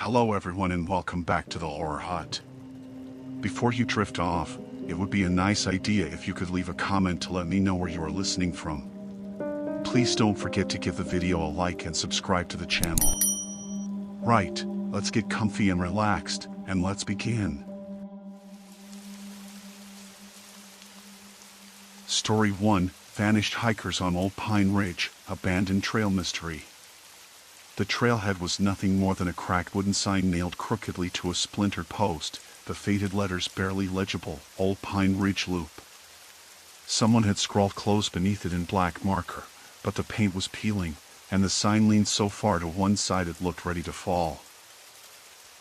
Hello everyone and welcome back to the Horror Hut. Before you drift off, it would be a nice idea if you could leave a comment to let me know where you are listening from. Please don't forget to give the video a like and subscribe to the channel. Right, let's get comfy and relaxed, and let's begin. Story 1, Vanished Hikers on Old Pine Ridge, Abandoned Trail Mystery. The trailhead was nothing more than a cracked wooden sign nailed crookedly to a splintered post, the faded letters barely legible, Old Pine Ridge Loop. Someone had scrawled close beneath it in black marker, but the paint was peeling, and the sign leaned so far to one side it looked ready to fall.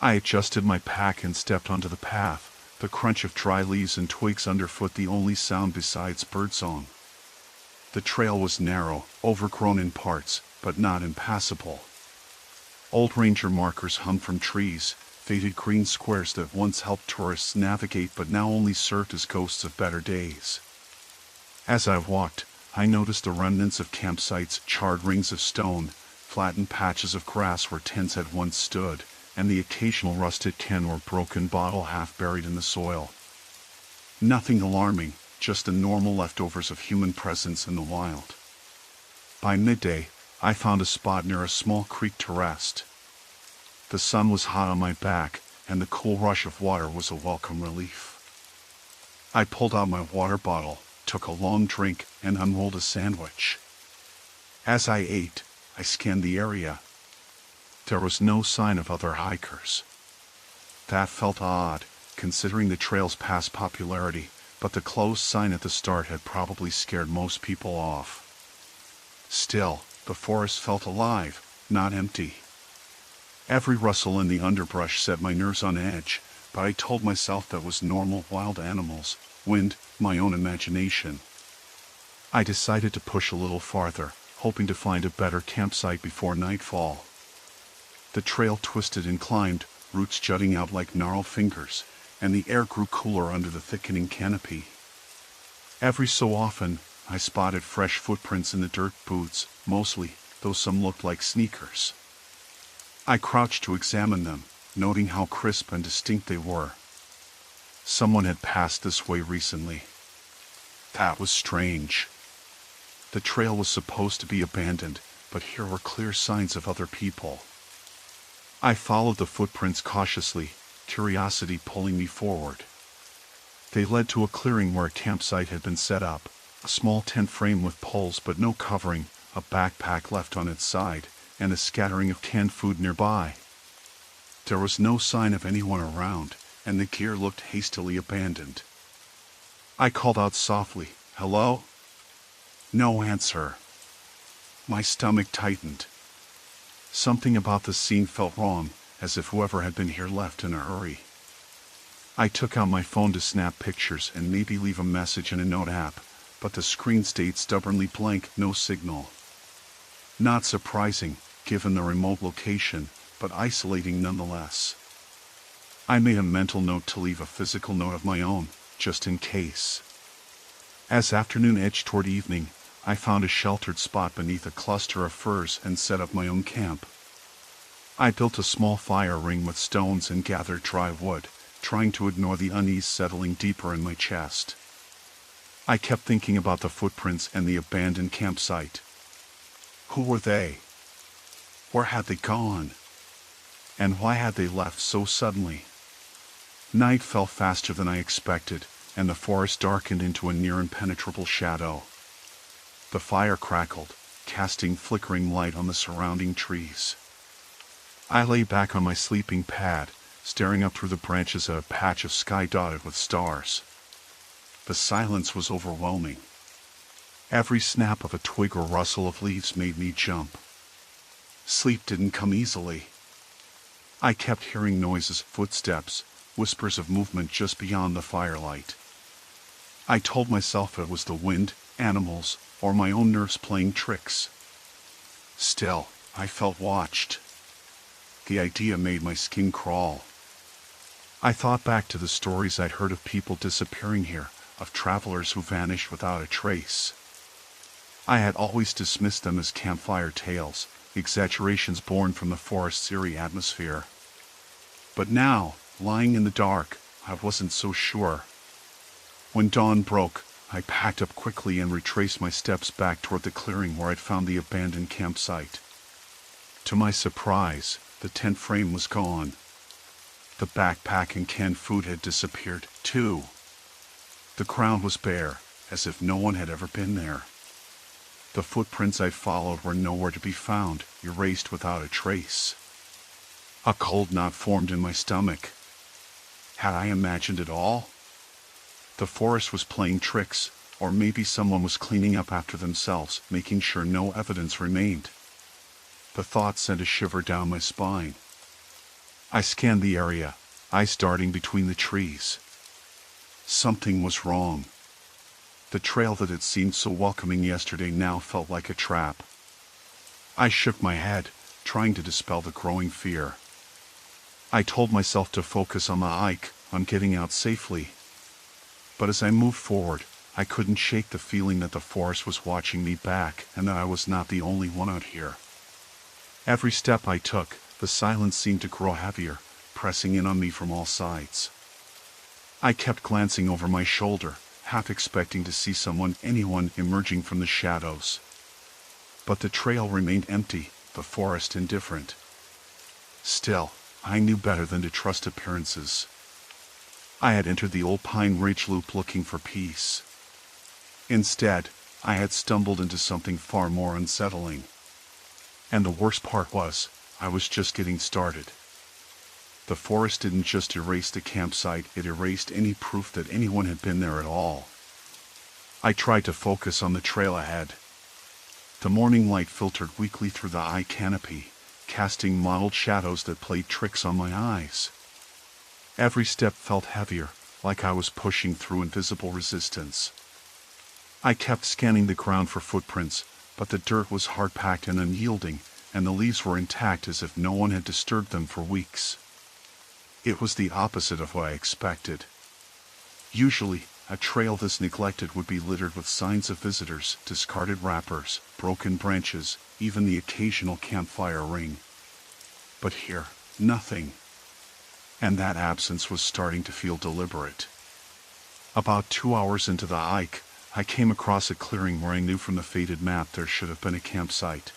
I adjusted my pack and stepped onto the path, the crunch of dry leaves and twigs underfoot the only sound besides birdsong. The trail was narrow, overgrown in parts, but not impassable. Old ranger markers hung from trees, faded green squares that once helped tourists navigate but now only served as ghosts of better days. As I walked, I noticed the remnants of campsites, charred rings of stone, flattened patches of grass where tents had once stood, and the occasional rusted can or broken bottle half buried in the soil. Nothing alarming, just the normal leftovers of human presence in the wild. By midday, I found a spot near a small creek to rest. The sun was hot on my back, and the cool rush of water was a welcome relief. I pulled out my water bottle, took a long drink, and unrolled a sandwich. As I ate, I scanned the area. There was no sign of other hikers. That felt odd, considering the trail's past popularity, but the closed sign at the start had probably scared most people off. Still, the forest felt alive, not empty. Every rustle in the underbrush set my nerves on edge, but I told myself that was normal wild animals, wind, my own imagination. I decided to push a little farther, hoping to find a better campsite before nightfall. The trail twisted and climbed, roots jutting out like gnarled fingers, and the air grew cooler under the thickening canopy. Every so often, I spotted fresh footprints in the dirt boots, mostly, though some looked like sneakers. I crouched to examine them, noting how crisp and distinct they were. Someone had passed this way recently. That was strange. The trail was supposed to be abandoned, but here were clear signs of other people. I followed the footprints cautiously, curiosity pulling me forward. They led to a clearing where a campsite had been set up, a small tent frame with poles but no covering, a backpack left on its side, and a scattering of canned food nearby. There was no sign of anyone around, and the gear looked hastily abandoned. I called out softly, "Hello?" No answer. My stomach tightened. Something about the scene felt wrong, as if whoever had been here left in a hurry. I took out my phone to snap pictures and maybe leave a message in a note app, but the screen stayed stubbornly blank, no signal. Not surprising, given the remote location, but isolating nonetheless. I made a mental note to leave a physical note of my own, just in case. As afternoon edged toward evening, I found a sheltered spot beneath a cluster of firs and set up my own camp. I built a small fire ring with stones and gathered dry wood, trying to ignore the unease settling deeper in my chest. I kept thinking about the footprints and the abandoned campsite. Who were they? Where had they gone? And why had they left so suddenly? Night fell faster than I expected, and the forest darkened into a near impenetrable shadow. The fire crackled, casting flickering light on the surrounding trees. I lay back on my sleeping pad, staring up through the branches at a patch of sky dotted with stars. The silence was overwhelming. Every snap of a twig or rustle of leaves made me jump. Sleep didn't come easily. I kept hearing noises, footsteps, whispers of movement just beyond the firelight. I told myself it was the wind, animals, or my own nerves playing tricks. Still, I felt watched. The idea made my skin crawl. I thought back to the stories I'd heard of people disappearing here, of travelers who vanished without a trace. I had always dismissed them as campfire tales, exaggerations born from the forest's eerie atmosphere. But now, lying in the dark, I wasn't so sure. When dawn broke, I packed up quickly and retraced my steps back toward the clearing where I'd found the abandoned campsite. To my surprise, the tent frame was gone. The backpack and canned food had disappeared, too. The ground was bare, as if no one had ever been there. The footprints I'd followed were nowhere to be found, erased without a trace. A cold knot formed in my stomach. Had I imagined it all? The forest was playing tricks, or maybe someone was cleaning up after themselves, making sure no evidence remained. The thought sent a shiver down my spine. I scanned the area, eyes darting between the trees. Something was wrong. The trail that had seemed so welcoming yesterday now felt like a trap. I shook my head, trying to dispel the growing fear. I told myself to focus on the hike, on getting out safely. But as I moved forward, I couldn't shake the feeling that the forest was watching me back and that I was not the only one out here. Every step I took, the silence seemed to grow heavier, pressing in on me from all sides. I kept glancing over my shoulder, half expecting to see anyone emerging from the shadows. But the trail remained empty, the forest indifferent. Still, I knew better than to trust appearances. I had entered the old pine ridge loop looking for peace. Instead, I had stumbled into something far more unsettling. And the worst part was, I was just getting started. The forest didn't just erase the campsite, it erased any proof that anyone had been there at all. I tried to focus on the trail ahead. The morning light filtered weakly through the eye canopy, casting mottled shadows that played tricks on my eyes. Every step felt heavier, like I was pushing through invisible resistance. I kept scanning the ground for footprints, but the dirt was hard-packed and unyielding, and the leaves were intact as if no one had disturbed them for weeks. It was the opposite of what I expected. Usually, a trail this neglected would be littered with signs of visitors, discarded wrappers, broken branches, even the occasional campfire ring. But here, nothing. And that absence was starting to feel deliberate. About 2 hours into the hike, I came across a clearing where I knew from the faded map there should have been a campsite.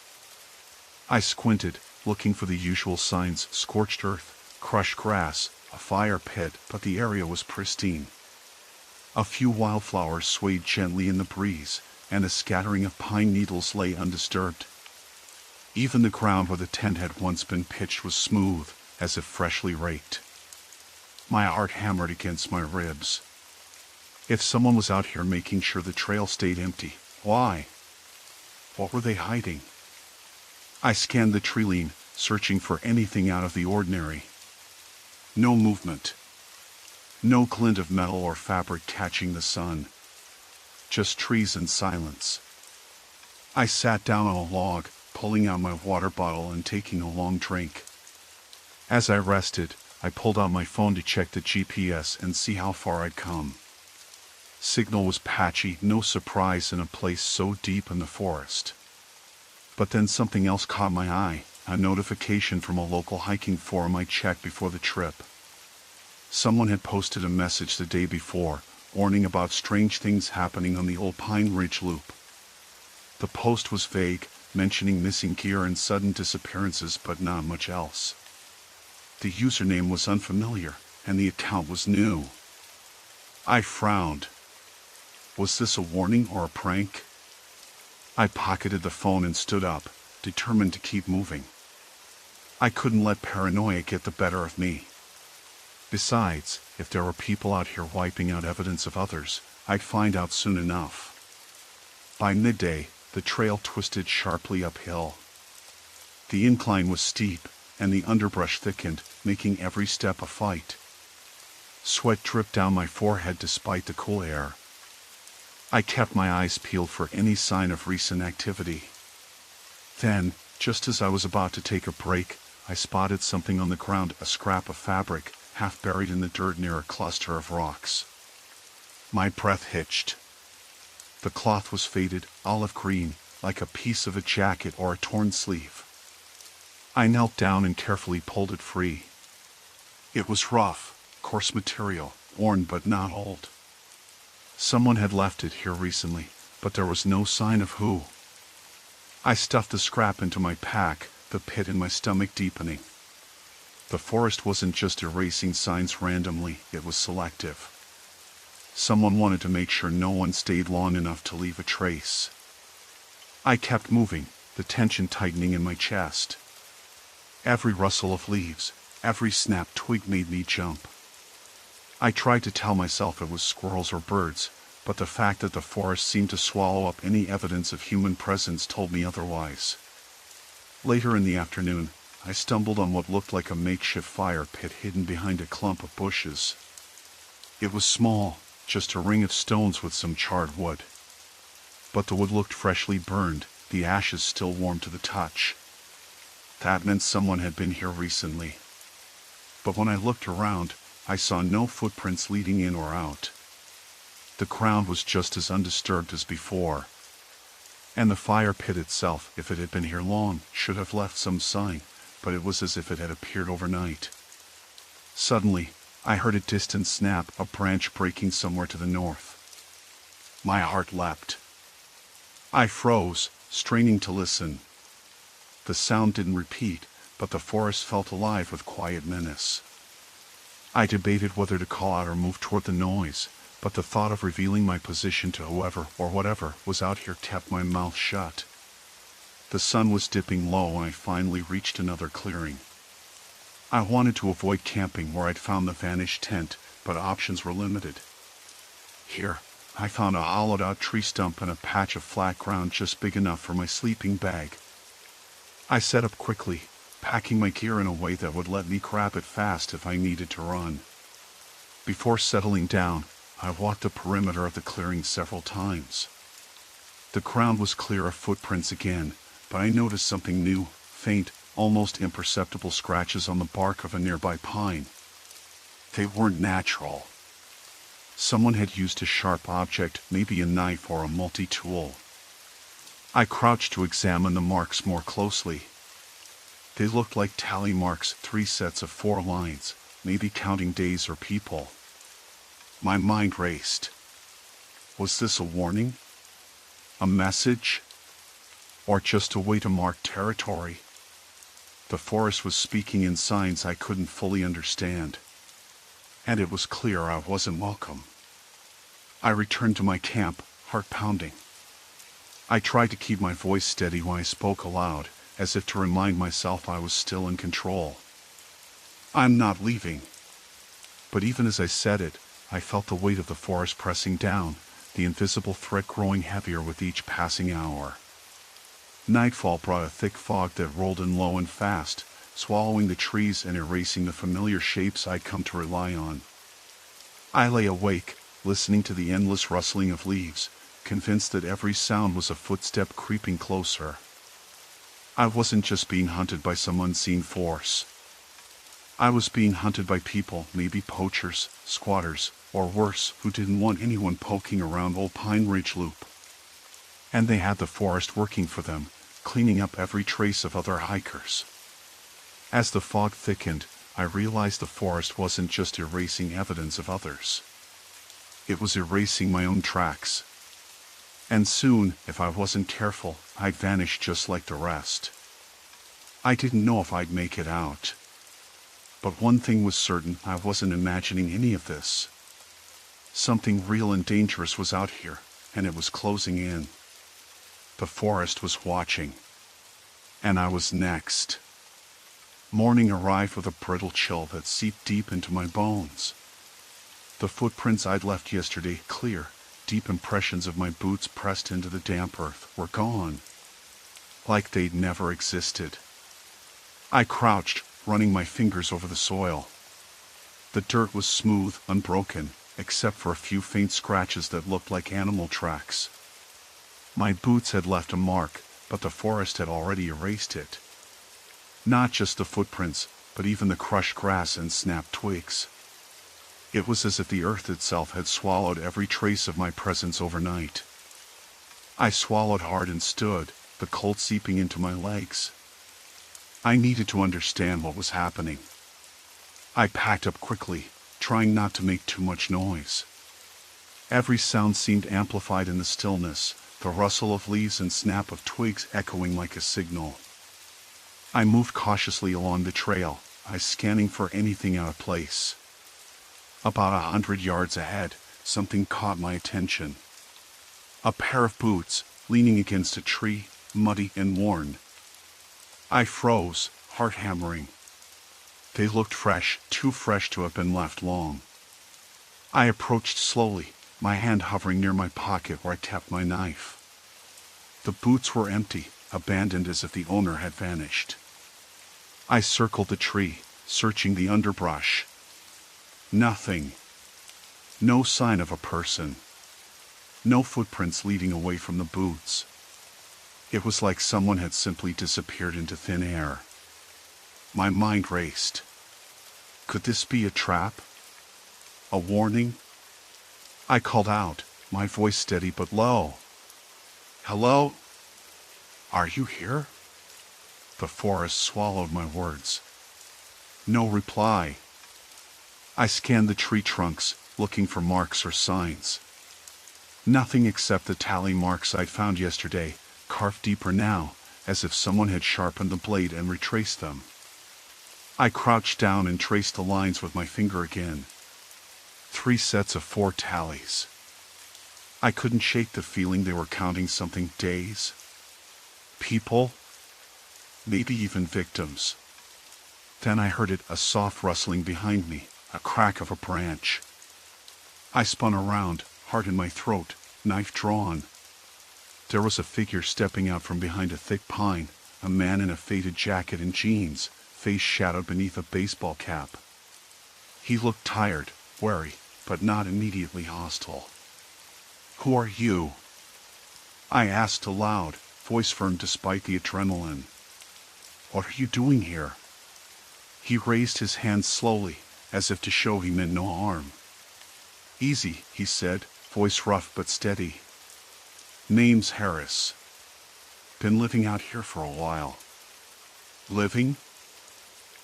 I squinted, looking for the usual signs: scorched earth, crushed grass, a fire pit, but the area was pristine. A few wildflowers swayed gently in the breeze, and a scattering of pine needles lay undisturbed. Even the ground where the tent had once been pitched was smooth, as if freshly raked. My heart hammered against my ribs. If someone was out here making sure the trail stayed empty, why? What were they hiding? I scanned the tree line, searching for anything out of the ordinary. No movement. No glint of metal or fabric catching the sun. Just trees and silence. I sat down on a log, pulling out my water bottle and taking a long drink. As I rested, I pulled out my phone to check the GPS and see how far I'd come. Signal was patchy, no surprise in a place so deep in the forest. But then something else caught my eye, a notification from a local hiking forum I checked before the trip. Someone had posted a message the day before, warning about strange things happening on the old Pine Ridge Loop. The post was vague, mentioning missing gear and sudden disappearances, but not much else. The username was unfamiliar, and the account was new. I frowned. Was this a warning or a prank? I pocketed the phone and stood up, determined to keep moving. I couldn't let paranoia get the better of me. Besides, if there were people out here wiping out evidence of others, I'd find out soon enough. By midday, the trail twisted sharply uphill. The incline was steep, and the underbrush thickened, making every step a fight. Sweat dripped down my forehead despite the cool air. I kept my eyes peeled for any sign of recent activity. Then, just as I was about to take a break, I spotted something on the ground, a scrap of fabric, half buried in the dirt near a cluster of rocks. My breath hitched. The cloth was faded, olive green, like a piece of a jacket or a torn sleeve. I knelt down and carefully pulled it free. It was rough, coarse material, worn but not old. Someone had left it here recently, but there was no sign of who. I stuffed the scrap into my pack, the pit in my stomach deepening. The forest wasn't just erasing signs randomly, it was selective. Someone wanted to make sure no one stayed long enough to leave a trace. I kept moving, the tension tightening in my chest. Every rustle of leaves, every snapped twig made me jump. I tried to tell myself it was squirrels or birds, but the fact that the forest seemed to swallow up any evidence of human presence told me otherwise. Later in the afternoon, I stumbled on what looked like a makeshift fire pit hidden behind a clump of bushes. It was small, just a ring of stones with some charred wood. But the wood looked freshly burned, the ashes still warm to the touch. That meant someone had been here recently. But when I looked around, I saw no footprints leading in or out. The ground was just as undisturbed as before. And the fire pit itself, if it had been here long, should have left some sign, but it was as if it had appeared overnight. Suddenly, I heard a distant snap, a branch breaking somewhere to the north. My heart leapt. I froze, straining to listen. The sound didn't repeat, but the forest felt alive with quiet menace. I debated whether to call out or move toward the noise, but the thought of revealing my position to whoever or whatever was out here kept my mouth shut. The sun was dipping low when I finally reached another clearing. I wanted to avoid camping where I'd found the vanished tent, but options were limited. Here, I found a hollowed-out tree stump and a patch of flat ground just big enough for my sleeping bag. I set up quickly, packing my gear in a way that would let me grab it fast if I needed to run. Before settling down, I walked the perimeter of the clearing several times. The ground was clear of footprints again, but I noticed something new, faint, almost imperceptible scratches on the bark of a nearby pine. They weren't natural. Someone had used a sharp object, maybe a knife or a multi-tool. I crouched to examine the marks more closely. They looked like tally marks, 3 sets of 4 lines, maybe counting days or people. My mind raced. Was this a warning? A message? Or just a way to mark territory? The forest was speaking in signs I couldn't fully understand. And it was clear I wasn't welcome. I returned to my camp, heart pounding. I tried to keep my voice steady when I spoke aloud, as if to remind myself I was still in control. I'm not leaving. But even as I said it, I felt the weight of the forest pressing down, the invisible threat growing heavier with each passing hour. Nightfall brought a thick fog that rolled in low and fast, swallowing the trees and erasing the familiar shapes I'd come to rely on. I lay awake, listening to the endless rustling of leaves, convinced that every sound was a footstep creeping closer. I wasn't just being hunted by some unseen force. I was being hunted by people, maybe poachers, squatters, or worse, who didn't want anyone poking around Old Pine Ridge Loop. And they had the forest working for them, cleaning up every trace of other hikers. As the fog thickened, I realized the forest wasn't just erasing evidence of others. It was erasing my own tracks. And soon, if I wasn't careful, I'd vanish just like the rest. I didn't know if I'd make it out. But one thing was certain, I wasn't imagining any of this. Something real and dangerous was out here, and it was closing in. The forest was watching. And I was next. Morning arrived with a brittle chill that seeped deep into my bones. The footprints I'd left yesterday, clear, deep impressions of my boots pressed into the damp earth, were gone. Like they'd never existed. I crouched, running my fingers over the soil. The dirt was smooth, unbroken, except for a few faint scratches that looked like animal tracks. My boots had left a mark, but the forest had already erased it. Not just the footprints, but even the crushed grass and snapped twigs. It was as if the earth itself had swallowed every trace of my presence overnight. I swallowed hard and stood, the cold seeping into my legs. I needed to understand what was happening. I packed up quickly, trying not to make too much noise. Every sound seemed amplified in the stillness, the rustle of leaves and snap of twigs echoing like a signal. I moved cautiously along the trail, eyes scanning for anything out of place. About 100 yards ahead, something caught my attention. A pair of boots, leaning against a tree, muddy and worn. I froze, heart hammering. They looked fresh, too fresh to have been left long. I approached slowly, my hand hovering near my pocket where I tapped my knife. The boots were empty, abandoned as if the owner had vanished. I circled the tree, searching the underbrush. Nothing. No sign of a person. No footprints leading away from the boots. It was like someone had simply disappeared into thin air. My mind raced. Could this be a trap? A warning? I called out, my voice steady but low. "Hello? Are you here?" The forest swallowed my words. No reply. I scanned the tree trunks, looking for marks or signs. Nothing except the tally marks I'd found yesterday, carved deeper now, as if someone had sharpened the blade and retraced them. I crouched down and traced the lines with my finger again. 3 sets of 4 tallies. I couldn't shake the feeling they were counting something. Days. People. Maybe even victims. Then I heard it, a soft rustling behind me, a crack of a branch. I spun around, heart in my throat, knife drawn. There was a figure stepping out from behind a thick pine, a man in a faded jacket and jeans, face shadowed beneath a baseball cap. He looked tired, wary, but not immediately hostile. "Who are you?" I asked aloud, voice firm despite the adrenaline. "What are you doing here?" He raised his hand slowly, as if to show he meant no harm. "Easy," he said, voice rough but steady. "Name's Harris. Been living out here for a while." "Living?"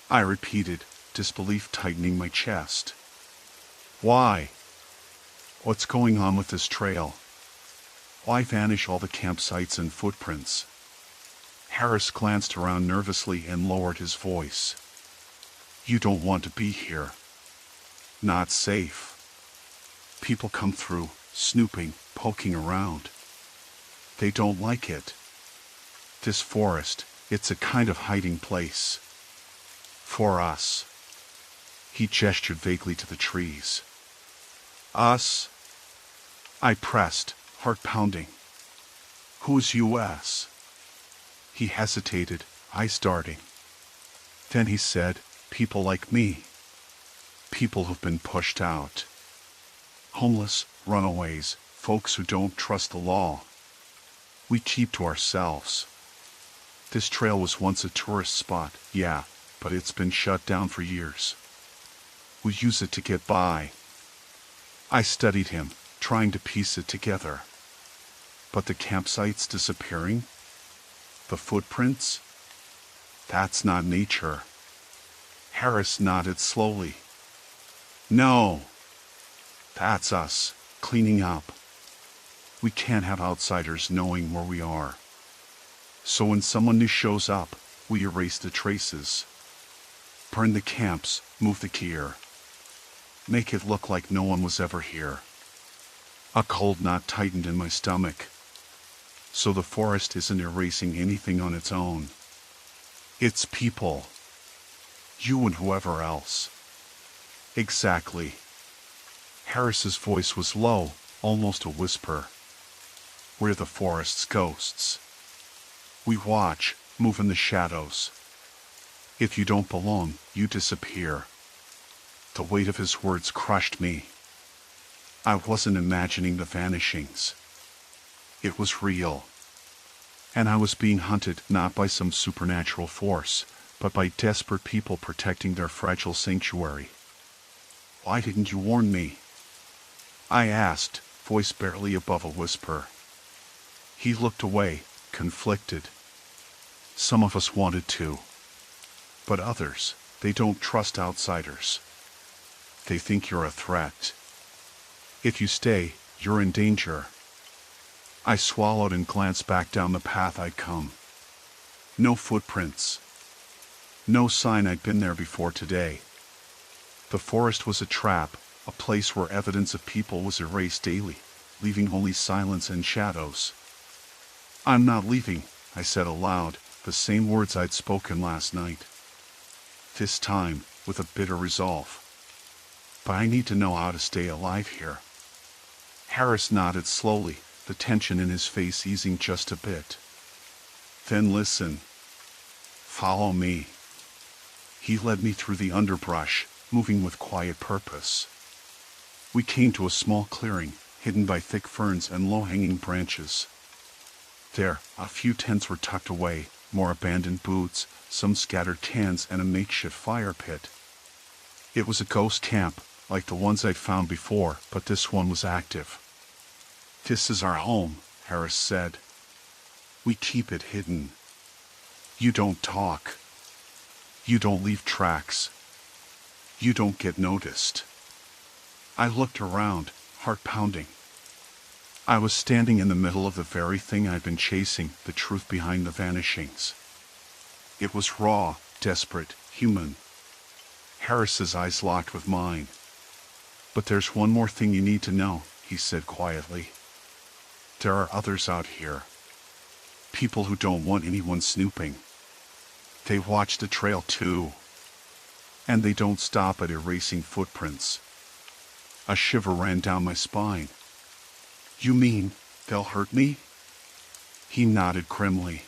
I repeated, disbelief tightening my chest. "Why? What's going on with this trail? Why vanish all the campsites and footprints?" Harris glanced around nervously and lowered his voice. "You don't want to be here. Not safe. People come through, snooping, poking around. They don't like it. This forest, it's a kind of hiding place. For us." He gestured vaguely to the trees. "Us?" I pressed, heart pounding. "Who's US?" He hesitated, eyes darting. Then he said, "People like me. People who've been pushed out. Homeless, runaways, folks who don't trust the law. We keep to ourselves. This trail was once a tourist spot, yeah, but it's been shut down for years. We use it to get by." I studied him, trying to piece it together. But the campsites disappearing? The footprints? That's not nature. Harris nodded slowly. "No. That's us, cleaning up. We can't have outsiders knowing where we are. So when someone new shows up, we erase the traces. Burn the camps, move the gear. Make it look like no one was ever here." A cold knot tightened in my stomach. So the forest isn't erasing anything on its own. It's people. You and whoever else. Exactly. Harris's voice was low, almost a whisper. "We're the forest's ghosts. We watch, move in the shadows. If you don't belong, you disappear." The weight of his words crushed me. I wasn't imagining the vanishings. It was real. And I was being hunted not by some supernatural force, but by desperate people protecting their fragile sanctuary. "Why didn't you warn me?" I asked, voice barely above a whisper. He looked away, conflicted. "Some of us wanted to. But others, they don't trust outsiders. They think you're a threat. If you stay, you're in danger. I swallowed and glanced back down the path I'd come. No footprints. No sign I'd been there before today. The forest was a trap, a place where evidence of people was erased daily, leaving only silence and shadows. I'm not leaving, I said aloud, the same words I'd spoken last night. This time, with a bitter resolve. But I need to know how to stay alive here. Harris nodded slowly, the tension in his face easing just a bit. Then listen. Follow me. He led me through the underbrush, moving with quiet purpose. We came to a small clearing, hidden by thick ferns and low-hanging branches. There, a few tents were tucked away, more abandoned booths, some scattered cans, and a makeshift fire pit. It was a ghost camp, like the ones I'd found before, but this one was active. This is our home, Harris said. We keep it hidden. You don't talk. You don't leave tracks. You don't get noticed. I looked around, heart pounding. I was standing in the middle of the very thing I'd been chasing, the truth behind the vanishings. It was raw, desperate, human. Harris's eyes locked with mine. But there's one more thing you need to know, he said quietly. There are others out here. People who don't want anyone snooping. They watch the trail too. And they don't stop at erasing footprints. A shiver ran down my spine. You mean, they'll hurt me? He nodded grimly.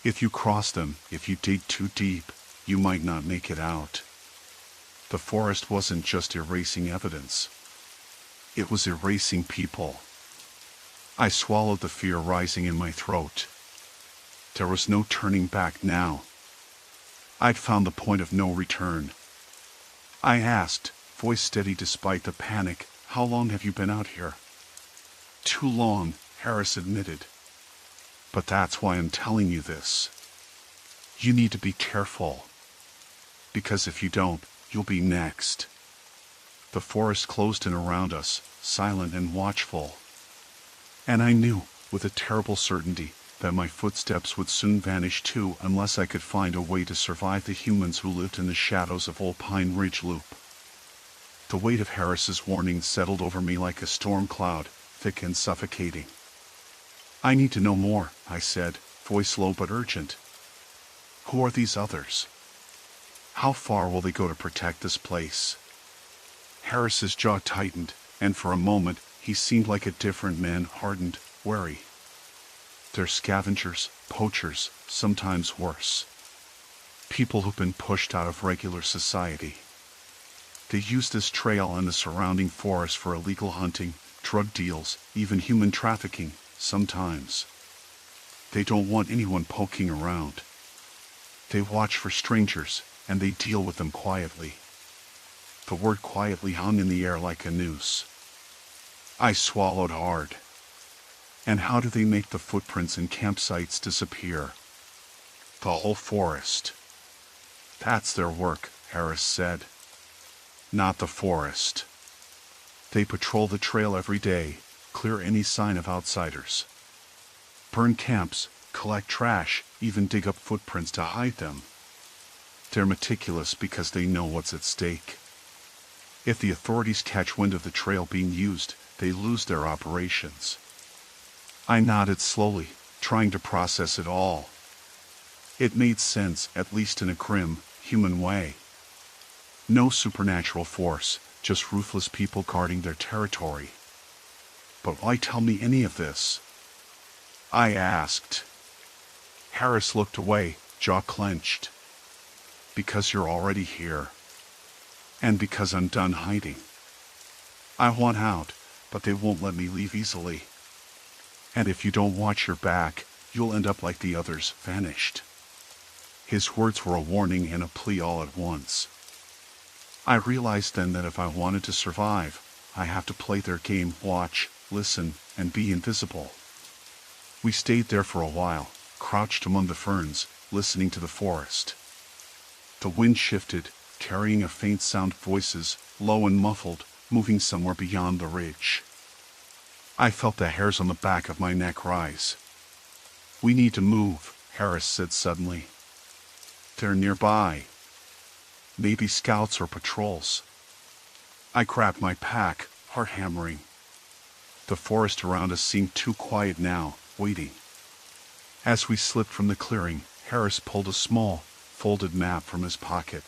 If you cross them, if you dig too deep, you might not make it out. The forest wasn't just erasing evidence. It was erasing people. I swallowed the fear rising in my throat. There was no turning back now. I'd found the point of no return. I asked, voice steady despite the panic, how long have you been out here? Too long, Harris admitted. But that's why I'm telling you this. You need to be careful. Because if you don't, you'll be next. The forest closed in around us, silent and watchful. And I knew, with a terrible certainty, that my footsteps would soon vanish too unless I could find a way to survive the humans who lived in the shadows of Old Pine Ridge Loop. The weight of Harris's warning settled over me like a storm cloud, thick and suffocating. I need to know more, I said, voice low but urgent. Who are these others? How far will they go to protect this place? Harris's jaw tightened, and for a moment he seemed like a different man, hardened, wary. They're scavengers, poachers, sometimes worse. People who've been pushed out of regular society. They use this trail and the surrounding forest for illegal hunting, drug deals, even human trafficking, sometimes. They don't want anyone poking around. They watch for strangers, and they deal with them quietly. The word quietly hung in the air like a noose. I swallowed hard. And how do they make the footprints and campsites disappear? The whole forest. That's their work, Harris said. Not the forest. They patrol the trail every day, clear any sign of outsiders. Burn camps, collect trash, even dig up footprints to hide them. They're meticulous because they know what's at stake. If the authorities catch wind of the trail being used, they lose their operations. I nodded slowly, trying to process it all. It made sense, at least in a grim, human way. No supernatural force, just ruthless people guarding their territory. But why tell me any of this? I asked. Harris looked away, jaw clenched. Because you're already here. And because I'm done hiding. I want out, but they won't let me leave easily. And if you don't watch your back, you'll end up like the others, vanished. His words were a warning and a plea all at once. I realized then that if I wanted to survive, I have to play their game, watch, listen, and be invisible. We stayed there for a while, crouched among the ferns, listening to the forest. The wind shifted, carrying a faint sound, voices, low and muffled, moving somewhere beyond the ridge. I felt the hairs on the back of my neck rise. "We need to move," Harris said suddenly. "They're nearby. Maybe scouts or patrols." I grabbed my pack, heart hammering. The forest around us seemed too quiet now, waiting. As we slipped from the clearing, Harris pulled a small, folded map from his pocket.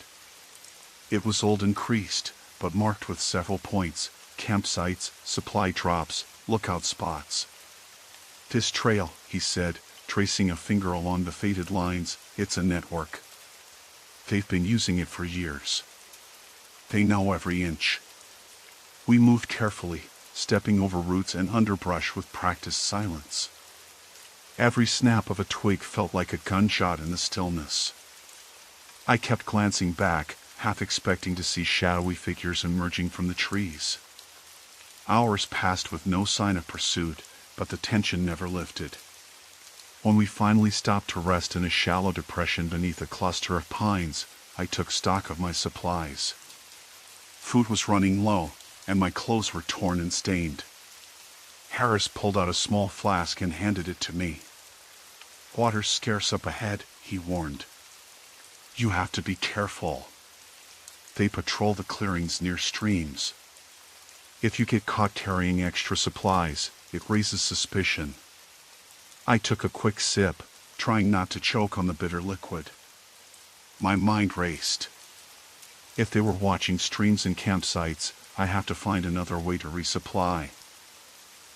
It was old and creased, but marked with several points: campsites, supply drops, lookout spots. "This trail," he said, tracing a finger along the faded lines, "it's a network. They've been using it for years. They know every inch." We moved carefully, stepping over roots and underbrush with practiced silence. Every snap of a twig felt like a gunshot in the stillness. I kept glancing back, half expecting to see shadowy figures emerging from the trees. Hours passed with no sign of pursuit, but the tension never lifted. When we finally stopped to rest in a shallow depression beneath a cluster of pines, I took stock of my supplies. Food was running low, and my clothes were torn and stained. Harris pulled out a small flask and handed it to me. "Water's scarce up ahead," he warned. "You have to be careful. They patrol the clearings near streams. If you get caught carrying extra supplies, it raises suspicion." I took a quick sip, trying not to choke on the bitter liquid. My mind raced. If they were watching streams and campsites, I have to find another way to resupply.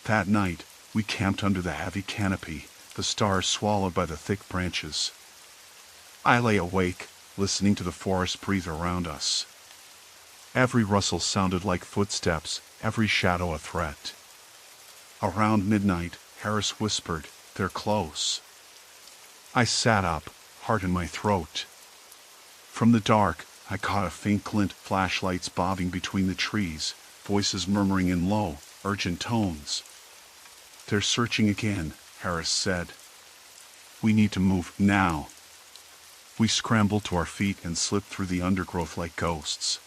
That night, we camped under the heavy canopy, the stars swallowed by the thick branches. I lay awake, listening to the forest breathe around us. Every rustle sounded like footsteps, every shadow a threat. Around midnight, Harris whispered, "They're close." I sat up, heart in my throat. From the dark, I caught a faint glint, flashlights bobbing between the trees, voices murmuring in low, urgent tones. "They're searching again," Harris said. "We need to move now." We scrambled to our feet and slipped through the undergrowth like ghosts.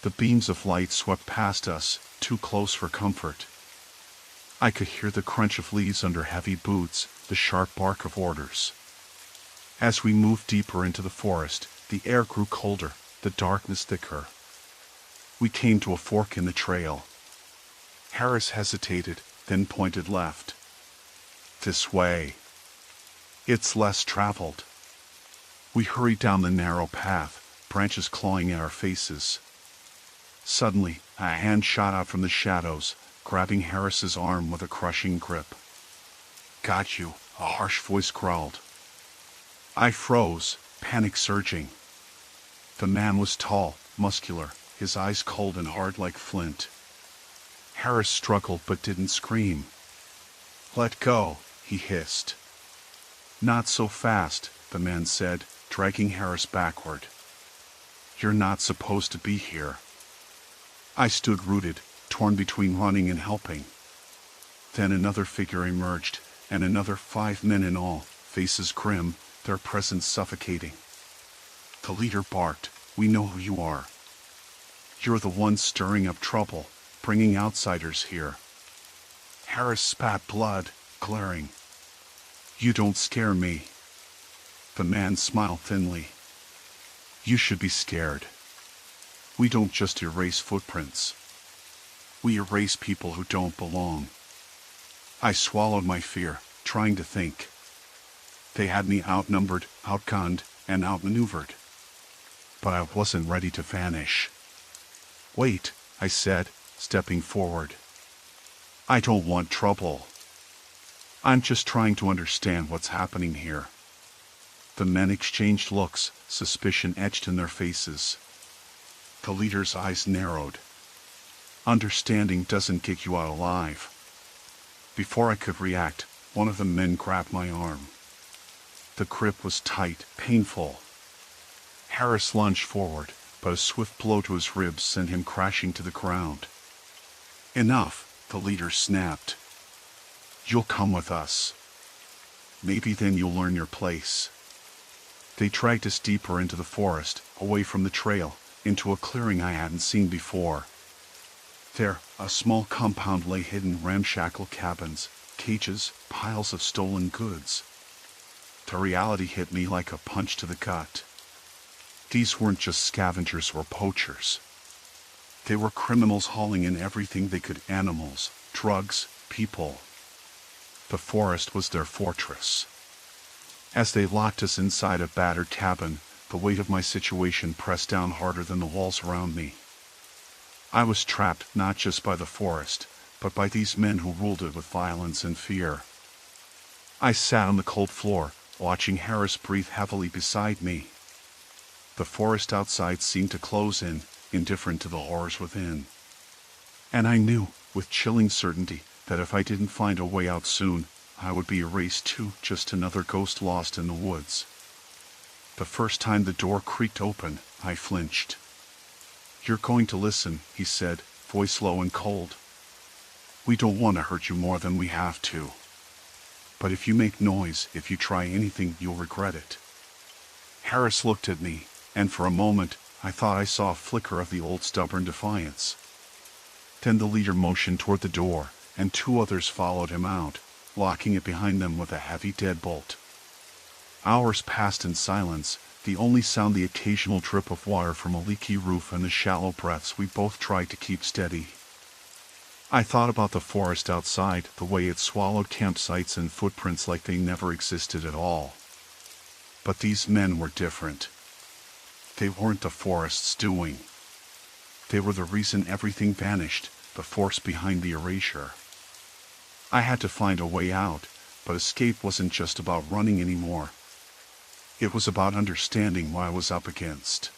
The beams of light swept past us, too close for comfort. I could hear the crunch of leaves under heavy boots, the sharp bark of orders. As we moved deeper into the forest, the air grew colder, the darkness thicker. We came to a fork in the trail. Harris hesitated, then pointed left. "This way. It's less traveled." We hurried down the narrow path, branches clawing at our faces. Suddenly, a hand shot out from the shadows, grabbing Harris's arm with a crushing grip. "Got you," a harsh voice growled. I froze, panic surging. The man was tall, muscular, his eyes cold and hard like flint. Harris struggled but didn't scream. "Let go," he hissed. "Not so fast," the man said, dragging Harris backward. "You're not supposed to be here." I stood rooted, torn between running and helping. Then another figure emerged, and another 5 men in all, faces grim, their presence suffocating. The leader barked, "We know who you are. You're the one stirring up trouble, bringing outsiders here." Harris spat blood, glaring. "You don't scare me." The man smiled thinly. "You should be scared. We don't just erase footprints. We erase people who don't belong." I swallowed my fear, trying to think. They had me outnumbered, outgunned, and outmaneuvered. But I wasn't ready to vanish. "Wait," I said, stepping forward. "I don't want trouble. I'm just trying to understand what's happening here." The men exchanged looks, suspicion etched in their faces. The leader's eyes narrowed. "Understanding doesn't get you out alive." Before I could react, one of the men grabbed my arm. The grip was tight, painful. Harris lunged forward, but a swift blow to his ribs sent him crashing to the ground. "Enough," the leader snapped. "You'll come with us. Maybe then you'll learn your place." They dragged us deeper into the forest, away from the trail, into a clearing I hadn't seen before. There, a small compound lay hidden, ramshackle cabins, cages, piles of stolen goods. The reality hit me like a punch to the gut. These weren't just scavengers or poachers. They were criminals hauling in everything they could: animals, drugs, people. The forest was their fortress. As they locked us inside a battered cabin, the weight of my situation pressed down harder than the walls around me. I was trapped not just by the forest, but by these men who ruled it with violence and fear. I sat on the cold floor, watching Harris breathe heavily beside me. The forest outside seemed to close in, indifferent to the horrors within. And I knew, with chilling certainty, that if I didn't find a way out soon, I would be erased too, just another ghost lost in the woods. The first time the door creaked open, I flinched. "You're going to listen," he said, voice low and cold. "We don't want to hurt you more than we have to. But if you make noise, if you try anything, you'll regret it." Harris looked at me, and for a moment, I thought I saw a flicker of the old stubborn defiance. Then the leader motioned toward the door, and two others followed him out, locking it behind them with a heavy deadbolt. Hours passed in silence, the only sound the occasional drip of water from a leaky roof and the shallow breaths we both tried to keep steady. I thought about the forest outside, the way it swallowed campsites and footprints like they never existed at all. But these men were different. They weren't the forest's doing. They were the reason everything vanished, the force behind the erasure. I had to find a way out, but escape wasn't just about running anymore. It was about understanding what I was up against.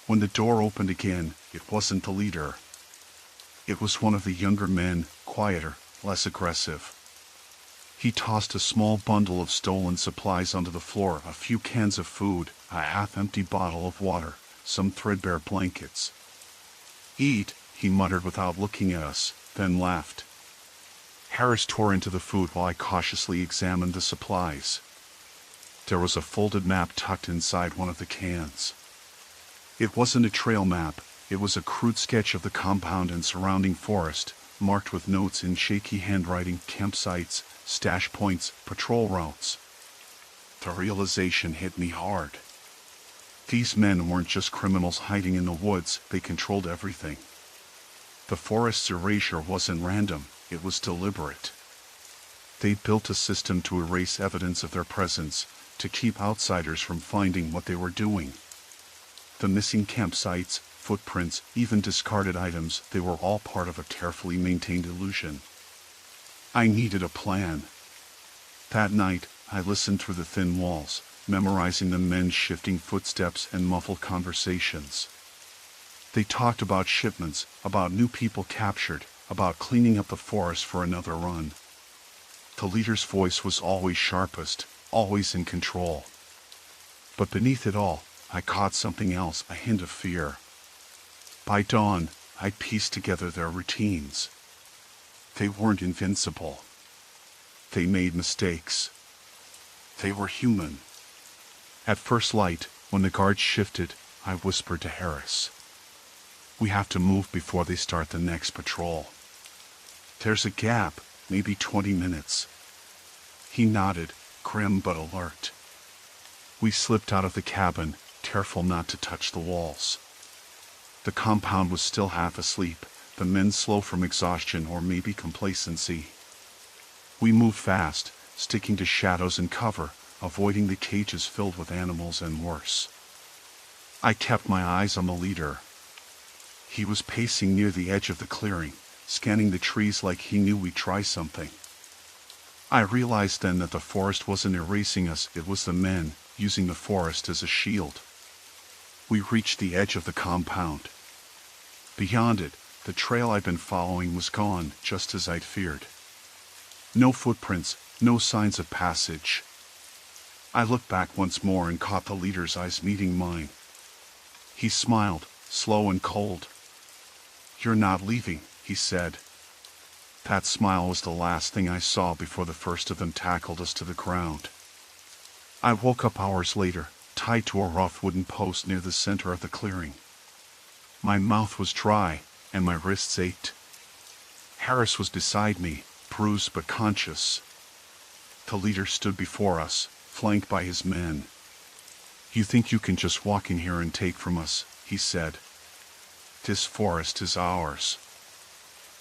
When the door opened again, it wasn't the leader. It was one of the younger men, quieter, less aggressive. He tossed a small bundle of stolen supplies onto the floor, a few cans of food, a half-empty bottle of water, some threadbare blankets. "Eat," he muttered without looking at us, then left. Harris tore into the food while I cautiously examined the supplies. There was a folded map tucked inside one of the cans. It wasn't a trail map, it was a crude sketch of the compound and surrounding forest, marked with notes in shaky handwriting: campsites, stash points, patrol routes. The realization hit me hard. These men weren't just criminals hiding in the woods, they controlled everything. The forest's erasure wasn't random, it was deliberate. They built a system to erase evidence of their presence, to keep outsiders from finding what they were doing. The missing campsites, footprints, even discarded items, they were all part of a carefully maintained illusion. I needed a plan. That night, I listened through the thin walls, memorizing the men's shifting footsteps and muffled conversations. They talked about shipments, about new people captured, about cleaning up the forest for another run. The leader's voice was always sharpest, always in control. But beneath it all, I caught something else, a hint of fear. By dawn, I'd pieced together their routines. They weren't invincible. They made mistakes. They were human. At first light, when the guards shifted, I whispered to Harris, "We have to move before they start the next patrol. There's a gap, maybe 20 minutes. He nodded, grim but alert. We slipped out of the cabin, careful not to touch the walls. The compound was still half asleep, the men slow from exhaustion or maybe complacency. We moved fast, sticking to shadows and cover, avoiding the cages filled with animals and worse. I kept my eyes on the leader. He was pacing near the edge of the clearing, scanning the trees like he knew we'd try something. I realized then that the forest wasn't erasing us, it was the men, using the forest as a shield. We reached the edge of the compound. Beyond it, the trail I'd been following was gone, just as I'd feared. No footprints, no signs of passage. I looked back once more and caught the leader's eyes meeting mine. He smiled, slow and cold. "You're not leaving," he said. That smile was the last thing I saw before the first of them tackled us to the ground. I woke up hours later, tied to a rough wooden post near the center of the clearing. My mouth was dry, and my wrists ached. Harris was beside me, bruised but conscious. The leader stood before us, flanked by his men. "You think you can just walk in here and take from us," he said. "This forest is ours.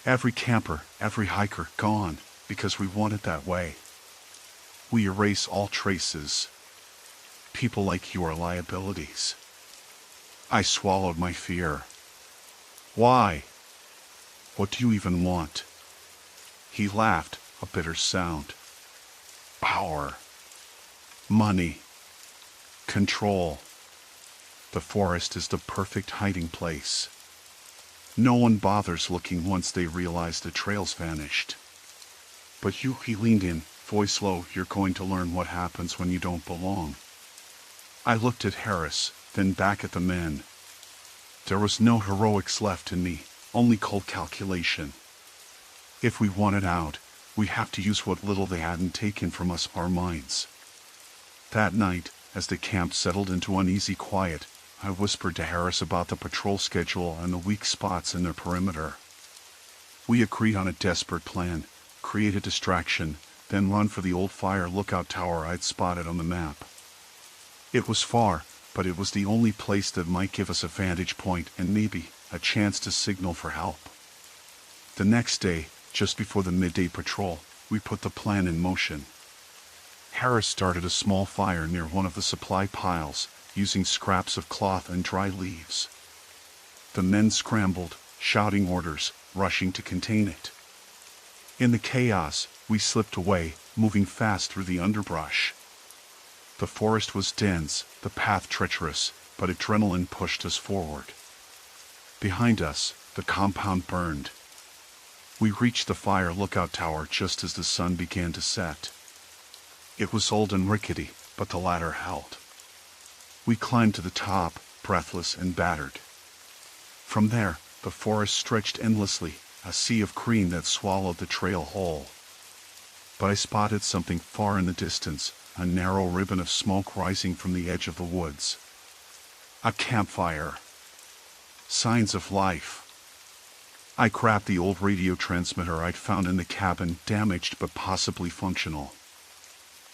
Every camper, every hiker, gone, because we want it that way. We erase all traces. People like you are liabilities." I swallowed my fear. "Why? What do you even want?" He laughed, a bitter sound. "Power. Money. Control. The forest is the perfect hiding place. No one bothers looking once they realize the trail's vanished. But you," he leaned in, voice low, "you're going to learn what happens when you don't belong." I looked at Harris, then back at the men. There was no heroics left in me, only cold calculation. If we wanted out, we have to use what little they hadn't taken from us, our minds. That night, as the camp settled into uneasy quiet, I whispered to Harris about the patrol schedule and the weak spots in their perimeter. We agreed on a desperate plan: create a distraction, then run for the old fire lookout tower I'd spotted on the map. It was far, but it was the only place that might give us a vantage point and maybe a chance to signal for help. The next day, just before the midday patrol, we put the plan in motion. Harris started a small fire near one of the supply piles, using scraps of cloth and dry leaves. The men scrambled, shouting orders, rushing to contain it. In the chaos, we slipped away, moving fast through the underbrush. The forest was dense, the path treacherous, but adrenaline pushed us forward. Behind us, the compound burned. We reached the fire lookout tower just as the sun began to set. It was old and rickety, but the ladder held. We climbed to the top, breathless and battered. From there, the forest stretched endlessly, a sea of green that swallowed the trail whole. But I spotted something far in the distance, a narrow ribbon of smoke rising from the edge of the woods. A campfire. Signs of life. I grabbed the old radio transmitter I'd found in the cabin, damaged but possibly functional.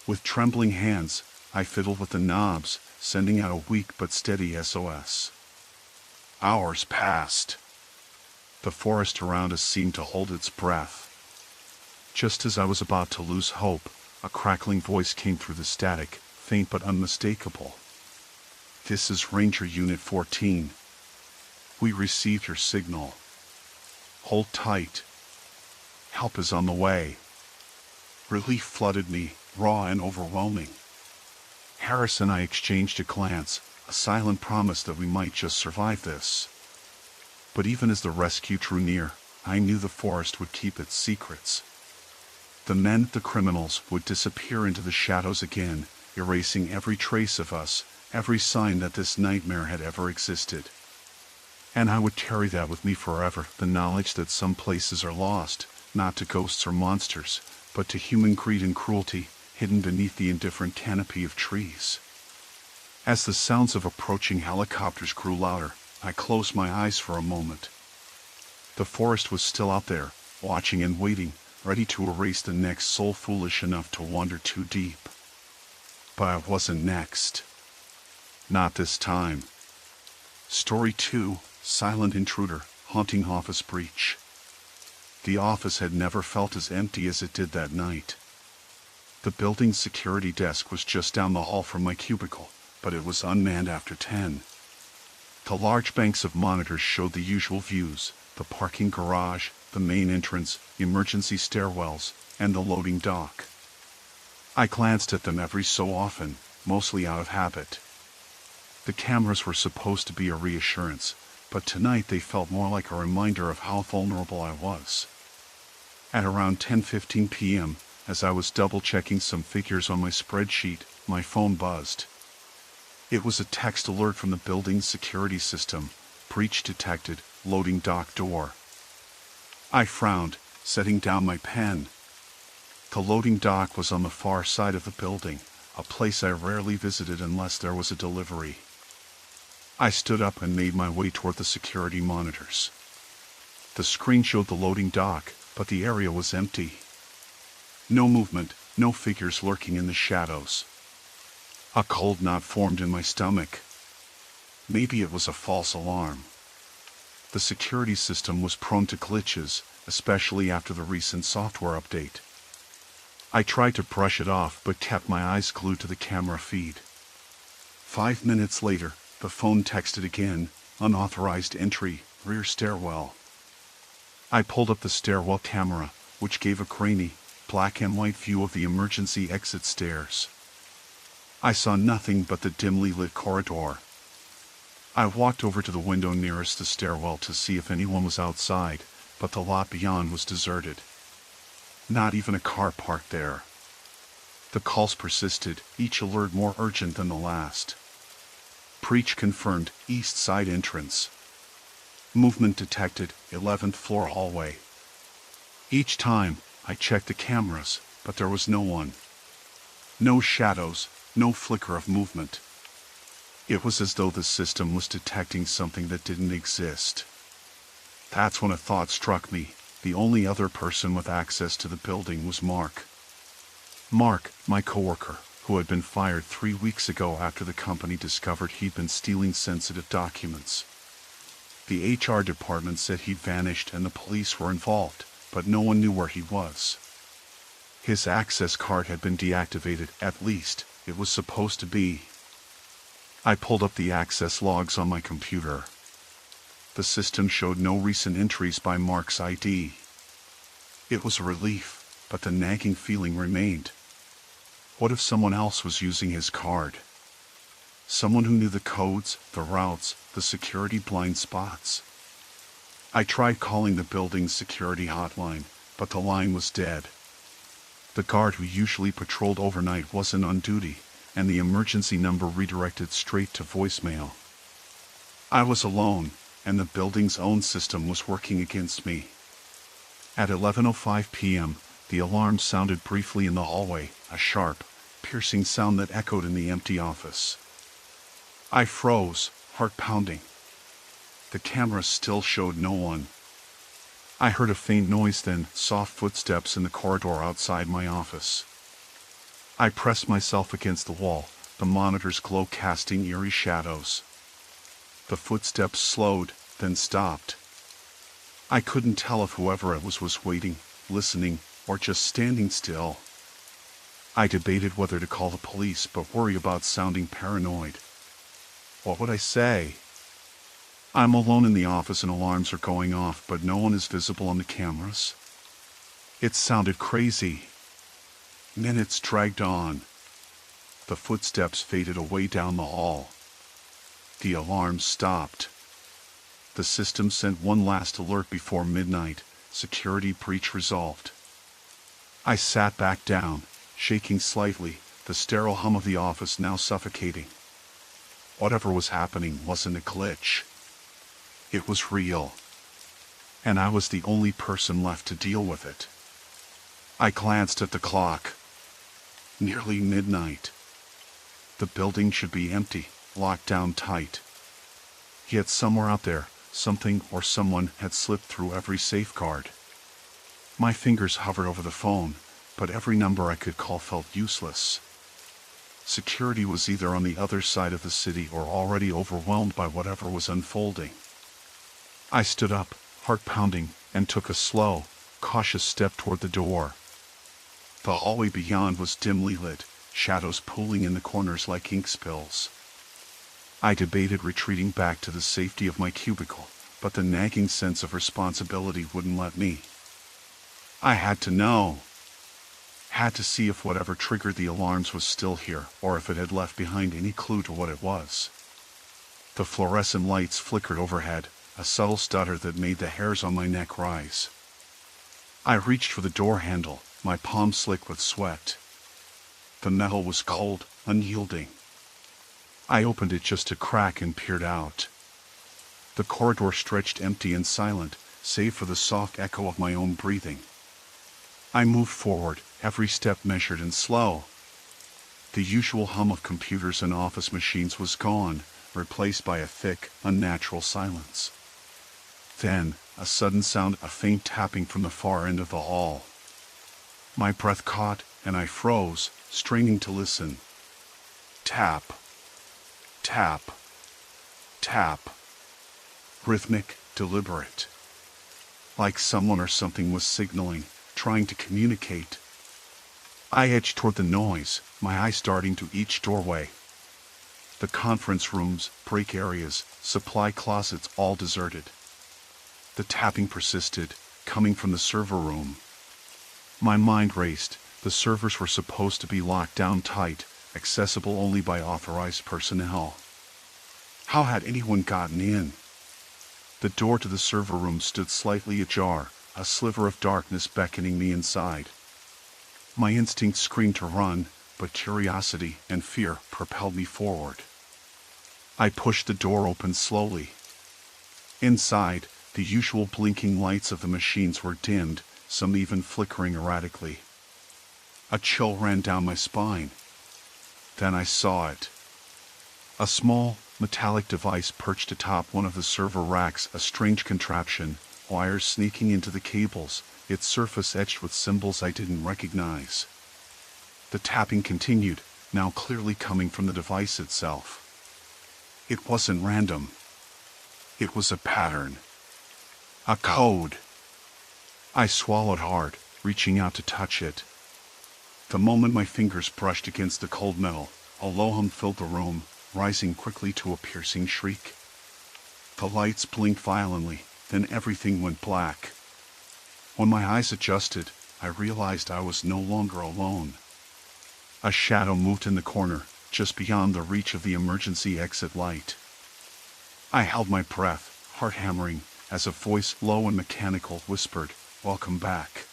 With trembling hands, I fiddled with the knobs, sending out a weak but steady SOS. Hours passed. The forest around us seemed to hold its breath. Just as I was about to lose hope, a crackling voice came through the static, faint but unmistakable. "This is Ranger Unit 14. We received your signal. Hold tight. Help is on the way." Relief flooded me, raw and overwhelming. Harris and I exchanged a glance, a silent promise that we might just survive this. But even as the rescue drew near, I knew the forest would keep its secrets. The men, the criminals, would disappear into the shadows again, erasing every trace of us, every sign that this nightmare had ever existed. And I would carry that with me forever, the knowledge that some places are lost, not to ghosts or monsters, but to human greed and cruelty, hidden beneath the indifferent canopy of trees. As the sounds of approaching helicopters grew louder, I closed my eyes for a moment. The forest was still out there, watching and waiting, ready to erase the next soul foolish enough to wander too deep. But I wasn't next. Not this time. Story 2, Silent Intruder, Haunting Office Breach. The office had never felt as empty as it did that night. The building's security desk was just down the hall from my cubicle, but it was unmanned after 10. The large banks of monitors showed the usual views: the parking garage, the main entrance, emergency stairwells, and the loading dock. I glanced at them every so often, mostly out of habit. The cameras were supposed to be a reassurance, but tonight they felt more like a reminder of how vulnerable I was. At around 10:15 p.m., as I was double-checking some figures on my spreadsheet, my phone buzzed. It was a text alert from the building's security system: breach detected, loading dock door. I frowned, setting down my pen. The loading dock was on the far side of the building, a place I rarely visited unless there was a delivery. I stood up and made my way toward the security monitors. The screen showed the loading dock, but the area was empty. No movement, no figures lurking in the shadows. A cold knot formed in my stomach. Maybe it was a false alarm. The security system was prone to glitches, especially after the recent software update. I tried to brush it off but kept my eyes glued to the camera feed. 5 minutes later, the phone texted again, unauthorized entry, rear stairwell. I pulled up the stairwell camera, which gave a grainy, black and white view of the emergency exit stairs. I saw nothing but the dimly lit corridor. I walked over to the window nearest the stairwell to see if anyone was outside, but the lot beyond was deserted. Not even a car parked there. The calls persisted, each alert more urgent than the last. Breach confirmed, east side entrance. Movement detected, 11th floor hallway. Each time, I checked the cameras, but there was no one. No shadows, no flicker of movement. It was as though the system was detecting something that didn't exist. That's when a thought struck me. The only other person with access to the building was Mark. Mark, my coworker, who had been fired 3 weeks ago after the company discovered he'd been stealing sensitive documents. The HR department said he'd vanished and the police were involved, but no one knew where he was. His access card had been deactivated, at least, it was supposed to be. I pulled up the access logs on my computer. The system showed no recent entries by Mark's ID. It was a relief, but the nagging feeling remained. What if someone else was using his card? Someone who knew the codes, the routes, the security blind spots. I tried calling the building's security hotline, but the line was dead. The guard who usually patrolled overnight wasn't on duty, and the emergency number redirected straight to voicemail. I was alone, and the building's own system was working against me. At 11:05 p.m., the alarm sounded briefly in the hallway, a sharp, piercing sound that echoed in the empty office. I froze, heart pounding. The camera still showed no one. I heard a faint noise, then soft footsteps in the corridor outside my office. I pressed myself against the wall, the monitor's glow casting eerie shadows. The footsteps slowed, then stopped. I couldn't tell if whoever it was waiting, listening, or just standing still. I debated whether to call the police, but worry about sounding paranoid. What would I say? I'm alone in the office and alarms are going off, but no one is visible on the cameras. It sounded crazy. Minutes dragged on. The footsteps faded away down the hall. The alarm stopped. The system sent one last alert before midnight, security breach resolved. I sat back down, shaking slightly, the sterile hum of the office now suffocating. Whatever was happening wasn't a glitch. It was real. And I was the only person left to deal with it. I glanced at the clock. Nearly midnight. The building should be empty, locked down tight. Yet somewhere out there, something or someone had slipped through every safeguard. My fingers hovered over the phone, but every number I could call felt useless. Security was either on the other side of the city or already overwhelmed by whatever was unfolding. I stood up, heart pounding, and took a slow, cautious step toward the door. The hallway beyond was dimly lit, shadows pooling in the corners like ink spills. I debated retreating back to the safety of my cubicle, but the nagging sense of responsibility wouldn't let me. I had to know. Had to see if whatever triggered the alarms was still here, or if it had left behind any clue to what it was. The fluorescent lights flickered overhead, a subtle stutter that made the hairs on my neck rise. I reached for the door handle, my palm slick with sweat. The metal was cold, unyielding. I opened it just a crack and peered out. The corridor stretched empty and silent, save for the soft echo of my own breathing. I moved forward, every step measured and slow. The usual hum of computers and office machines was gone, replaced by a thick, unnatural silence. Then, a sudden sound, a faint tapping from the far end of the hall. My breath caught, and I froze, straining to listen. Tap. Tap. Tap. Rhythmic, deliberate. Like someone or something was signaling, trying to communicate. I edged toward the noise, my eyes darting to each doorway. The conference rooms, break areas, supply closets, all deserted. The tapping persisted, coming from the server room. My mind raced. The servers were supposed to be locked down tight, accessible only by authorized personnel. How had anyone gotten in? The door to the server room stood slightly ajar, a sliver of darkness beckoning me inside. My instinct screamed to run, but curiosity and fear propelled me forward. I pushed the door open slowly. Inside, the usual blinking lights of the machines were dimmed, some even flickering erratically. A chill ran down my spine. Then I saw it. A small, metallic device perched atop one of the server racks, a strange contraption, wires sneaking into the cables, its surface etched with symbols I didn't recognize. The tapping continued, now clearly coming from the device itself. It wasn't random. It was a pattern. A code. I swallowed hard, reaching out to touch it. The moment my fingers brushed against the cold metal, a low hum filled the room, rising quickly to a piercing shriek. The lights blinked violently, then everything went black. When my eyes adjusted, I realized I was no longer alone. A shadow moved in the corner, just beyond the reach of the emergency exit light. I held my breath, heart hammering, as a voice, low and mechanical, whispered, "Welcome back."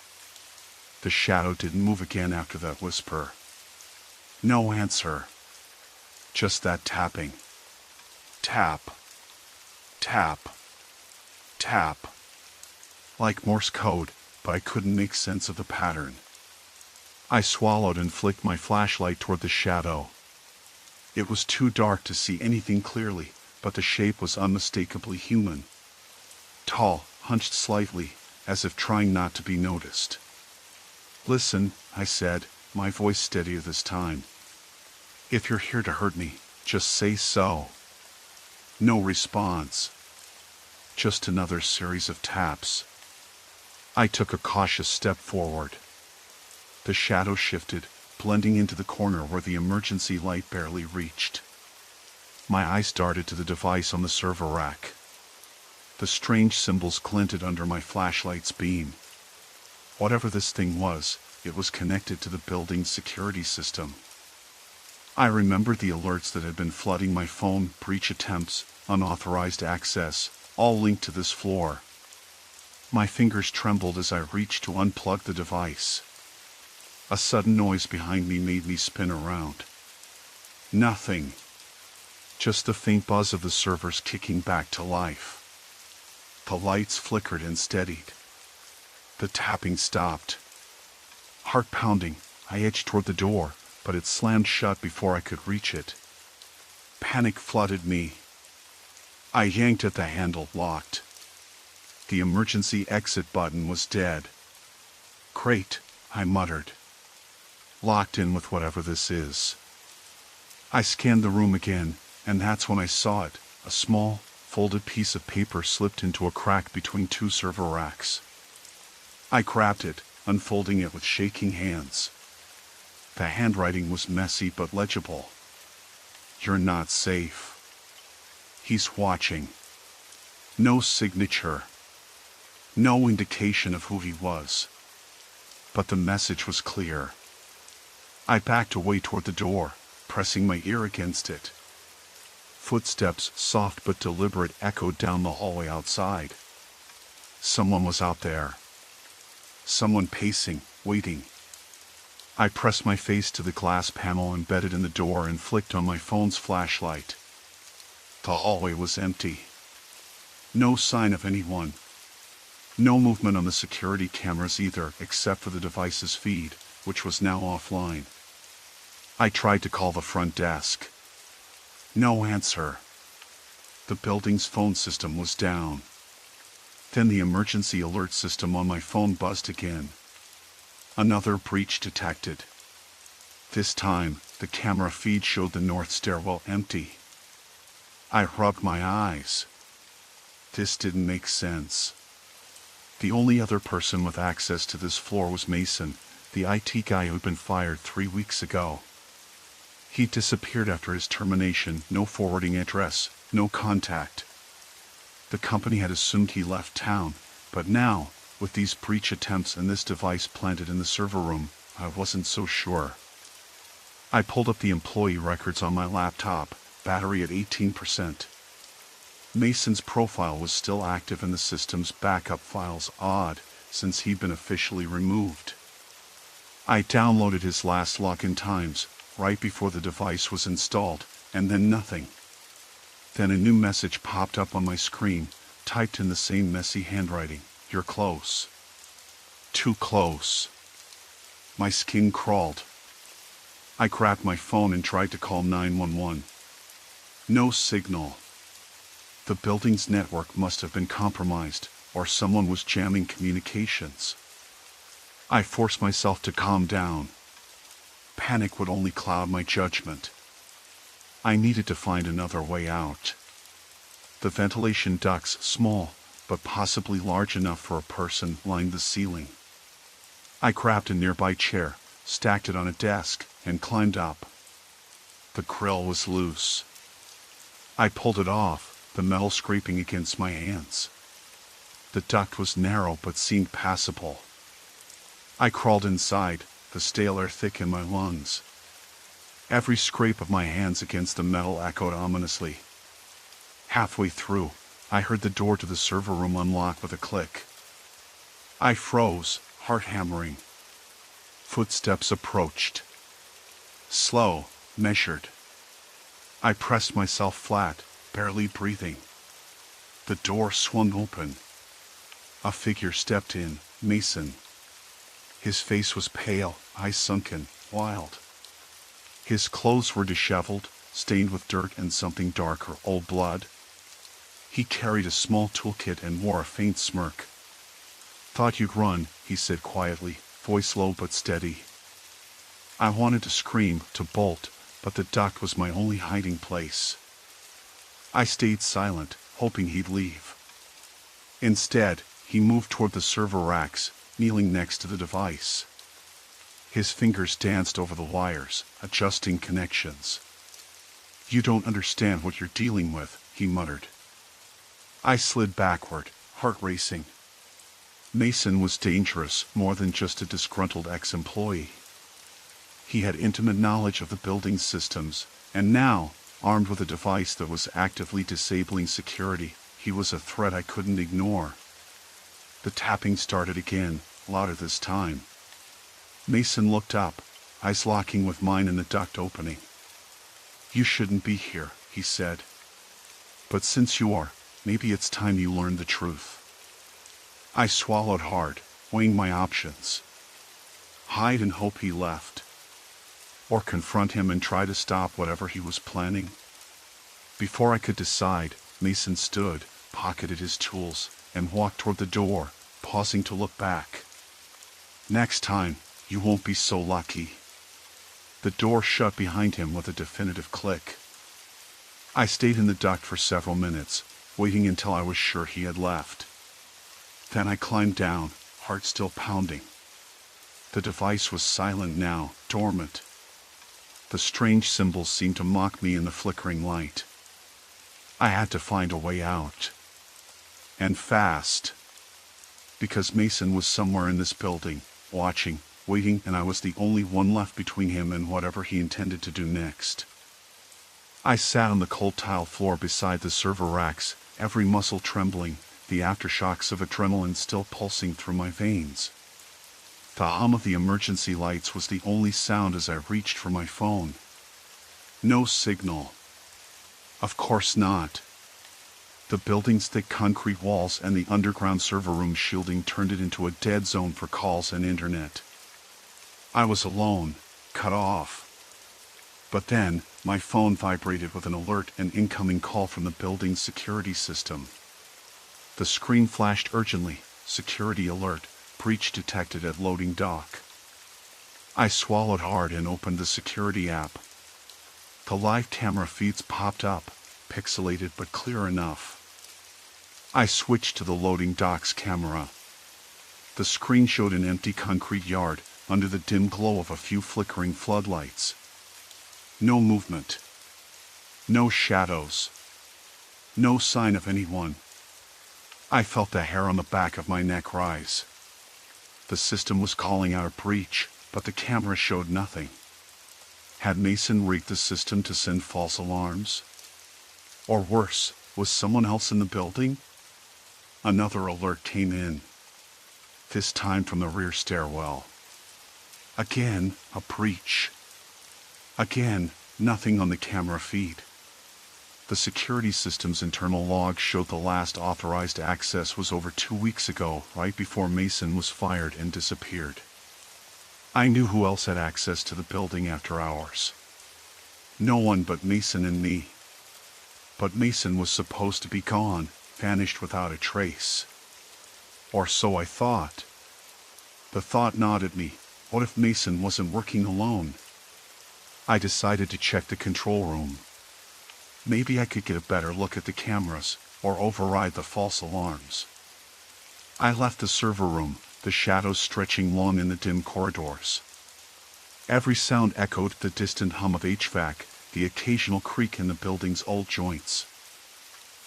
The shadow didn't move again after that whisper. No answer. Just that tapping. Tap. Tap. Tap. Like Morse code, but I couldn't make sense of the pattern. I swallowed and flicked my flashlight toward the shadow. It was too dark to see anything clearly, but the shape was unmistakably human. Tall, hunched slightly, as if trying not to be noticed. "Listen," I said, my voice steadier this time. "If you're here to hurt me, just say so." No response. Just another series of taps. I took a cautious step forward. The shadow shifted, blending into the corner where the emergency light barely reached. My eyes darted to the device on the server rack. The strange symbols glinted under my flashlight's beam. Whatever this thing was, it was connected to the building's security system. I remembered the alerts that had been flooding my phone, breach attempts, unauthorized access, all linked to this floor. My fingers trembled as I reached to unplug the device. A sudden noise behind me made me spin around. Nothing. Just the faint buzz of the servers kicking back to life. The lights flickered and steadied. The tapping stopped. Heart pounding, I edged toward the door, but it slammed shut before I could reach it. Panic flooded me. I yanked at the handle, locked. The emergency exit button was dead. "Great," I muttered. "Locked in with whatever this is." I scanned the room again, and that's when I saw it. A small, folded piece of paper slipped into a crack between two server racks. I grabbed it, unfolding it with shaking hands. The handwriting was messy but legible. "You're not safe. He's watching." No signature. No indication of who he was. But the message was clear. I backed away toward the door, pressing my ear against it. Footsteps, soft but deliberate, echoed down the hallway outside. Someone was out there. Someone pacing, waiting. I pressed my face to the glass panel embedded in the door and flicked on my phone's flashlight. The hallway was empty. No sign of anyone. No movement on the security cameras either, except for the device's feed, which was now offline. I tried to call the front desk. No answer. The building's phone system was down. Then the emergency alert system on my phone buzzed again. Another breach detected. This time, the camera feed showed the north stairwell empty. I rubbed my eyes. This didn't make sense. The only other person with access to this floor was Mason, the IT guy who'd been fired 3 weeks ago. He disappeared after his termination, no forwarding address, no contact. The company had assumed he left town, but now, with these breach attempts and this device planted in the server room, I wasn't so sure. I pulled up the employee records on my laptop, battery at 18%. Mason's profile was still active in the system's backup files, odd, since he'd been officially removed. I downloaded his last login times, right before the device was installed, and then nothing. Then a new message popped up on my screen, typed in the same messy handwriting. You're close. Too close. My skin crawled. I grabbed my phone and tried to call 911. No signal. The building's network must have been compromised, or someone was jamming communications. I forced myself to calm down. Panic would only cloud my judgment. I needed to find another way out. The ventilation ducts, small, but possibly large enough for a person, lined the ceiling. I grabbed a nearby chair, stacked it on a desk, and climbed up. The grill was loose. I pulled it off, the metal scraping against my hands. The duct was narrow but seemed passable. I crawled inside, the stale air thick in my lungs. Every scrape of my hands against the metal echoed ominously. Halfway through, I heard the door to the server room unlock with a click. I froze, heart hammering. Footsteps approached. Slow, measured. I pressed myself flat, barely breathing. The door swung open. A figure stepped in, Mason. His face was pale, eyes sunken, wild. His clothes were disheveled, stained with dirt and something darker, old blood. He carried a small toolkit and wore a faint smirk. Thought you'd run, he said quietly, voice low but steady. I wanted to scream, to bolt, but the duct was my only hiding place. I stayed silent, hoping he'd leave. Instead, he moved toward the server racks, kneeling next to the device. His fingers danced over the wires, adjusting connections. You don't understand what you're dealing with, he muttered. I slid backward, heart racing. Mason was dangerous, more than just a disgruntled ex-employee. He had intimate knowledge of the building's systems, and now, armed with a device that was actively disabling security, he was a threat I couldn't ignore. The tapping started again, louder this time. Mason looked up, eyes locking with mine in the duct opening. You shouldn't be here, he said. But since you are, maybe it's time you learned the truth. I swallowed hard, weighing my options. Hide and hope he left. Or confront him and try to stop whatever he was planning. Before I could decide, Mason stood, pocketed his tools, and walked toward the door, pausing to look back. Next time, you won't be so lucky. The door shut behind him with a definitive click. I stayed in the duct for several minutes, waiting until I was sure he had left. Then I climbed down, heart still pounding. The device was silent now, dormant. The strange symbols seemed to mock me in the flickering light. I had to find a way out. And fast. Because Mason was somewhere in this building, watching, waiting, and I was the only one left between him and whatever he intended to do next. I sat on the cold tile floor beside the server racks, every muscle trembling, the aftershocks of adrenaline still pulsing through my veins. The hum of the emergency lights was the only sound as I reached for my phone. No signal. Of course not. The building's thick concrete walls and the underground server room shielding turned it into a dead zone for calls and internet. I was alone, cut off. But then, my phone vibrated with an alert, an incoming call from the building's security system. The screen flashed urgently, security alert, breach detected at loading dock. I swallowed hard and opened the security app. The live camera feeds popped up, pixelated but clear enough. I switched to the loading dock's camera. The screen showed an empty concrete yard, under the dim glow of a few flickering floodlights. No movement. No shadows. No sign of anyone. I felt the hair on the back of my neck rise. The system was calling out a breach, but the camera showed nothing. Had Mason rigged the system to send false alarms? Or worse, was someone else in the building? Another alert came in. This time from the rear stairwell. Again, a breach. Again, nothing on the camera feed. The security system's internal log showed the last authorized access was over 2 weeks ago, right before Mason was fired and disappeared. I knew who else had access to the building after hours. No one but Mason and me. But Mason was supposed to be gone, vanished without a trace. Or so I thought. The thought gnawed at me. What if Mason wasn't working alone? I decided to check the control room. Maybe I could get a better look at the cameras, or override the false alarms. I left the server room, the shadows stretching long in the dim corridors. Every sound echoed the distant hum of HVAC, the occasional creak in the building's old joints.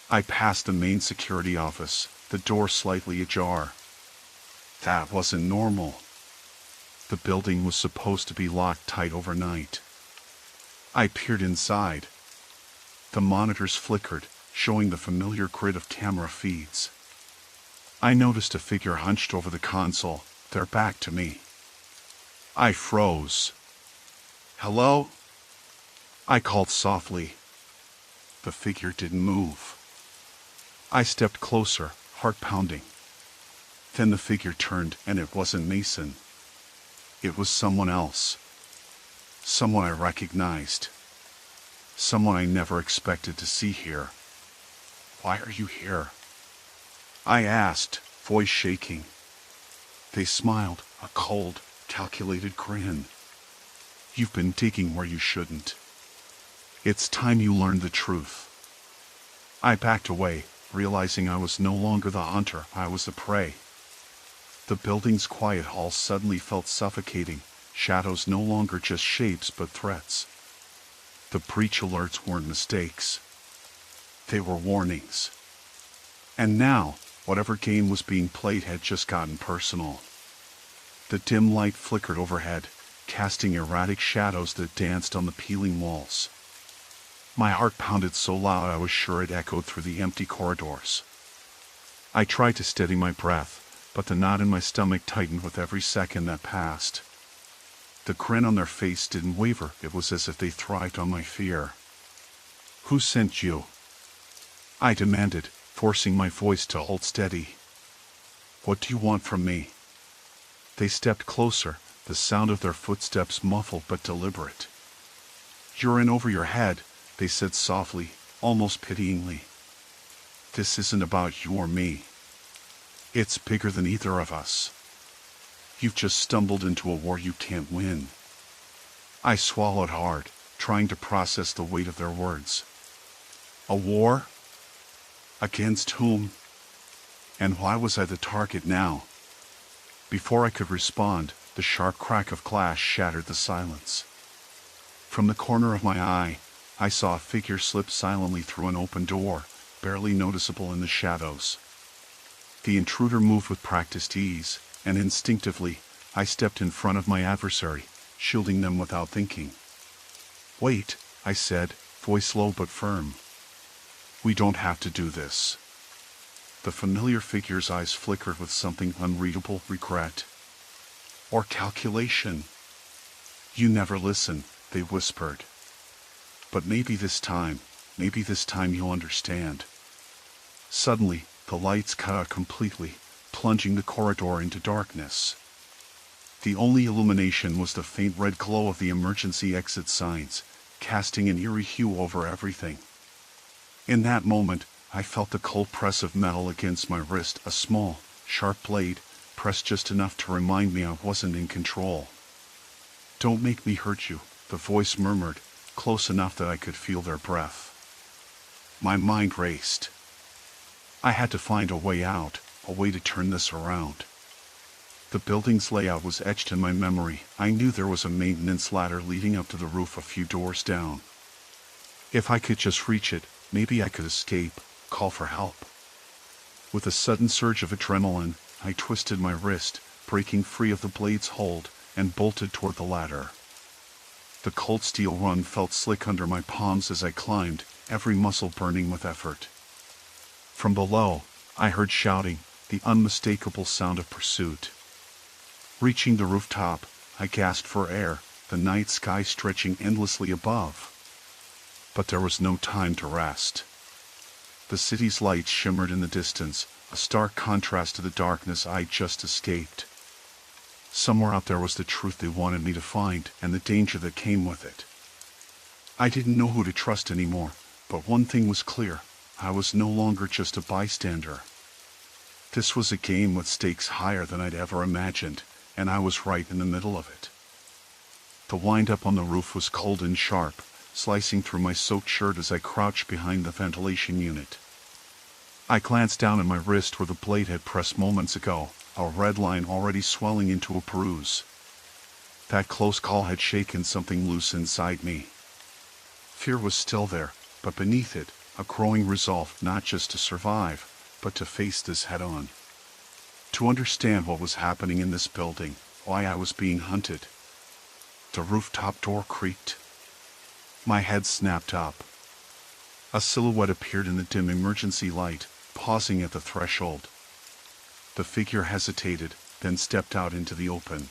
I passed the main security office, the door slightly ajar. That wasn't normal. The building was supposed to be locked tight overnight. I peered inside. The monitors flickered, showing the familiar grid of camera feeds. I noticed a figure hunched over the console, their back to me. I froze. "Hello?" I called softly. The figure didn't move. I stepped closer, heart pounding. Then the figure turned, and it wasn't Mason. It was someone else. Someone I recognized. Someone I never expected to see here. "Why are you here?" I asked, voice shaking. They smiled, a cold, calculated grin. "You've been digging where you shouldn't. It's time you learned the truth." I backed away, realizing I was no longer the hunter, I was the prey. The building's quiet hall suddenly felt suffocating, shadows no longer just shapes but threats. The breach alerts weren't mistakes. They were warnings. And now, whatever game was being played had just gotten personal. The dim light flickered overhead, casting erratic shadows that danced on the peeling walls. My heart pounded so loud I was sure it echoed through the empty corridors. I tried to steady my breath, but the knot in my stomach tightened with every second that passed. The grin on their face didn't waver, it was as if they thrived on my fear. "Who sent you?" I demanded, forcing my voice to hold steady. "What do you want from me?" They stepped closer, the sound of their footsteps muffled but deliberate. "You're in over your head," they said softly, almost pityingly. "This isn't about you or me. It's bigger than either of us. You've just stumbled into a war you can't win." I swallowed hard, trying to process the weight of their words. A war? Against whom? And why was I the target now? Before I could respond, the sharp crack of glass shattered the silence. From the corner of my eye, I saw a figure slip silently through an open door, barely noticeable in the shadows. The intruder moved with practiced ease, and instinctively, I stepped in front of my adversary, shielding them without thinking. "Wait," I said, voice low but firm. "We don't have to do this." The familiar figure's eyes flickered with something unreadable, regret. Or calculation. "You never listen," they whispered. "But maybe this time you'll understand." Suddenly, the lights cut out completely, plunging the corridor into darkness. The only illumination was the faint red glow of the emergency exit signs, casting an eerie hue over everything. In that moment, I felt the cold press of metal against my wrist, a small, sharp blade, pressed just enough to remind me I wasn't in control. "Don't make me hurt you," the voice murmured, close enough that I could feel their breath. My mind raced. I had to find a way out, a way to turn this around. The building's layout was etched in my memory. I knew there was a maintenance ladder leading up to the roof a few doors down. If I could just reach it, maybe I could escape, call for help. With a sudden surge of adrenaline, I twisted my wrist, breaking free of the blade's hold, and bolted toward the ladder. The cold steel run felt slick under my palms as I climbed, every muscle burning with effort. From below, I heard shouting, the unmistakable sound of pursuit. Reaching the rooftop, I gasped for air, the night sky stretching endlessly above. But there was no time to rest. The city's lights shimmered in the distance, a stark contrast to the darkness I'd just escaped. Somewhere out there was the truth they wanted me to find, and the danger that came with it. I didn't know who to trust anymore, but one thing was clear: I was no longer just a bystander. This was a game with stakes higher than I'd ever imagined, and I was right in the middle of it. The wind-up on the roof was cold and sharp, slicing through my soaked shirt as I crouched behind the ventilation unit. I glanced down at my wrist where the blade had pressed moments ago, a red line already swelling into a bruise. That close call had shaken something loose inside me. Fear was still there, but beneath it, a growing resolve not just to survive, but to face this head-on. To understand what was happening in this building, why I was being hunted. The rooftop door creaked. My head snapped up. A silhouette appeared in the dim emergency light, pausing at the threshold. The figure hesitated, then stepped out into the open.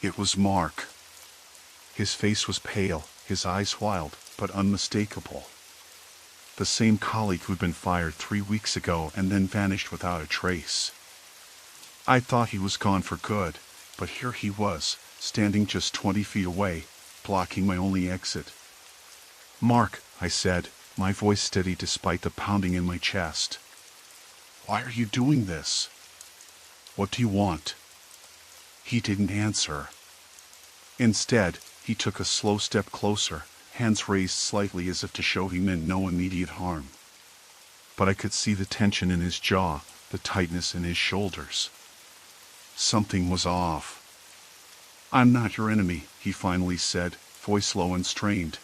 It was Mark. His face was pale, his eyes wild, but unmistakable. The same colleague who'd been fired 3 weeks ago and then vanished without a trace. I thought he was gone for good, but here he was, standing just 20 feet away, blocking my only exit. "Mark," I said, my voice steady despite the pounding in my chest. "Why are you doing this? What do you want?" He didn't answer. Instead, he took a slow step closer, hands raised slightly as if to show he meant no immediate harm. But I could see the tension in his jaw, the tightness in his shoulders. Something was off. "I'm not your enemy," he finally said, voice low and strained.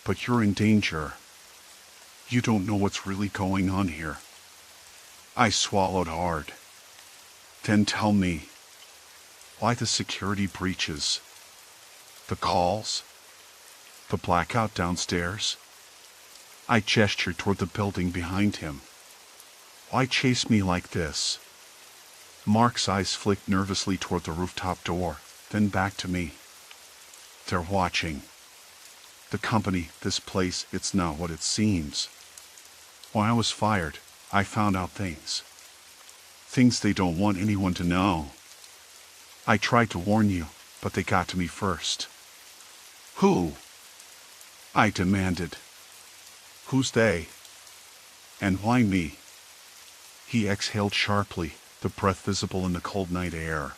"But you're in danger. You don't know what's really going on here." I swallowed hard. "Then tell me. Why the security breaches? The calls? The blackout downstairs?" I gestured toward the building behind him. "Why chase me like this?" Mark's eyes flicked nervously toward the rooftop door, then back to me. "They're watching. The company, this place, it's not what it seems. When I was fired, I found out things. Things they don't want anyone to know. I tried to warn you, but they got to me first." "Who?" I demanded. "Who's they? And why me?" He exhaled sharply, the breath visible in the cold night air.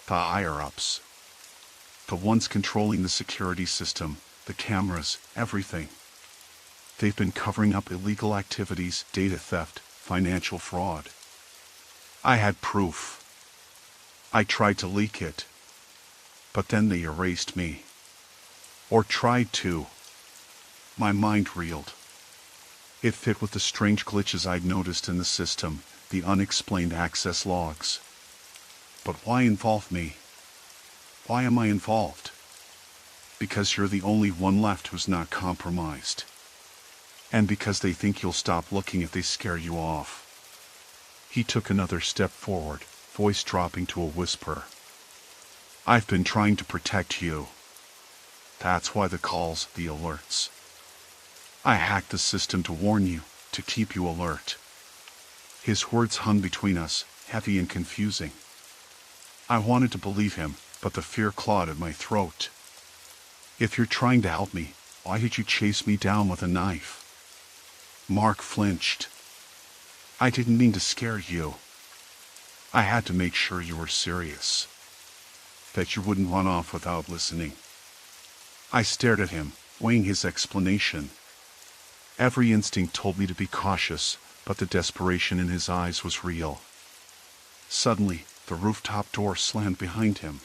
"The higher-ups. The ones controlling the security system, the cameras, everything. They've been covering up illegal activities, data theft, financial fraud. I had proof. I tried to leak it. But then they erased me. Or tried to." My mind reeled. It fit with the strange glitches I'd noticed in the system, the unexplained access logs. But why involve me? Why am I involved? Because you're the only one left who's not compromised. And because they think you'll stop looking if they scare you off. He took another step forward, voice dropping to a whisper. "I've been trying to protect you. That's why the calls, the alerts. I hacked the system to warn you, to keep you alert." His words hung between us, heavy and confusing. I wanted to believe him, but the fear clawed at my throat. If you're trying to help me, why did you chase me down with a knife? Mark flinched. I didn't mean to scare you. I had to make sure you were serious. That you wouldn't run off without listening. I stared at him, weighing his explanation. Every instinct told me to be cautious, but the desperation in his eyes was real. Suddenly, the rooftop door slammed behind him.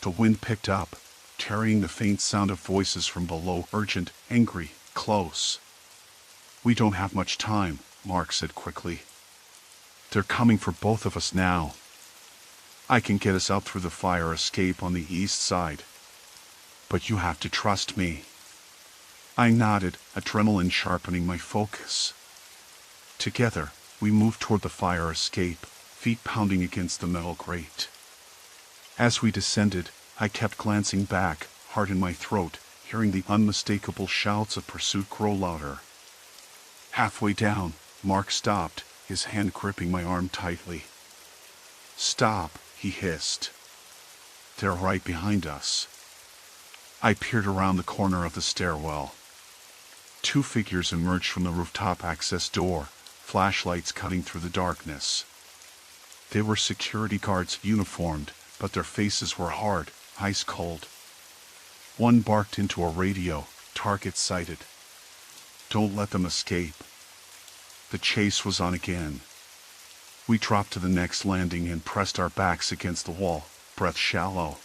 The wind picked up, carrying the faint sound of voices from below, urgent, angry, close. We don't have much time, Mark said quickly. They're coming for both of us now. I can get us out through the fire escape on the east side. But you have to trust me. I nodded, adrenaline sharpening my focus. Together, we moved toward the fire escape, feet pounding against the metal grate. As we descended, I kept glancing back, heart in my throat, hearing the unmistakable shouts of pursuit grow louder. Halfway down, Mark stopped, his hand gripping my arm tightly. Stop, he hissed. They're right behind us. I peered around the corner of the stairwell. Two figures emerged from the rooftop access door, flashlights cutting through the darkness. They were security guards uniformed, but their faces were hard, ice cold. One barked into a radio, target sighted. Don't let them escape. The chase was on again. We dropped to the next landing and pressed our backs against the wall, breath shallow.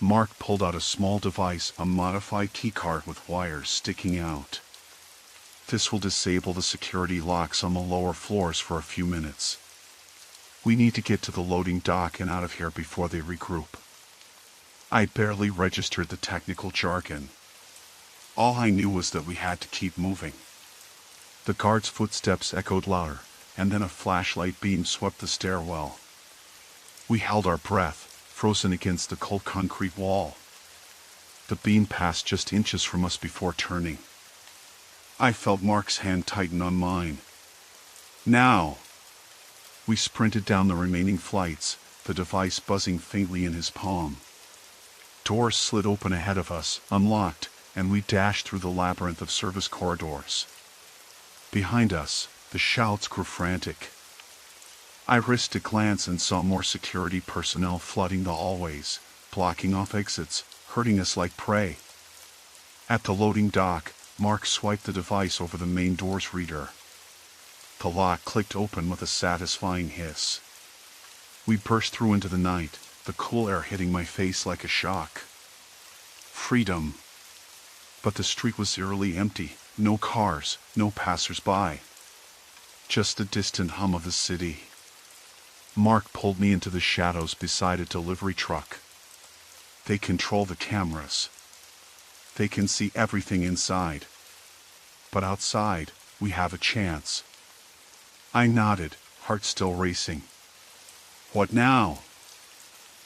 Mark pulled out a small device, a modified keycard with wires sticking out. This will disable the security locks on the lower floors for a few minutes. We need to get to the loading dock and out of here before they regroup. I barely registered the technical jargon. All I knew was that we had to keep moving. The guard's footsteps echoed louder, and then a flashlight beam swept the stairwell. We held our breath, frozen against the cold concrete wall. The beam passed just inches from us before turning. I felt Mark's hand tighten on mine. Now! We sprinted down the remaining flights, the device buzzing faintly in his palm. Doors slid open ahead of us, unlocked, and we dashed through the labyrinth of service corridors. Behind us, the shouts grew frantic. I risked a glance and saw more security personnel flooding the hallways, blocking off exits, herding us like prey. At the loading dock, Mark swiped the device over the main door's reader. The lock clicked open with a satisfying hiss. We burst through into the night, the cool air hitting my face like a shock. Freedom. But the street was eerily empty, no cars, no passers-by. Just the distant hum of the city. Mark pulled me into the shadows beside a delivery truck. They control the cameras. They can see everything inside. But outside, we have a chance. I nodded, heart still racing. What now?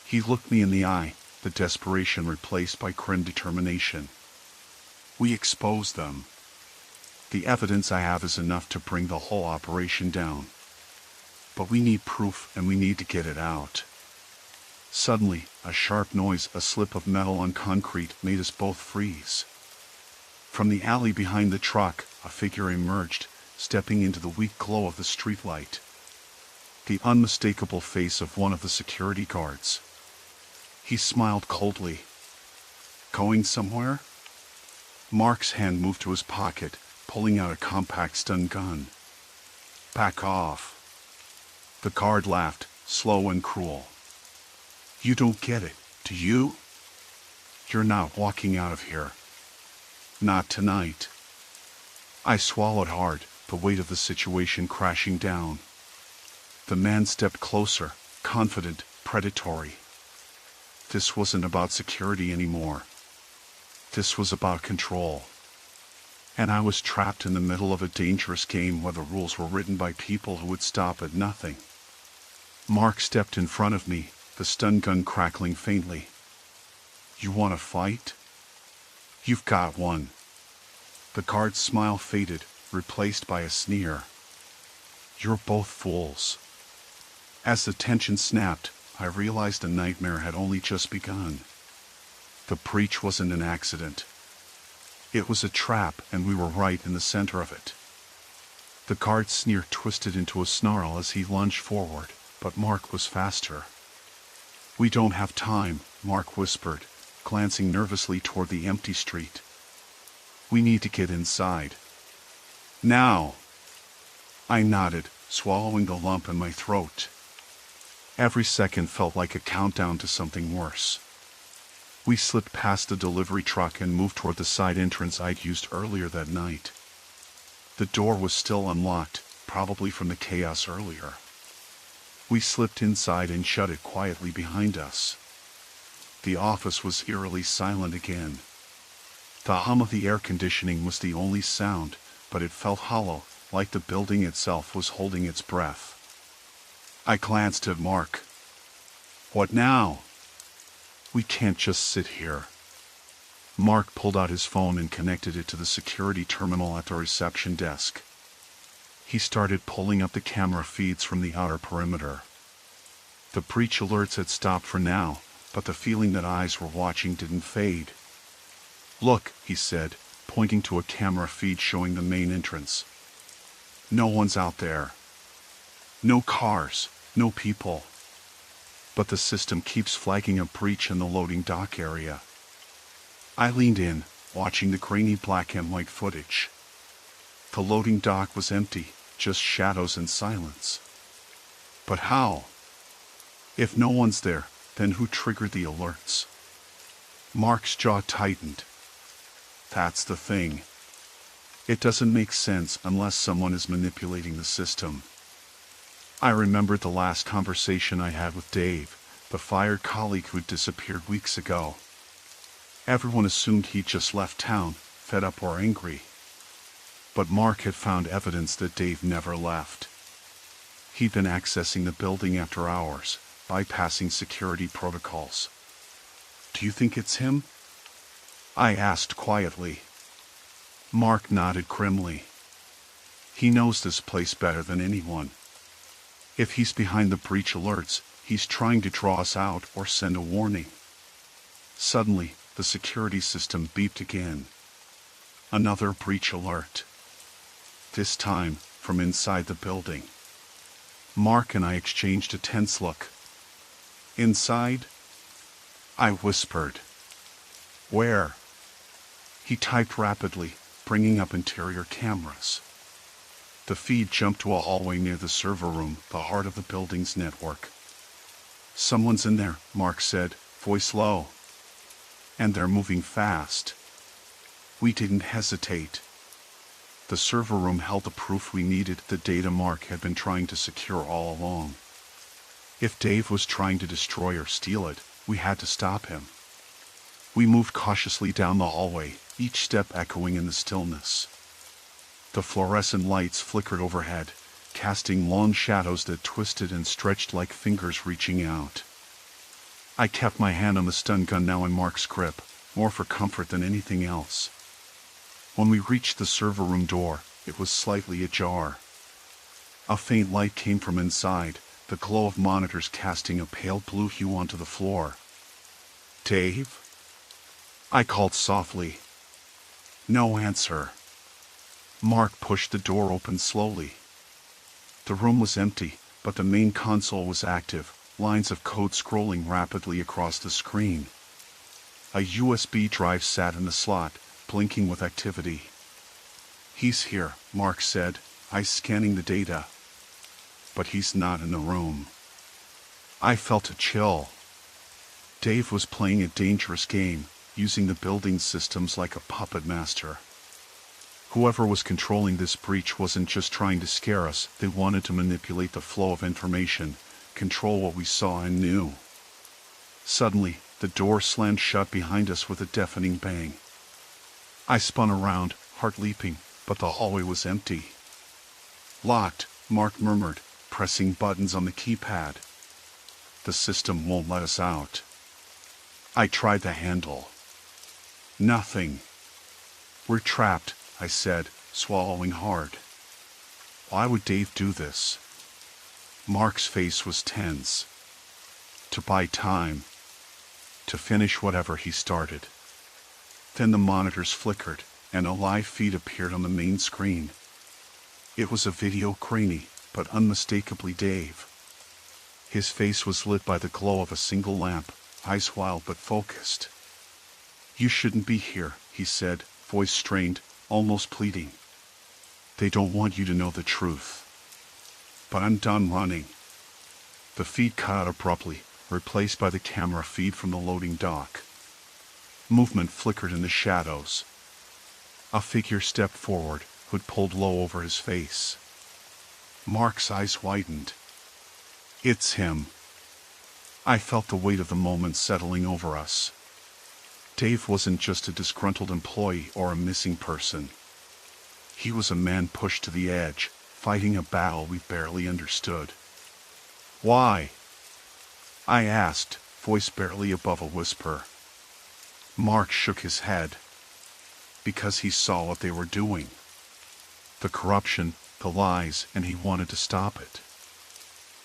He looked me in the eye, the desperation replaced by grim determination. We expose them. The evidence I have is enough to bring the whole operation down. But we need proof, and we need to get it out. Suddenly, a sharp noise, a slip of metal on concrete, made us both freeze. From the alley behind the truck, a figure emerged, stepping into the weak glow of the streetlight. The unmistakable face of one of the security guards. He smiled coldly. Going somewhere? Mark's hand moved to his pocket, pulling out a compact stun gun. Back off. The guard laughed, slow and cruel. You don't get it, do you? You're not walking out of here. Not tonight. I swallowed hard, the weight of the situation crashing down. The man stepped closer, confident, predatory. This wasn't about security anymore. This was about control. And I was trapped in the middle of a dangerous game where the rules were written by people who would stop at nothing. Mark stepped in front of me, the stun gun crackling faintly. You want to fight? You've got one. The guard's smile faded, replaced by a sneer. You're both fools. As the tension snapped, I realized the nightmare had only just begun. The breach wasn't an accident. It was a trap, and we were right in the center of it. The guard's sneer twisted into a snarl as he lunged forward, but Mark was faster. "We don't have time," Mark whispered, glancing nervously toward the empty street. "We need to get inside. Now." I nodded, swallowing the lump in my throat. Every second felt like a countdown to something worse. We slipped past the delivery truck and moved toward the side entrance I'd used earlier that night. The door was still unlocked, probably from the chaos earlier. We slipped inside and shut it quietly behind us. The office was eerily silent again. The hum of the air conditioning was the only sound, but it felt hollow, like the building itself was holding its breath. I glanced at Mark. "What now?" "We can't just sit here." Mark pulled out his phone and connected it to the security terminal at the reception desk. He started pulling up the camera feeds from the outer perimeter. The breach alerts had stopped for now, but the feeling that eyes were watching didn't fade. "Look," he said, pointing to a camera feed showing the main entrance. "No one's out there. No cars, no people. But the system keeps flagging a breach in the loading dock area." I leaned in, watching the grainy black and white footage. The loading dock was empty, just shadows and silence. But how? If no one's there, then who triggered the alerts? Mark's jaw tightened. That's the thing. It doesn't make sense unless someone is manipulating the system. I remembered the last conversation I had with Dave, the fired colleague who'd disappeared weeks ago. Everyone assumed he'd just left town, fed up or angry. But Mark had found evidence that Dave never left. He'd been accessing the building after hours, bypassing security protocols. "Do you think it's him?" I asked quietly. Mark nodded grimly. "He knows this place better than anyone. If he's behind the breach alerts, he's trying to draw us out or send a warning." Suddenly, the security system beeped again. Another breach alert. This time, from inside the building. Mark and I exchanged a tense look. "Inside?" I whispered. "Where?" He typed rapidly, bringing up interior cameras. The feed jumped to a hallway near the server room, the heart of the building's network. "Someone's in there," Mark said, voice low. "And they're moving fast." We didn't hesitate. The server room held the proof we needed, the data Mark had been trying to secure all along. If Dave was trying to destroy or steal it, we had to stop him. We moved cautiously down the hallway, each step echoing in the stillness. The fluorescent lights flickered overhead, casting long shadows that twisted and stretched like fingers reaching out. I kept my hand on the stun gun now in Mark's grip, more for comfort than anything else. When we reached the server room door, it was slightly ajar. A faint light came from inside, the glow of monitors casting a pale blue hue onto the floor. "Dave?" I called softly. No answer. Mark pushed the door open slowly. The room was empty, but the main console was active, lines of code scrolling rapidly across the screen. A USB drive sat in the slot, blinking with activity. "He's here," Mark said, eyes scanning the data. "But he's not in the room." I felt a chill. Dave was playing a dangerous game, using the building systems like a puppet master. Whoever was controlling this breach wasn't just trying to scare us, they wanted to manipulate the flow of information, control what we saw and knew. Suddenly, the door slammed shut behind us with a deafening bang. I spun around, heart leaping, but the hallway was empty. "Locked," Mark murmured, pressing buttons on the keypad. "The system won't let us out." I tried the handle. Nothing. "We're trapped," I said, swallowing hard. Why would Dave do this? Mark's face was tense. "To buy time." to finish whatever he started. Then the monitors flickered, and a live feed appeared on the main screen. It was a video grainy, but unmistakably Dave. His face was lit by the glow of a single lamp, eyes wild but focused. "You shouldn't be here," he said, voice strained, almost pleading. "They don't want you to know the truth." But I'm done running. The feed cut out abruptly, replaced by the camera feed from the loading dock. Movement flickered in the shadows. A figure stepped forward, hood pulled low over his face. Mark's eyes widened. "It's him." I felt the weight of the moment settling over us. Dave wasn't just a disgruntled employee or a missing person. He was a man pushed to the edge, fighting a battle we barely understood. "Why?" I asked, voice barely above a whisper. Mark shook his head. "Because he saw what they were doing. The corruption, the lies, and he wanted to stop it.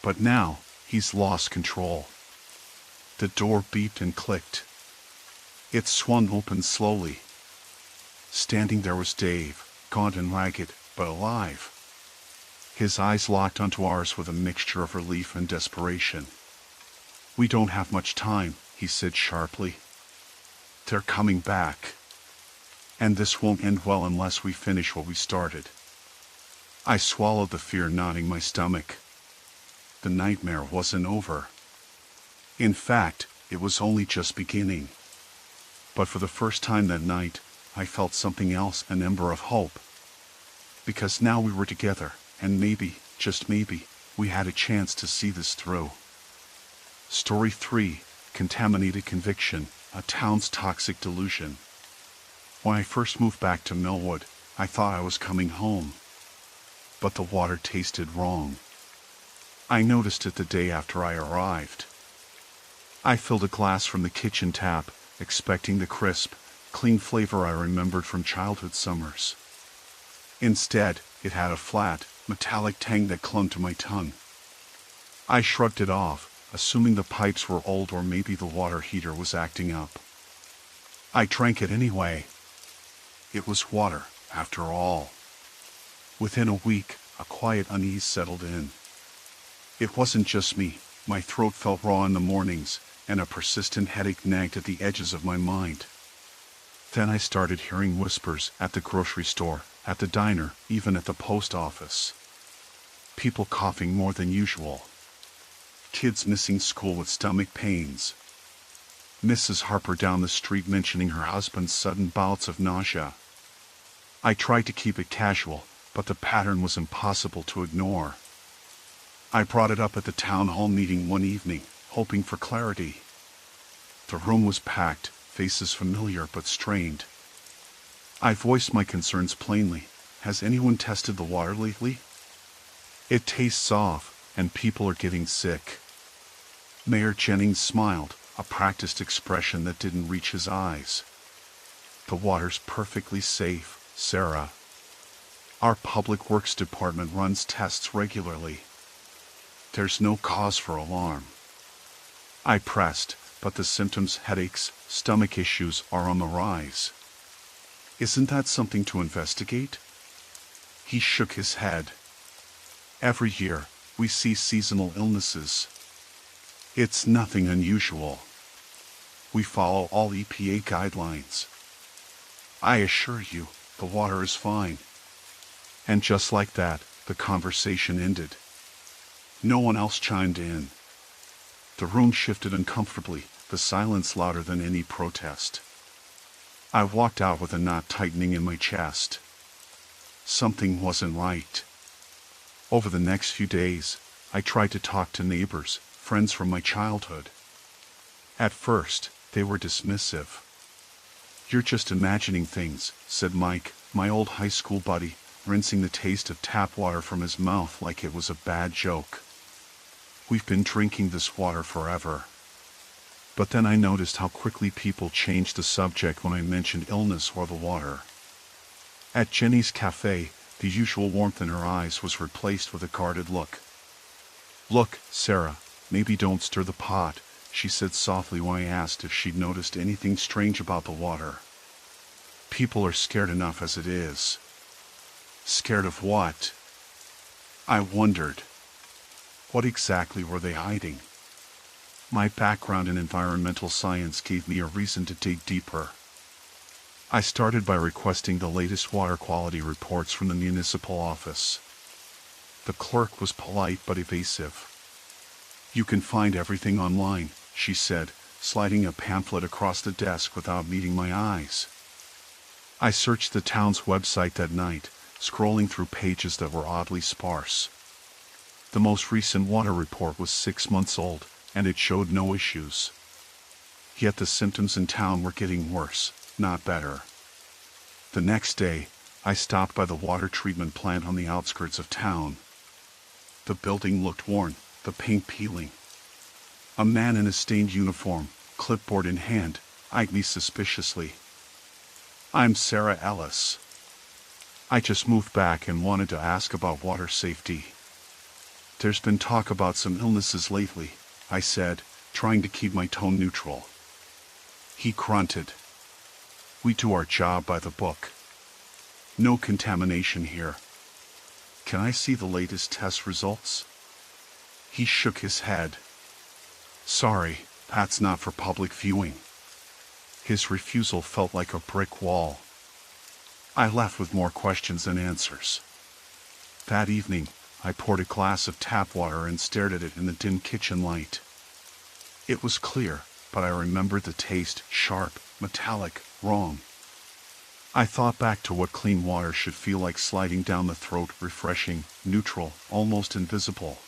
But now, he's lost control." The door beeped and clicked. It swung open slowly. Standing there was Dave, gaunt and ragged, but alive. His eyes locked onto ours with a mixture of relief and desperation. "We don't have much time," he said sharply. "They're coming back. And this won't end well unless we finish what we started." I swallowed the fear knotting my stomach. The nightmare wasn't over. In fact, it was only just beginning. But for the first time that night, I felt something else, an ember of hope. Because now we were together, and maybe, just maybe, we had a chance to see this through. Story 3, Contaminated Conviction, a town's toxic delusion. When I first moved back to Millwood, I thought I was coming home. But the water tasted wrong. I noticed it the day after I arrived. I filled a glass from the kitchen tap, expecting the crisp, clean flavor I remembered from childhood summers. Instead, it had a flat, metallic tang that clung to my tongue. I shrugged it off, assuming the pipes were old or maybe the water heater was acting up. I drank it anyway. It was water, after all. Within a week, a quiet unease settled in. It wasn't just me. My throat felt raw in the mornings, and a persistent headache nagged at the edges of my mind. Then I started hearing whispers at the grocery store, at the diner, even at the post office. People coughing more than usual. Kids missing school with stomach pains. Mrs. Harper down the street mentioning her husband's sudden bouts of nausea. I tried to keep it casual, but the pattern was impossible to ignore. I brought it up at the town hall meeting one evening, hoping for clarity. The room was packed, faces familiar but strained. I voiced my concerns plainly. "Has anyone tested the water lately? It tastes off, and people are getting sick." Mayor Jennings smiled, a practiced expression that didn't reach his eyes. "The water's perfectly safe, Sarah. Our public works department runs tests regularly. There's no cause for alarm." I pressed, "But the symptoms, headaches, stomach issues, are on the rise. Isn't that something to investigate?" He shook his head. "Every year, we see seasonal illnesses. It's nothing unusual. We follow all EPA guidelines. I assure you, the water is fine." And just like that, the conversation ended. No one else chimed in. The room shifted uncomfortably, the silence louder than any protest. I walked out with a knot tightening in my chest. Something wasn't right. Over the next few days, I tried to talk to neighbors, friends from my childhood. At first, they were dismissive. "You're just imagining things," said Mike, my old high school buddy, rinsing the taste of tap water from his mouth like it was a bad joke. "We've been drinking this water forever." But then I noticed how quickly people changed the subject when I mentioned illness or the water. At Jenny's cafe, the usual warmth in her eyes was replaced with a guarded look. "Look, Sarah, maybe don't stir the pot. she said softly when I asked if she'd noticed anything strange about the water. People are scared enough as it is. Scared of what? I wondered. What exactly were they hiding? My background in environmental science gave me a reason to dig deeper. I started by requesting the latest water quality reports from the municipal office. The clerk was polite but evasive. "You can find everything online," she said, sliding a pamphlet across the desk without meeting my eyes. I searched the town's website that night, scrolling through pages that were oddly sparse. The most recent water report was 6 months old, and it showed no issues. Yet the symptoms in town were getting worse, not better. The next day, I stopped by the water treatment plant on the outskirts of town. The building looked worn, the paint peeling. A man in a stained uniform, clipboard in hand, eyed me suspiciously. "I'm Sarah Ellis. I just moved back and wanted to ask about water safety." "There's been talk about some illnesses lately," I said, trying to keep my tone neutral. He grunted. "We do our job by the book. No contamination here. Can I see the latest test results?" He shook his head. "Sorry, that's not for public viewing." His refusal felt like a brick wall. I left with more questions than answers. That evening, I poured a glass of tap water and stared at it in the dim kitchen light. It was clear, but I remembered the taste, sharp, metallic, wrong. I thought back to what clean water should feel like sliding down the throat, refreshing, neutral, almost invisible.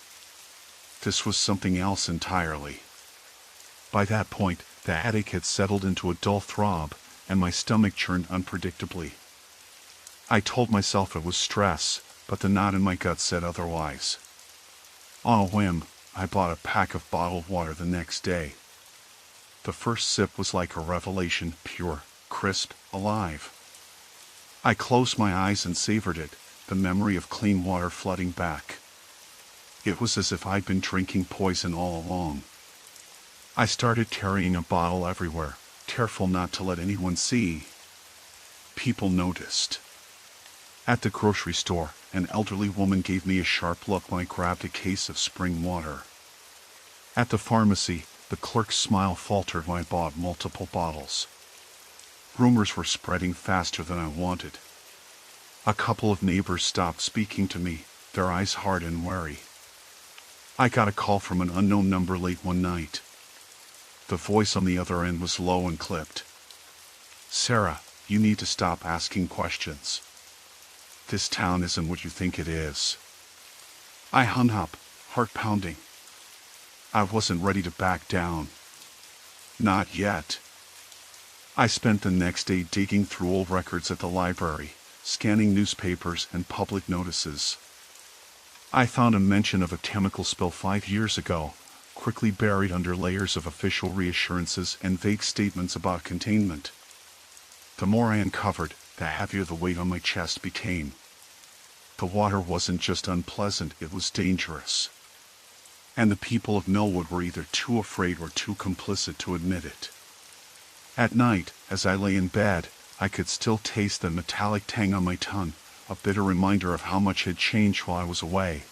This was something else entirely. By that point, the headache had settled into a dull throb, and my stomach churned unpredictably. I told myself it was stress, but the knot in my gut said otherwise. On a whim, I bought a pack of bottled water the next day. The first sip was like a revelation, pure, crisp, alive. I closed my eyes and savored it, the memory of clean water flooding back. It was as if I'd been drinking poison all along. I started carrying a bottle everywhere, careful not to let anyone see. People noticed. At the grocery store, an elderly woman gave me a sharp look when I grabbed a case of spring water. At the pharmacy, the clerk's smile faltered when I bought multiple bottles. Rumors were spreading faster than I wanted. A couple of neighbors stopped speaking to me, their eyes hard and wary. I got a call from an unknown number late one night. The voice on the other end was low and clipped. "Sarah, you need to stop asking questions. This town isn't what you think it is." I hung up, heart pounding. I wasn't ready to back down. Not yet. I spent the next day digging through old records at the library, scanning newspapers and public notices. I found a mention of a chemical spill 5 years ago, quickly buried under layers of official reassurances and vague statements about containment. The more I uncovered, the heavier the weight on my chest became. The water wasn't just unpleasant, it was dangerous. And the people of Millwood were either too afraid or too complicit to admit it. At night, as I lay in bed, I could still taste the metallic tang on my tongue, a bitter reminder of how much had changed while I was away.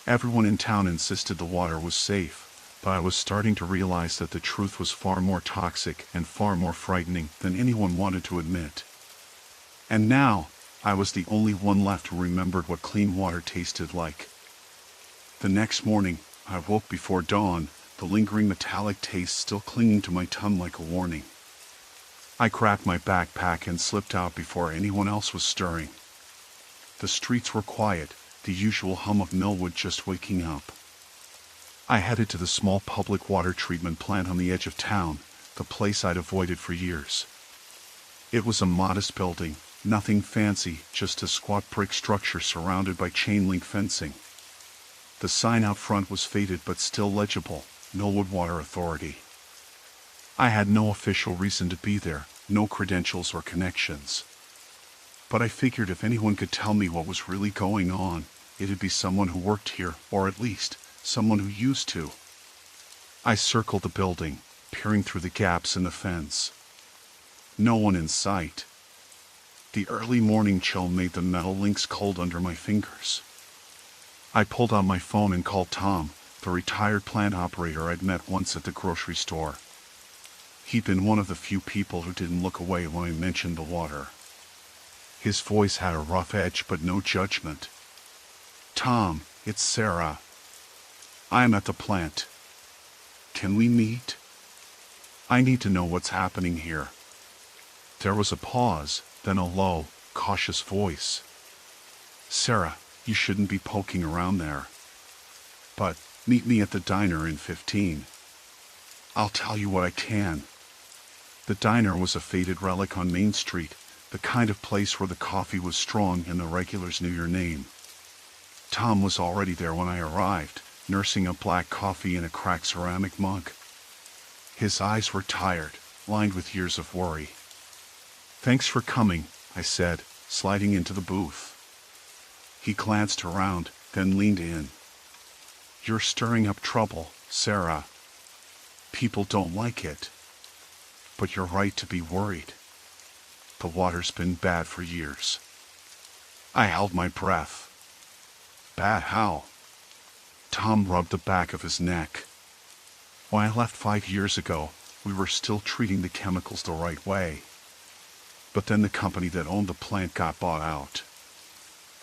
Everyone in town insisted the water was safe, but I was starting to realize that the truth was far more toxic and far more frightening than anyone wanted to admit. And now, I was the only one left who remembered what clean water tasted like. The next morning, I woke before dawn, the lingering metallic taste still clinging to my tongue like a warning. I grabbed my backpack and slipped out before anyone else was stirring. The streets were quiet, the usual hum of Millwood just waking up. I headed to the small public water treatment plant on the edge of town, the place I'd avoided for years. It was a modest building, nothing fancy, just a squat brick structure surrounded by chain-link fencing. The sign out front was faded but still legible, Millwood Water Authority. I had no official reason to be there, no credentials or connections. But I figured if anyone could tell me what was really going on, it'd be someone who worked here, or at least, someone who used to. I circled the building, peering through the gaps in the fence. No one in sight. The early morning chill made the metal links cold under my fingers. I pulled out my phone and called Tom, the retired plant operator I'd met once at the grocery store. He'd been one of the few people who didn't look away when I mentioned the water. His voice had a rough edge but no judgment. "Tom, it's Sarah. I'm at the plant. Can we meet? I need to know what's happening here." There was a pause, then a low, cautious voice. "Sarah, you shouldn't be poking around there. But meet me at the diner in 15. I'll tell you what I can." The diner was a faded relic on Main Street, the kind of place where the coffee was strong and the regulars knew your name. Tom was already there when I arrived, nursing a black coffee in a cracked ceramic mug. His eyes were tired, lined with years of worry. "Thanks for coming," I said, sliding into the booth. He glanced around, then leaned in. "You're stirring up trouble, Sarah. People don't like it. But you're right to be worried. The water's been bad for years." I held my breath. "Bad how?" Tom rubbed the back of his neck. "When I left 5 years ago, we were still treating the chemicals the right way. But then the company that owned the plant got bought out.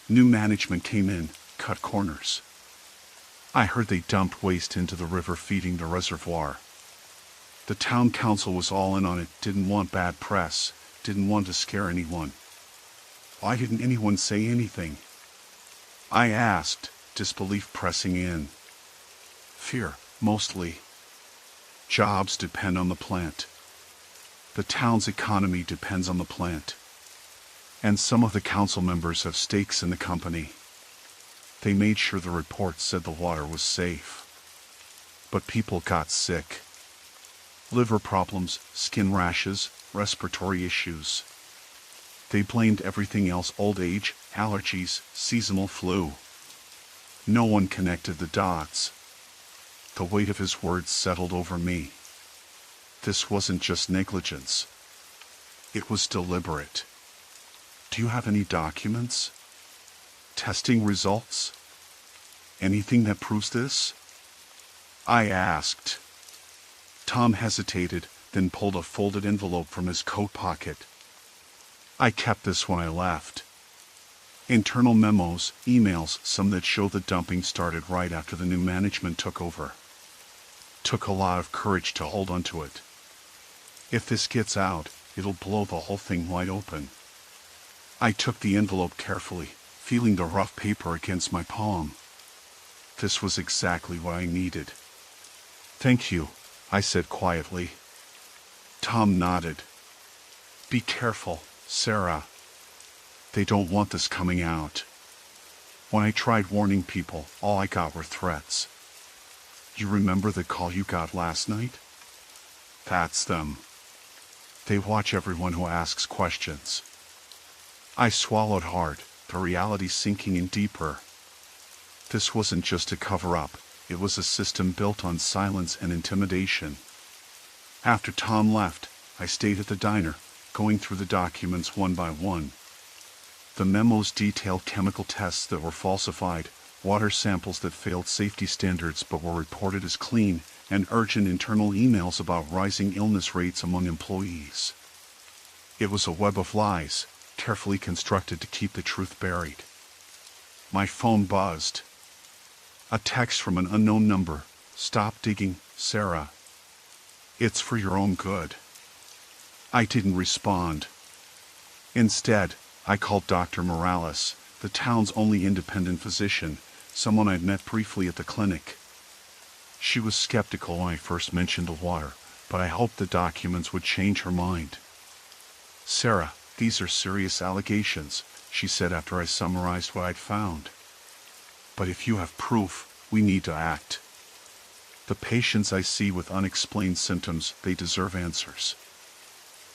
New management came in, cut corners. I heard they dumped waste into the river feeding the reservoir. The town council was all in on it, didn't want bad press, didn't want to scare anyone. Why didn't anyone say anything?" I asked, disbelief pressing in. "Fear, mostly. Jobs depend on the plant. The town's economy depends on the plant. And some of the council members have stakes in the company. They made sure the report said the water was safe. But people got sick. Liver problems, skin rashes, respiratory issues. They blamed everything else: old age, allergies, seasonal flu. No one connected the dots." The weight of his words settled over me. This wasn't just negligence. It was deliberate. "Do you have any documents? Testing results? Anything that proves this?" I asked. Tom hesitated, then pulled a folded envelope from his coat pocket. "I kept this when I left. Internal memos, emails, some that show the dumping started right after the new management took over. Took a lot of courage to hold onto it. If this gets out, it'll blow the whole thing wide open." I took the envelope carefully, feeling the rough paper against my palm. This was exactly what I needed. "Thank you," I said quietly. Tom nodded. "Be careful, Sarah. They don't want this coming out. When I tried warning people, all I got were threats. You remember the call you got last night? That's them. They watch everyone who asks questions." I swallowed hard, the reality sinking in deeper. This wasn't just a cover-up, it was a system built on silence and intimidation. After Tom left, I stayed at the diner, going through the documents one by one. The memos detailed chemical tests that were falsified, water samples that failed safety standards but were reported as clean, and urgent internal emails about rising illness rates among employees. It was a web of lies, carefully constructed to keep the truth buried. My phone buzzed. A text from an unknown number. "Stop digging, Sarah. It's for your own good." I didn't respond. Instead, I called Dr. Morales, the town's only independent physician, someone I'd met briefly at the clinic. She was skeptical when I first mentioned the water, but I hoped the documents would change her mind. "Sarah, these are serious allegations," she said after I summarized what I'd found. "But if you have proof, we need to act. The patients I see with unexplained symptoms, they deserve answers.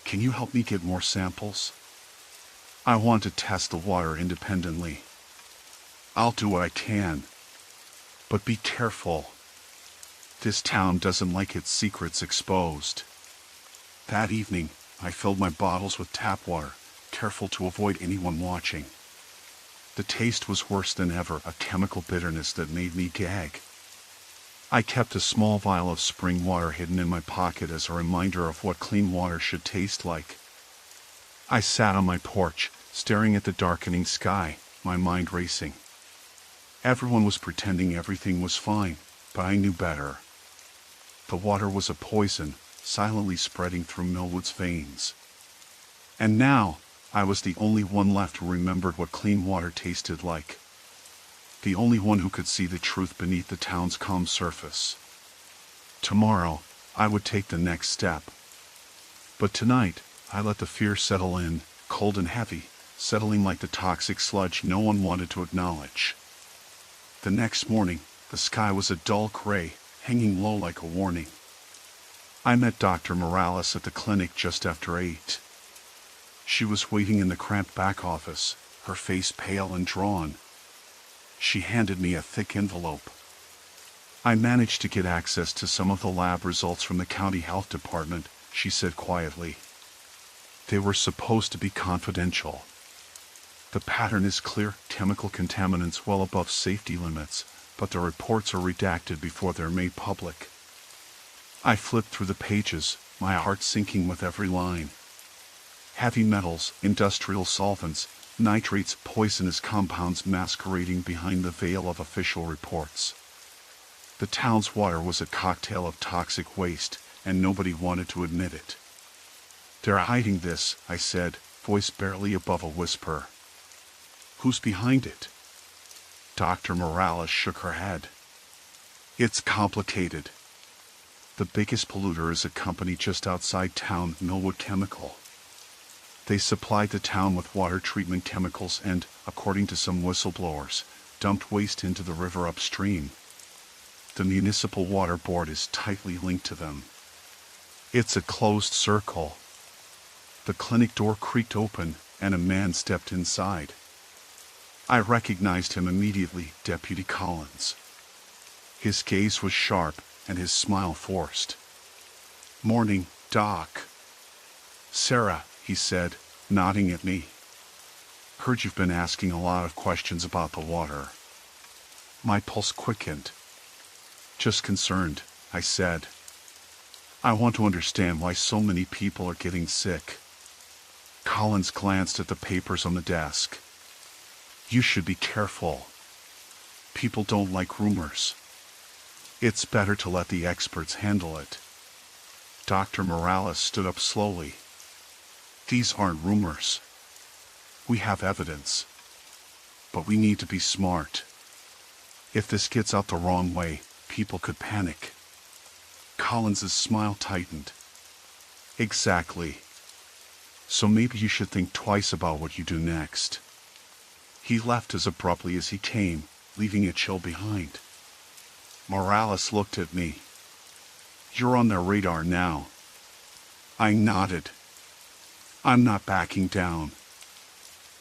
Can you help me get more samples? I want to test the water independently. I'll do what I can. But be careful." This town doesn't like its secrets exposed. That evening, I filled my bottles with tap water, careful to avoid anyone watching. The taste was worse than ever, a chemical bitterness that made me gag. I kept a small vial of spring water hidden in my pocket as a reminder of what clean water should taste like. I sat on my porch, staring at the darkening sky, my mind racing. Everyone was pretending everything was fine, but I knew better. The water was a poison, silently spreading through Millwood's veins. And now, I was the only one left who remembered what clean water tasted like. The only one who could see the truth beneath the town's calm surface. Tomorrow, I would take the next step. But tonight, I let the fear settle in, cold and heavy, settling like the toxic sludge no one wanted to acknowledge. The next morning, the sky was a dull gray, hanging low like a warning. I met Dr. Morales at the clinic just after 8. She was waiting in the cramped back office, her face pale and drawn. She handed me a thick envelope. I managed to get access to some of the lab results from the county health department, she said quietly. They were supposed to be confidential. The pattern is clear, chemical contaminants well above safety limits, but the reports are redacted before they're made public. I flipped through the pages, my heart sinking with every line. Heavy metals, industrial solvents, nitrates, poisonous compounds masquerading behind the veil of official reports. The town's water was a cocktail of toxic waste, and nobody wanted to admit it. They're hiding this, I said, voice barely above a whisper. Who's behind it? Dr. Morales shook her head. It's complicated. The biggest polluter is a company just outside town, Millwood Chemical. They supplied the town with water treatment chemicals and, according to some whistleblowers, dumped waste into the river upstream. The municipal water board is tightly linked to them. It's a closed circle. The clinic door creaked open, and a man stepped inside. I recognized him immediately, Deputy Collins. His gaze was sharp, and his smile forced. "Morning, Doc." "Sarah," he said, nodding at me. "Heard you've been asking a lot of questions about the water." My pulse quickened. "Just concerned," I said. "I want to understand why so many people are getting sick." Collins glanced at the papers on the desk. "You should be careful. People don't like rumors. It's better to let the experts handle it." Dr. Morales stood up slowly. "These aren't rumors. We have evidence. But we need to be smart. If this gets out the wrong way, people could panic." Collins's smile tightened. "Exactly. So maybe you should think twice about what you do next." He left as abruptly as he came, leaving a chill behind. Morales looked at me. "You're on their radar now." I nodded. "I'm not backing down."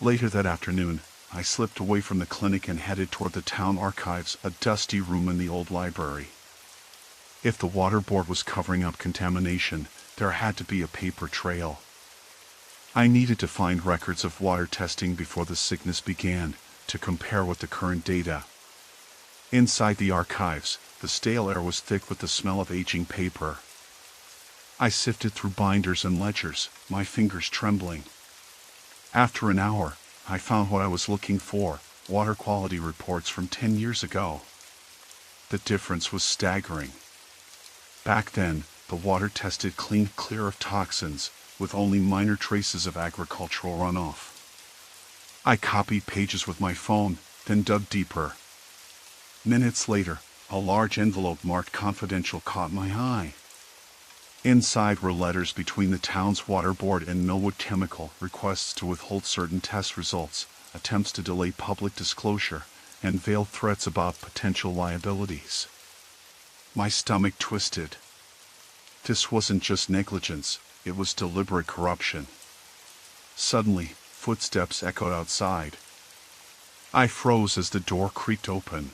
Later that afternoon, I slipped away from the clinic and headed toward the town archives, a dusty room in the old library. If the water board was covering up contamination, there had to be a paper trail. I needed to find records of water testing before the sickness began, to compare with the current data. Inside the archives, the stale air was thick with the smell of aging paper. I sifted through binders and ledgers, my fingers trembling. After an hour, I found what I was looking for, water quality reports from 10 years ago. The difference was staggering. Back then, the water tested clean, clear of toxins, with only minor traces of agricultural runoff. I copied pages with my phone, then dug deeper. Minutes later, a large envelope marked confidential caught my eye. Inside were letters between the town's water board and Millwood Chemical, requests to withhold certain test results, attempts to delay public disclosure, and veiled threats about potential liabilities. My stomach twisted. This wasn't just negligence, it was deliberate corruption. Suddenly, footsteps echoed outside. I froze as the door creaked open.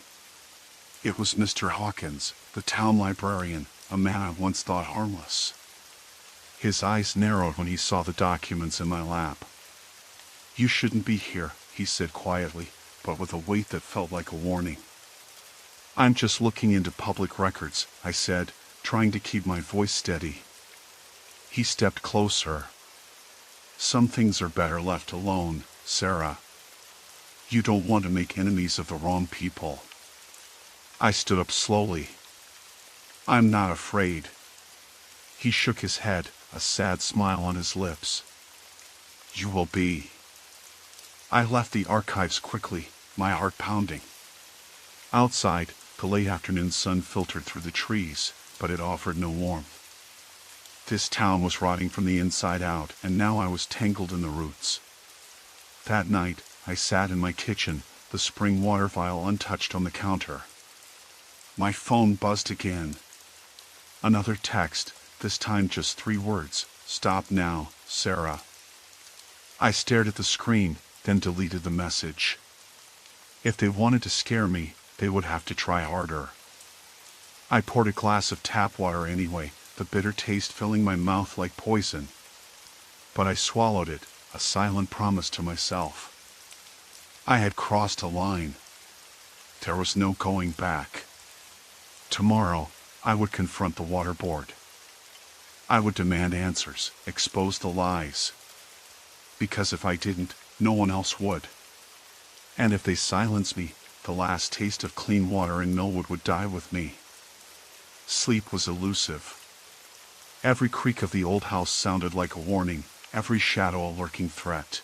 It was Mr. Hawkins, the town librarian, a man I once thought harmless. His eyes narrowed when he saw the documents in my lap. "You shouldn't be here," he said quietly, but with a weight that felt like a warning. "I'm just looking into public records," I said, trying to keep my voice steady. He stepped closer. "Some things are better left alone, Sarah. You don't want to make enemies of the wrong people." I stood up slowly. "I'm not afraid." He shook his head, a sad smile on his lips. "You will be." I left the archives quickly, my heart pounding. Outside, the late afternoon sun filtered through the trees, but it offered no warmth. This town was rotting from the inside out, and now I was tangled in the roots. That night, I sat in my kitchen, the spring water vial untouched on the counter. My phone buzzed again. Another text, this time just 3 words: "Stop now, Sarah." I stared at the screen, then deleted the message. If they wanted to scare me, they would have to try harder. I poured a glass of tap water anyway, the bitter taste filling my mouth like poison. But I swallowed it, a silent promise to myself. I had crossed a line. There was no going back. Tomorrow, I would confront the water board. I would demand answers, expose the lies. Because if I didn't, no one else would. And if they silenced me, the last taste of clean water in Millwood would die with me. Sleep was elusive. Every creak of the old house sounded like a warning, every shadow a lurking threat.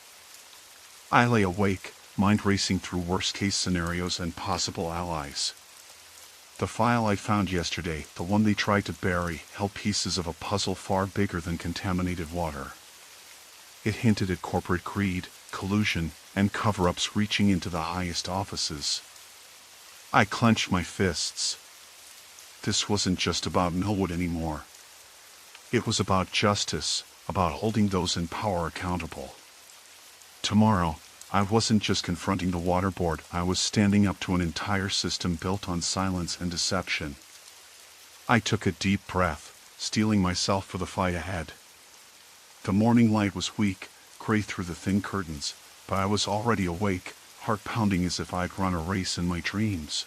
I lay awake, mind racing through worst-case scenarios and possible allies. The file I found yesterday, the one they tried to bury, held pieces of a puzzle far bigger than contaminated water. It hinted at corporate greed, collusion, and cover-ups reaching into the highest offices. I clenched my fists. This wasn't just about Millwood anymore. It was about justice, about holding those in power accountable. Tomorrow, I wasn't just confronting the water board, I was standing up to an entire system built on silence and deception. I took a deep breath, steeling myself for the fight ahead. The morning light was weak, gray through the thin curtains, but I was already awake, heart pounding as if I'd run a race in my dreams.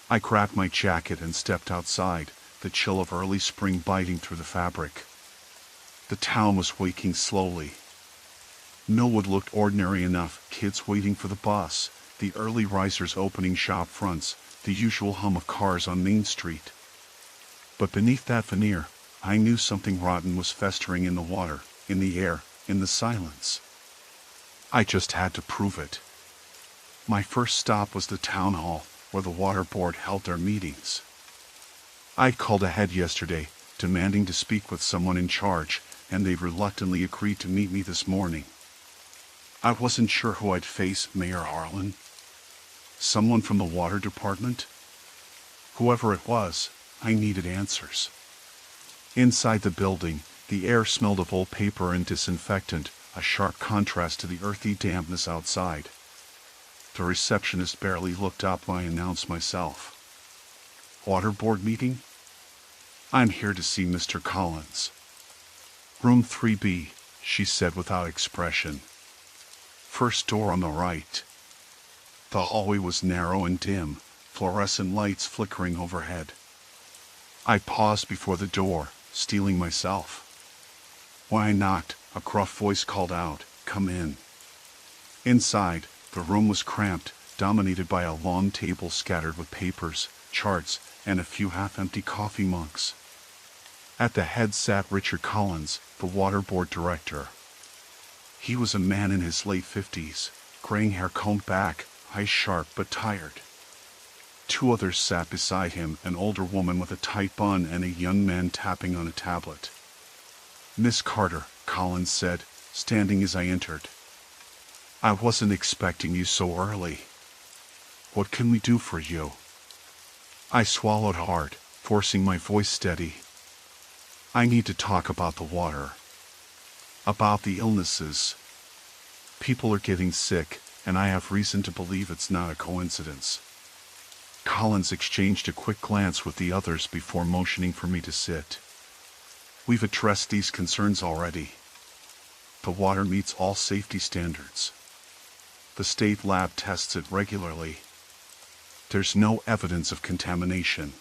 I grabbed my jacket and stepped outside, the chill of early spring biting through the fabric. The town was waking slowly. Millwood looked ordinary enough, kids waiting for the bus, the early risers opening shop fronts, the usual hum of cars on Main Street. But beneath that veneer, I knew something rotten was festering in the water, in the air, in the silence. I just had to prove it. My first stop was the town hall, where the water board held their meetings. I'd called ahead yesterday, demanding to speak with someone in charge, and they reluctantly agreed to meet me this morning. I wasn't sure who I'd face, Mayor Harlan? Someone from the water department? Whoever it was, I needed answers. Inside the building, the air smelled of old paper and disinfectant, a sharp contrast to the earthy dampness outside. The receptionist barely looked up when I announced myself. "Water board meeting?" "I'm here to see Mr. Collins." "Room 3B, she said without expression. "First door on the right." The hallway was narrow and dim, fluorescent lights flickering overhead. I paused before the door, steeling myself. When I knocked, a gruff voice called out, "Come in." Inside, the room was cramped, dominated by a long table scattered with papers, charts, and a few half-empty coffee mugs. At the head sat Richard Collins, the water board director. He was a man in his late 50s, graying hair combed back, eyes sharp but tired. 2 others sat beside him, an older woman with a tight bun and a young man tapping on a tablet. "Miss Carter," Collins said, standing as I entered. "I wasn't expecting you so early. What can we do for you?" I swallowed hard, forcing my voice steady. "I need to talk about the water. About the illnesses. People are getting sick, and I have reason to believe it's not a coincidence." Collins exchanged a quick glance with the others before motioning for me to sit. We've addressed these concerns already. The water meets all safety standards. The state lab tests it regularly. There's no evidence of contamination.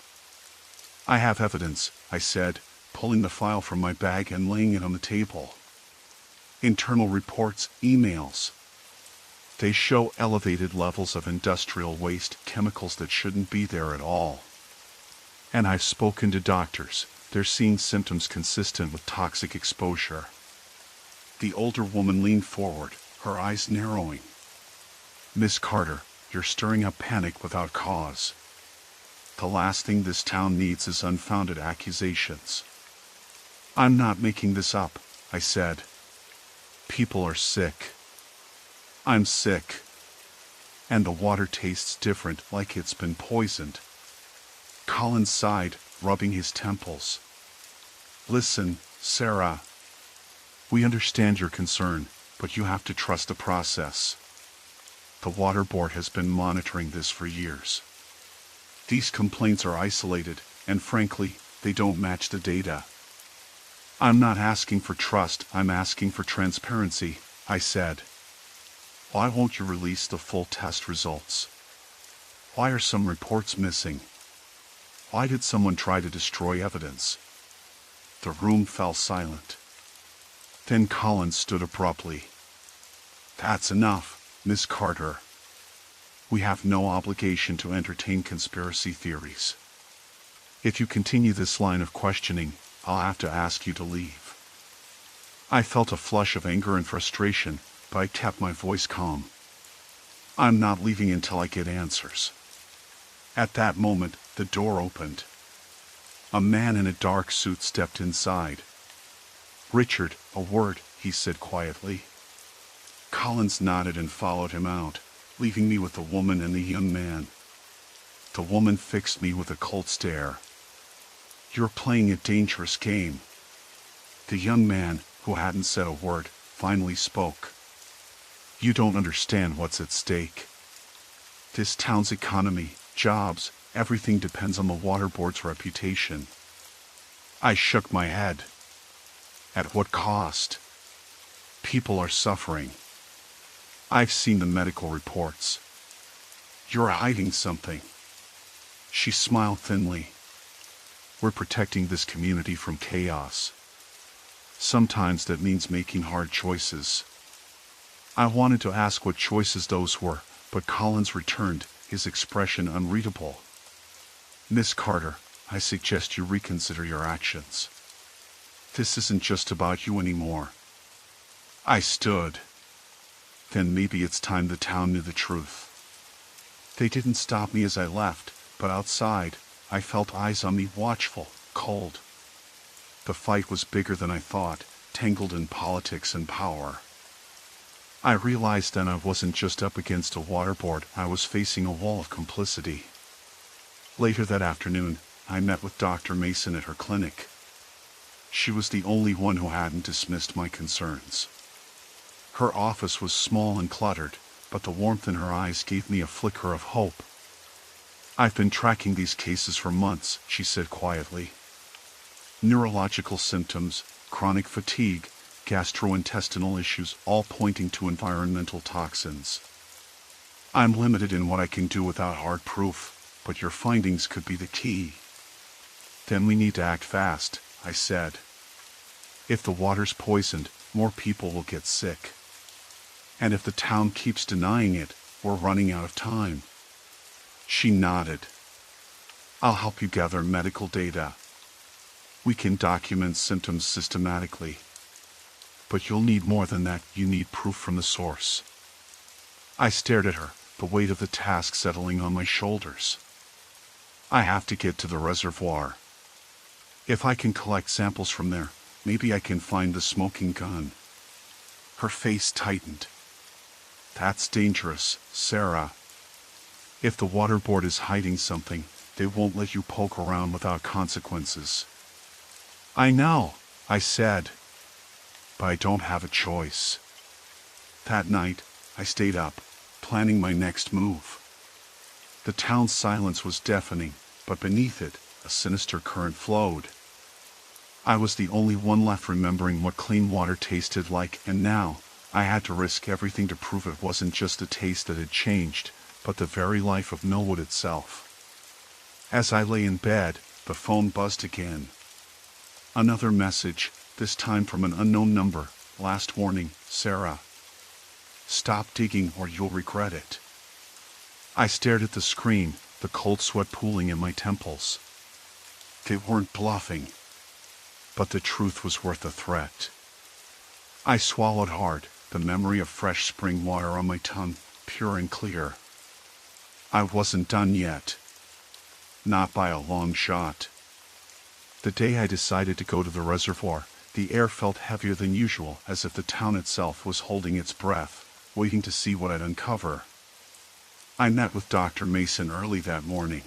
I have evidence, I said, pulling the file from my bag and laying it on the table. Internal reports, emails. They show elevated levels of industrial waste, chemicals that shouldn't be there at all. And I've spoken to doctors. They're seeing symptoms consistent with toxic exposure. The older woman leaned forward, her eyes narrowing. Miss Carter, you're stirring up panic without cause. The last thing this town needs is unfounded accusations. I'm not making this up, I said. People are sick. I'm sick. And the water tastes different, like it's been poisoned. Collins sighed, rubbing his temples. Listen, Sarah. We understand your concern, but you have to trust the process. The water board has been monitoring this for years. These complaints are isolated, and frankly, they don't match the data. I'm not asking for trust, I'm asking for transparency, I said. Why won't you release the full test results? Why are some reports missing? Why did someone try to destroy evidence? The room fell silent. Then Collins stood abruptly. That's enough, Miss Carter. We have no obligation to entertain conspiracy theories. If you continue this line of questioning, I'll have to ask you to leave. I felt a flush of anger and frustration, but I kept my voice calm. I'm not leaving until I get answers. At that moment, the door opened. A man in a dark suit stepped inside. Richard, a word, he said quietly. Collins nodded and followed him out, leaving me with the woman and the young man. The woman fixed me with a cold stare. You're playing a dangerous game. The young man, who hadn't said a word, finally spoke. You don't understand what's at stake. This town's economy, jobs, everything depends on the water board's reputation. I shook my head. At what cost? People are suffering. I've seen the medical reports. You're hiding something. She smiled thinly. We're protecting this community from chaos. Sometimes that means making hard choices. I wanted to ask what choices those were, but Collins returned, his expression unreadable. Miss Carter, I suggest you reconsider your actions. This isn't just about you anymore. I stood. Then maybe it's time the town knew the truth. They didn't stop me as I left, but outside, I felt eyes on me, watchful, cold. The fight was bigger than I thought, tangled in politics and power. I realized then I wasn't just up against a water board, I was facing a wall of complicity. Later that afternoon, I met with Dr. Mason at her clinic. She was the only one who hadn't dismissed my concerns. Her office was small and cluttered, but the warmth in her eyes gave me a flicker of hope. I've been tracking these cases for months, she said quietly. Neurological symptoms, chronic fatigue, gastrointestinal issues, all pointing to environmental toxins. I'm limited in what I can do without hard proof, but your findings could be the key. Then we need to act fast, I said. If the water's poisoned, more people will get sick. And if the town keeps denying it, we're running out of time. She nodded. I'll help you gather medical data. We can document symptoms systematically. But you'll need more than that, you need proof from the source. I stared at her, the weight of the task settling on my shoulders. I have to get to the reservoir. If I can collect samples from there, maybe I can find the smoking gun. Her face tightened. That's dangerous, Sarah. If the water board is hiding something, they won't let you poke around without consequences. I know, I said. But I don't have a choice. That night, I stayed up, planning my next move. The town's silence was deafening, but beneath it, a sinister current flowed. I was the only one left remembering what clean water tasted like, and now, I had to risk everything to prove it wasn't just a taste that had changed, but the very life of Millwood itself. As I lay in bed, the phone buzzed again. Another message, this time from an unknown number. Last warning, Sarah. Stop digging or you'll regret it. I stared at the screen, the cold sweat pooling in my temples. They weren't bluffing. But the truth was worth the threat. I swallowed hard, the memory of fresh spring water on my tongue, pure and clear. I wasn't done yet. Not by a long shot. The day I decided to go to the reservoir, the air felt heavier than usual, as if the town itself was holding its breath, waiting to see what I'd uncover. I met with Dr. Mason early that morning.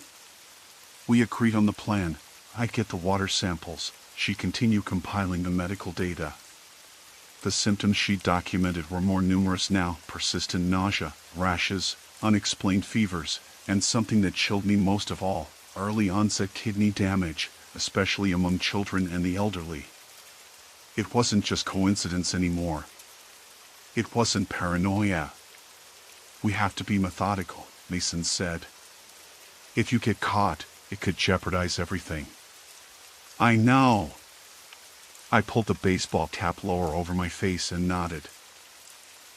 We agreed on the plan. I'd get the water samples, she'd continue compiling the medical data. The symptoms she'd documented were more numerous now: persistent nausea, rashes, unexplained fevers, and something that chilled me most of all, early onset kidney damage, especially among children and the elderly. It wasn't just coincidence anymore. It wasn't paranoia. We have to be methodical, Mason said. If you get caught, it could jeopardize everything. I know. I pulled the baseball cap lower over my face and nodded.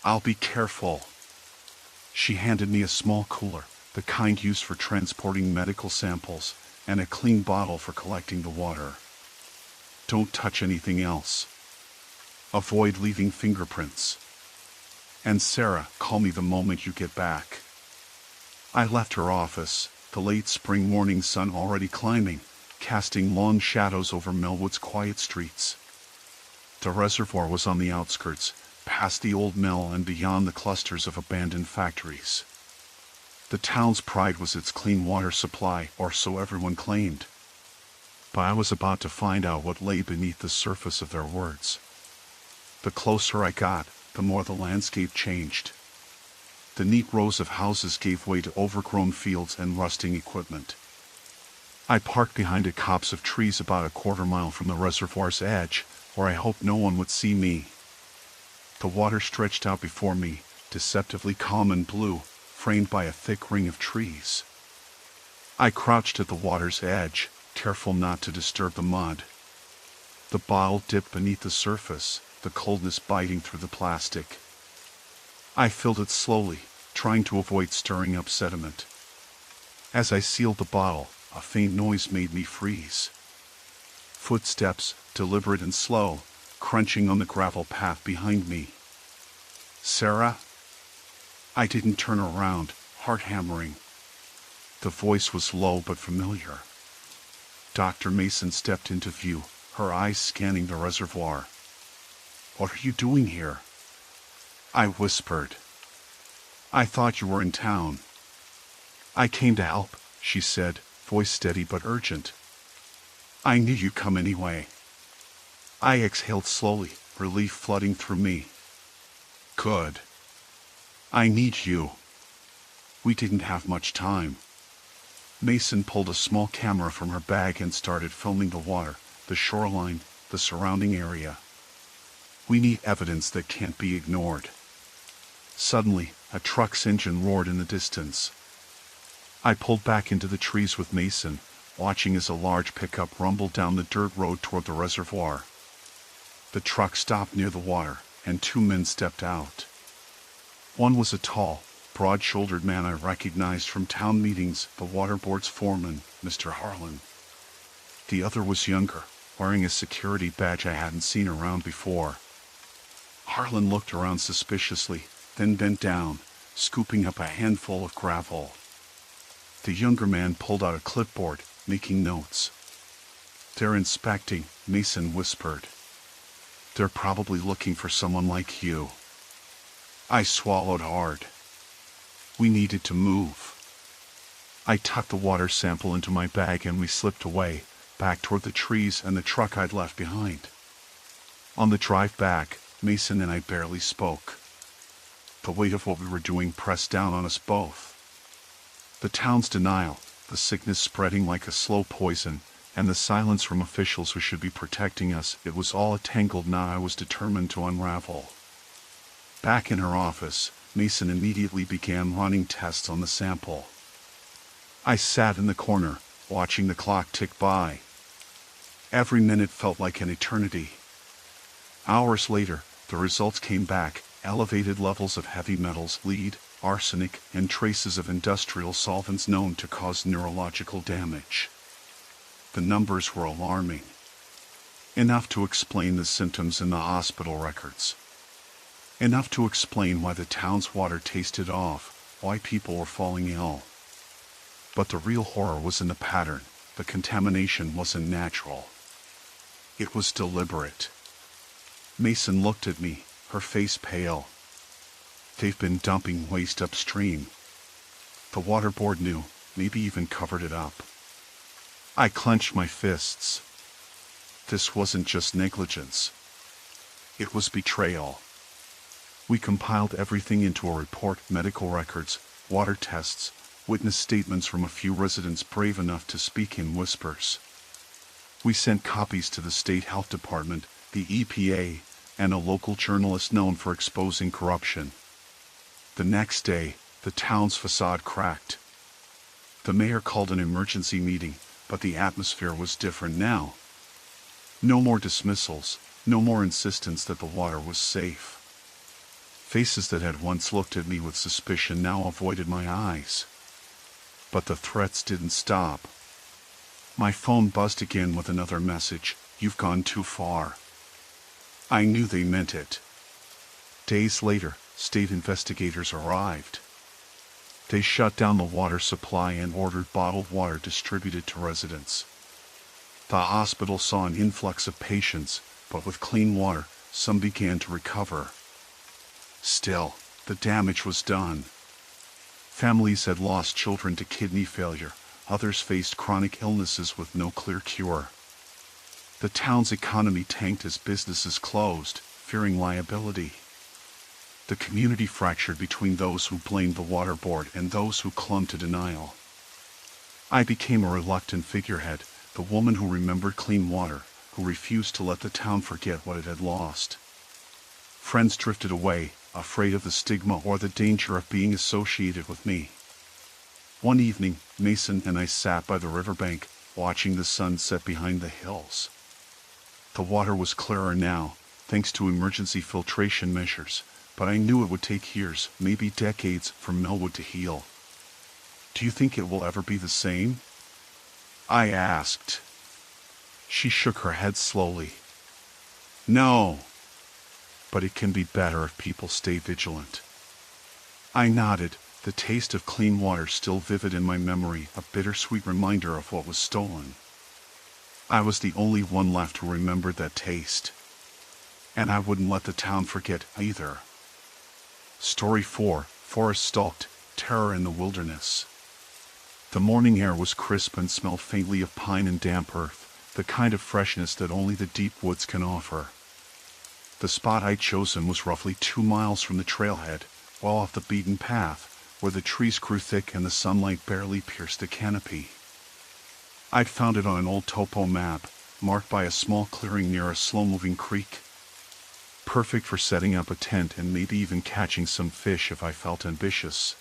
I'll be careful. She handed me a small cooler, the kind used for transporting medical samples, and a clean bottle for collecting the water. Don't touch anything else. Avoid leaving fingerprints. And Sarah, call me the moment you get back. I left her office, the late spring morning sun already climbing, casting long shadows over Millwood's quiet streets. The reservoir was on the outskirts, past the old mill and beyond the clusters of abandoned factories. The town's pride was its clean water supply, or so everyone claimed. But I was about to find out what lay beneath the surface of their words. The closer I got, the more the landscape changed. The neat rows of houses gave way to overgrown fields and rusting equipment. I parked behind a copse of trees about a quarter-mile from the reservoir's edge, where I hoped no one would see me. The water stretched out before me, deceptively calm and blue, framed by a thick ring of trees. I crouched at the water's edge, careful not to disturb the mud. The bottle dipped beneath the surface, the coldness biting through the plastic. I filled it slowly, trying to avoid stirring up sediment. As I sealed the bottle, a faint noise made me freeze. Footsteps, deliberate and slow, crunching on the gravel path behind me. Sarah? I didn't turn around, heart hammering. The voice was low but familiar. Dr. Mason stepped into view, her eyes scanning the reservoir. What are you doing here? I whispered. I thought you were in town. I came to help, she said, voice steady but urgent. I knew you'd come anyway. I exhaled slowly, relief flooding through me. Good. I need you. We didn't have much time. Mason pulled a small camera from her bag and started filming the water, the shoreline, the surrounding area. We need evidence that can't be ignored. Suddenly, a truck's engine roared in the distance. I pulled back into the trees with Mason, watching as a large pickup rumbled down the dirt road toward the reservoir. The truck stopped near the water, and two men stepped out. One was a tall, broad-shouldered man I recognized from town meetings, the water board's foreman, Mr. Harlan. The other was younger, wearing a security badge I hadn't seen around before. Harlan looked around suspiciously, then bent down, scooping up a handful of gravel. The younger man pulled out a clipboard, making notes. They're inspecting, Mason whispered. They're probably looking for someone like you. I swallowed hard. We needed to move. I tucked the water sample into my bag and we slipped away, back toward the trees and the truck I'd left behind. On the drive back, Mason and I barely spoke. The weight of what we were doing pressed down on us both. The town's denial, the sickness spreading like a slow poison, and the silence from officials who should be protecting us, it was all a tangled knot I was determined to unravel. Back in her office, Mason immediately began running tests on the sample. I sat in the corner, watching the clock tick by. Every minute felt like an eternity. Hours later, the results came back: elevated levels of heavy metals, lead, arsenic, and traces of industrial solvents known to cause neurological damage. The numbers were alarming. Enough to explain the symptoms in the hospital records. Enough to explain why the town's water tasted off, why people were falling ill. But the real horror was in the pattern. The contamination wasn't natural. It was deliberate. Mason looked at me, her face pale. They've been dumping waste upstream. The water board knew, maybe even covered it up. I clenched my fists. This wasn't just negligence. It was betrayal. We compiled everything into a report: medical records, water tests, witness statements from a few residents brave enough to speak in whispers. We sent copies to the state health department, the EPA, and a local journalist known for exposing corruption. The next day, the town's facade cracked. The mayor called an emergency meeting, but the atmosphere was different now. No more dismissals, no more insistence that the water was safe. Faces that had once looked at me with suspicion now avoided my eyes. But the threats didn't stop. My phone buzzed again with another message: "You've gone too far." I knew they meant it. Days later, state investigators arrived. They shut down the water supply and ordered bottled water distributed to residents. The hospital saw an influx of patients, but with clean water, some began to recover. Still, the damage was done. Families had lost children to kidney failure, others faced chronic illnesses with no clear cure. The town's economy tanked as businesses closed, fearing liability. The community fractured between those who blamed the water board and those who clung to denial. I became a reluctant figurehead, the woman who remembered clean water, who refused to let the town forget what it had lost. Friends drifted away, afraid of the stigma or the danger of being associated with me. One evening, Mason and I sat by the riverbank, watching the sun set behind the hills. The water was clearer now, thanks to emergency filtration measures, but I knew it would take years, maybe decades, for Melwood to heal. "Do you think it will ever be the same?" I asked. She shook her head slowly. "No. But it can be better if people stay vigilant." I nodded, the taste of clean water still vivid in my memory, a bittersweet reminder of what was stolen. I was the only one left who remembered that taste. And I wouldn't let the town forget either. Story 4, Forest Stalked, Terror in the Wilderness. The morning air was crisp and smelled faintly of pine and damp earth, the kind of freshness that only the deep woods can offer. The spot I'd chosen was roughly 2 miles from the trailhead, well off the beaten path, where the trees grew thick and the sunlight barely pierced the canopy. I'd found it on an old topo map, marked by a small clearing near a slow-moving creek. Perfect for setting up a tent and maybe even catching some fish if I felt ambitious.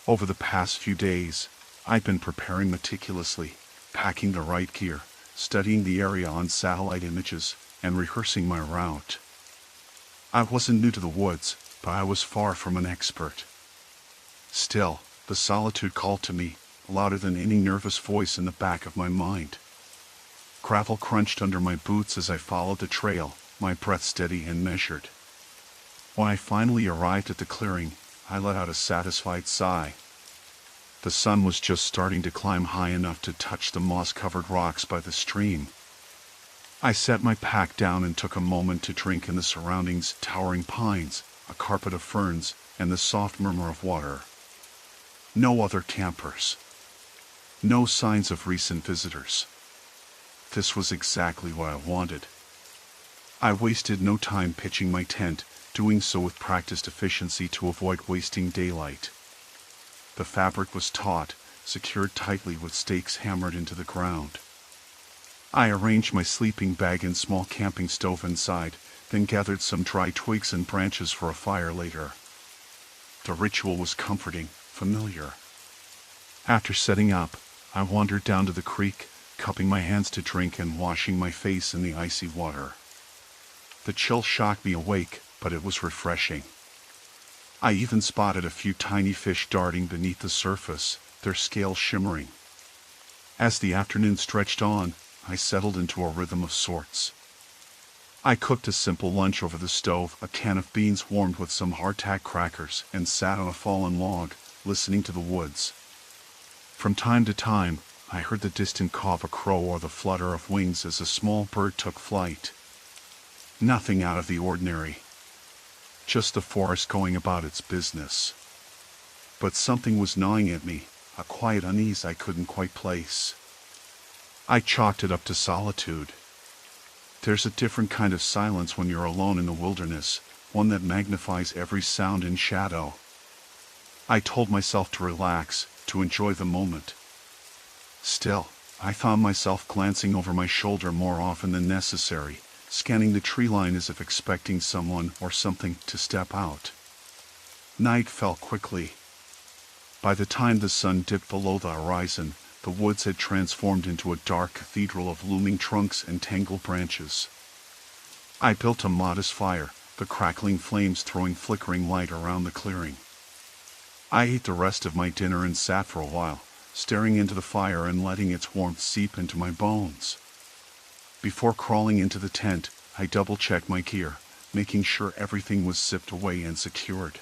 Over the past few days, I'd been preparing meticulously, packing the right gear, studying the area on satellite images, and rehearsing my route. I wasn't new to the woods, but I was far from an expert. Still, the solitude called to me, louder than any nervous voice in the back of my mind. Gravel crunched under my boots as I followed the trail, my breath steady and measured. When I finally arrived at the clearing, I let out a satisfied sigh. The sun was just starting to climb high enough to touch the moss-covered rocks by the stream. I set my pack down and took a moment to drink in the surroundings: towering pines, a carpet of ferns, and the soft murmur of water. No other campers. No signs of recent visitors. This was exactly what I wanted. I wasted no time pitching my tent, doing so with practiced efficiency to avoid wasting daylight. The fabric was taut, secured tightly with stakes hammered into the ground. I arranged my sleeping bag and small camping stove inside, then gathered some dry twigs and branches for a fire later. The ritual was comforting, familiar. After setting up, I wandered down to the creek, cupping my hands to drink and washing my face in the icy water. The chill shocked me awake, but it was refreshing. I even spotted a few tiny fish darting beneath the surface, their scales shimmering. As the afternoon stretched on, I settled into a rhythm of sorts. I cooked a simple lunch over the stove, a can of beans warmed with some hardtack crackers, and sat on a fallen log, listening to the woods. From time to time, I heard the distant caw of a crow or the flutter of wings as a small bird took flight. Nothing out of the ordinary. Just the forest going about its business. But something was gnawing at me, a quiet unease I couldn't quite place. I chalked it up to solitude. There's a different kind of silence when you're alone in the wilderness, one that magnifies every sound and shadow. I told myself to relax, to enjoy the moment. Still, I found myself glancing over my shoulder more often than necessary, scanning the tree line as if expecting someone or something to step out. Night fell quickly. By the time the sun dipped below the horizon, the woods had transformed into a dark cathedral of looming trunks and tangled branches. I built a modest fire, the crackling flames throwing flickering light around the clearing. I ate the rest of my dinner and sat for a while, staring into the fire and letting its warmth seep into my bones. Before crawling into the tent, I double-checked my gear, making sure everything was zipped away and secured.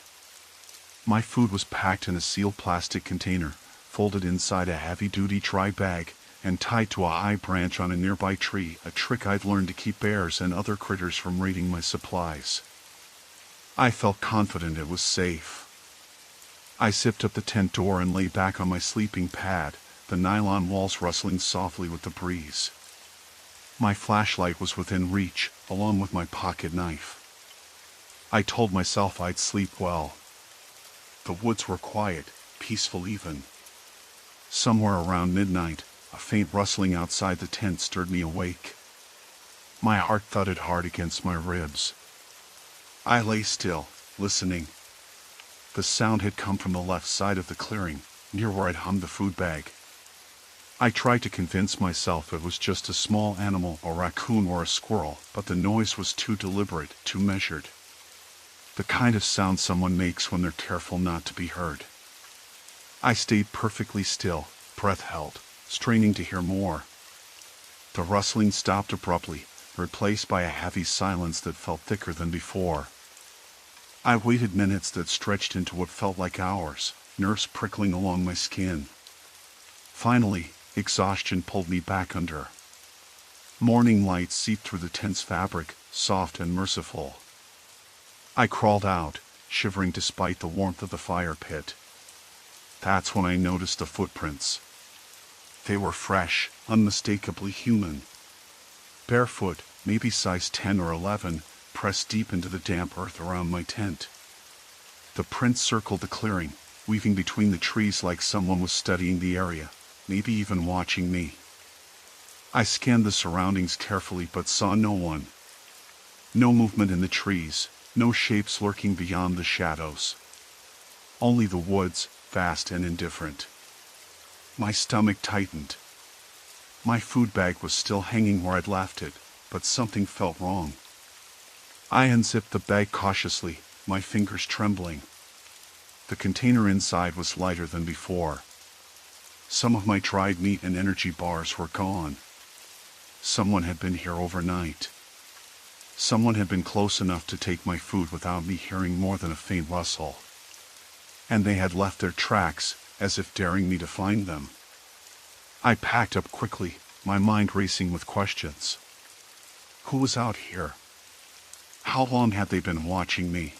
My food was packed in a sealed plastic container, folded inside a heavy-duty dry bag, and tied to a high branch on a nearby tree, a trick I'd learned to keep bears and other critters from raiding my supplies. I felt confident it was safe. I zipped up the tent door and lay back on my sleeping pad, the nylon walls rustling softly with the breeze. My flashlight was within reach, along with my pocket knife. I told myself I'd sleep well. The woods were quiet, peaceful even. Somewhere around midnight, a faint rustling outside the tent stirred me awake. My heart thudded hard against my ribs. I lay still, listening. The sound had come from the left side of the clearing, near where I'd hummed the food bag. I tried to convince myself it was just a small animal, a raccoon or a squirrel, but the noise was too deliberate, too measured. The kind of sound someone makes when they're careful not to be heard. I stayed perfectly still, breath held, straining to hear more. The rustling stopped abruptly, replaced by a heavy silence that felt thicker than before. I waited minutes that stretched into what felt like hours, nerves prickling along my skin. Finally, exhaustion pulled me back under. Morning light seeped through the tent's fabric, soft and merciful. I crawled out, shivering despite the warmth of the fire pit. That's when I noticed the footprints. They were fresh, unmistakably human. Barefoot, maybe size 10 or 11, pressed deep into the damp earth around my tent. The prints circled the clearing, weaving between the trees like someone was studying the area, maybe even watching me. I scanned the surroundings carefully but saw no one. No movement in the trees, no shapes lurking beyond the shadows. Only the woods, vast and indifferent. My stomach tightened. My food bag was still hanging where I'd left it, but something felt wrong. I unzipped the bag cautiously, my fingers trembling. The container inside was lighter than before. Some of my dried meat and energy bars were gone. Someone had been here overnight. Someone had been close enough to take my food without me hearing more than a faint rustle. And they had left their tracks, as if daring me to find them. I packed up quickly, my mind racing with questions. Who was out here? How long had they been watching me?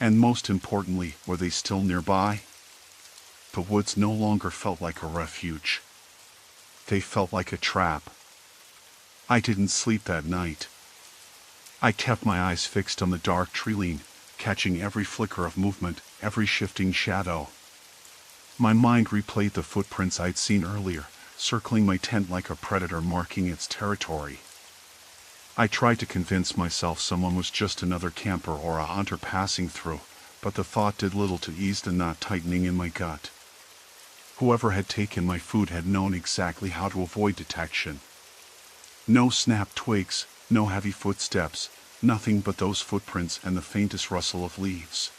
And most importantly, were they still nearby? The woods no longer felt like a refuge. They felt like a trap. I didn't sleep that night. I kept my eyes fixed on the dark tree line, catching every flicker of movement, every shifting shadow. My mind replayed the footprints I'd seen earlier, circling my tent like a predator marking its territory. I tried to convince myself someone was just another camper or a hunter passing through, but the thought did little to ease the knot tightening in my gut. Whoever had taken my food had known exactly how to avoid detection. No snapped twigs, no heavy footsteps, nothing but those footprints and the faintest rustle of leaves.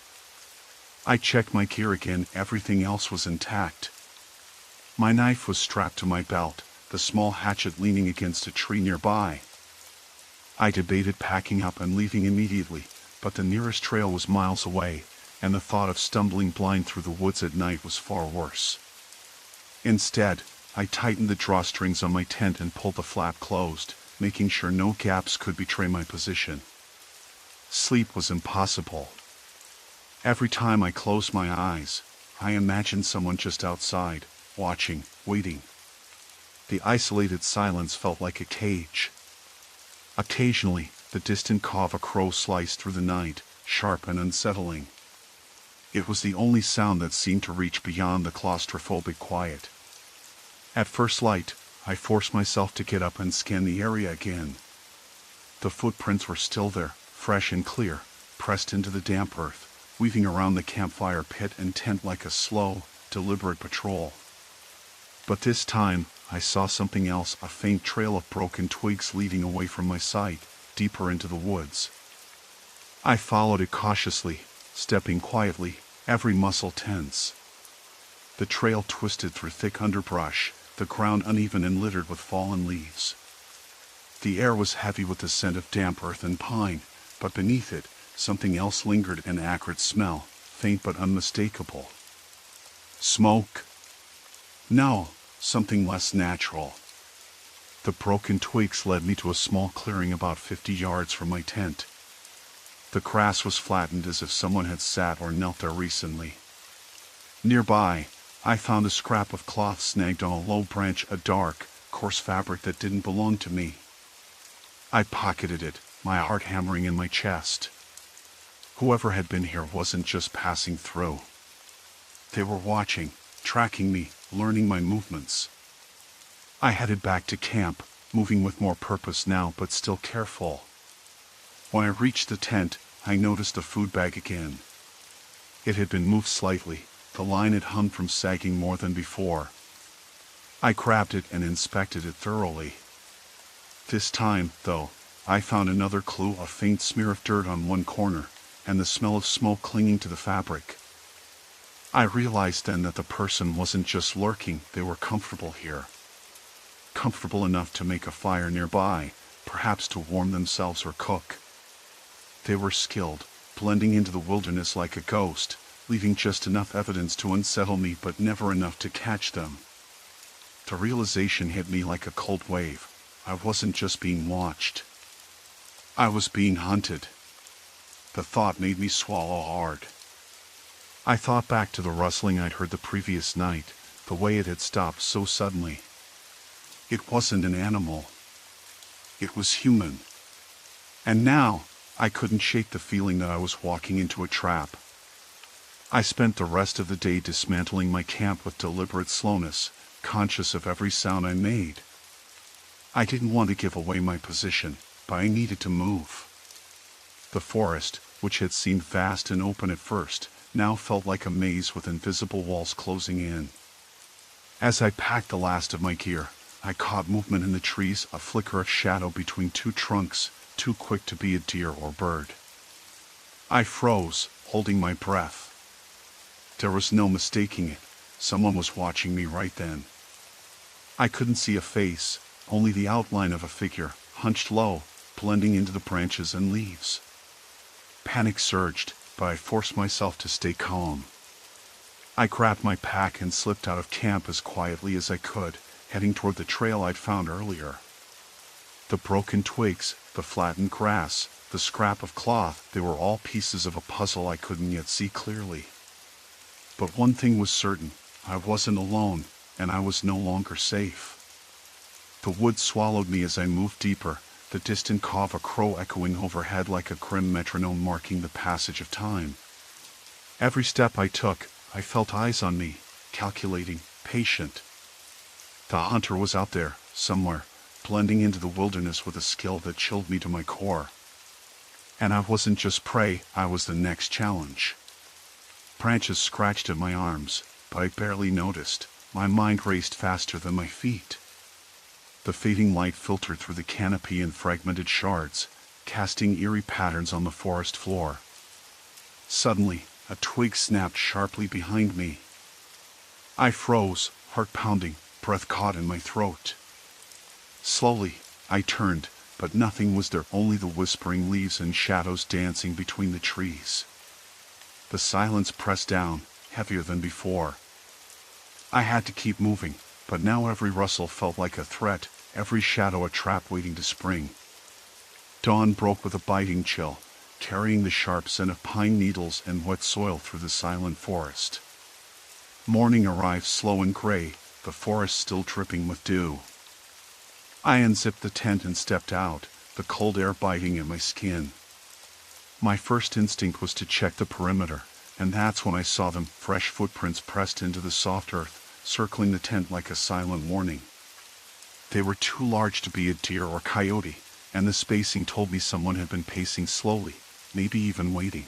I checked my gear again, everything else was intact. My knife was strapped to my belt, the small hatchet leaning against a tree nearby. I debated packing up and leaving immediately, but the nearest trail was miles away, and the thought of stumbling blind through the woods at night was far worse. Instead, I tightened the drawstrings on my tent and pulled the flap closed, making sure no gaps could betray my position. Sleep was impossible. Every time I closed my eyes, I imagined someone just outside, watching, waiting. The isolated silence felt like a cage. Occasionally, the distant caw of a crow sliced through the night, sharp and unsettling. It was the only sound that seemed to reach beyond the claustrophobic quiet. At first light, I forced myself to get up and scan the area again. The footprints were still there, fresh and clear, pressed into the damp earth, weaving around the campfire pit and tent like a slow, deliberate patrol. But this time, I saw something else, a faint trail of broken twigs leading away from my sight, deeper into the woods. I followed it cautiously, stepping quietly, every muscle tense. The trail twisted through thick underbrush, the ground uneven and littered with fallen leaves. The air was heavy with the scent of damp earth and pine, but beneath it, something else lingered, an acrid smell, faint but unmistakable. Smoke? No, something less natural. The broken twigs led me to a small clearing about 50 yards from my tent. The grass was flattened as if someone had sat or knelt there recently. Nearby, I found a scrap of cloth snagged on a low branch, a dark, coarse fabric that didn't belong to me. I pocketed it, my heart hammering in my chest. Whoever had been here wasn't just passing through. They were watching, tracking me, learning my movements. I headed back to camp, moving with more purpose now but still careful. When I reached the tent, I noticed the food bag again. It had been moved slightly, the line had hung from sagging more than before. I grabbed it and inspected it thoroughly. This time, though, I found another clue, a faint smear of dirt on one corner, and the smell of smoke clinging to the fabric. I realized then that the person wasn't just lurking, they were comfortable here. Comfortable enough to make a fire nearby, perhaps to warm themselves or cook. They were skilled, blending into the wilderness like a ghost, leaving just enough evidence to unsettle me but never enough to catch them. The realization hit me like a cold wave. I wasn't just being watched. I was being hunted. The thought made me swallow hard. I thought back to the rustling I'd heard the previous night, the way it had stopped so suddenly. It wasn't an animal. It was human. And now, I couldn't shake the feeling that I was walking into a trap. I spent the rest of the day dismantling my camp with deliberate slowness, conscious of every sound I made. I didn't want to give away my position, but I needed to move. The forest, which had seemed vast and open at first, now felt like a maze with invisible walls closing in. As I packed the last of my gear, I caught movement in the trees, a flicker of shadow between two trunks, too quick to be a deer or bird. I froze, holding my breath. There was no mistaking it. Someone was watching me right then. I couldn't see a face, only the outline of a figure, hunched low, blending into the branches and leaves. Panic surged, but I forced myself to stay calm. I grabbed my pack and slipped out of camp as quietly as I could, heading toward the trail I'd found earlier. The broken twigs, the flattened grass, the scrap of cloth, they were all pieces of a puzzle I couldn't yet see clearly. But one thing was certain, I wasn't alone, and I was no longer safe. The woods swallowed me as I moved deeper, the distant caw of a crow echoing overhead like a grim metronome marking the passage of time. Every step I took, I felt eyes on me, calculating, patient. The hunter was out there, somewhere, blending into the wilderness with a skill that chilled me to my core. And I wasn't just prey, I was the next challenge. Branches scratched at my arms, but I barely noticed. My mind raced faster than my feet. The fading light filtered through the canopy in fragmented shards, casting eerie patterns on the forest floor. Suddenly, a twig snapped sharply behind me. I froze, heart pounding, breath caught in my throat. Slowly, I turned, but nothing was there, only the whispering leaves and shadows dancing between the trees. The silence pressed down, heavier than before. I had to keep moving, but now every rustle felt like a threat, every shadow a trap waiting to spring. Dawn broke with a biting chill, carrying the sharp scent of pine needles and wet soil through the silent forest. Morning arrived slow and gray, the forest still dripping with dew. I unzipped the tent and stepped out, the cold air biting at my skin. My first instinct was to check the perimeter, and that's when I saw them, fresh footprints pressed into the soft earth, circling the tent like a silent warning. They were too large to be a deer or coyote, and the spacing told me someone had been pacing slowly, maybe even waiting.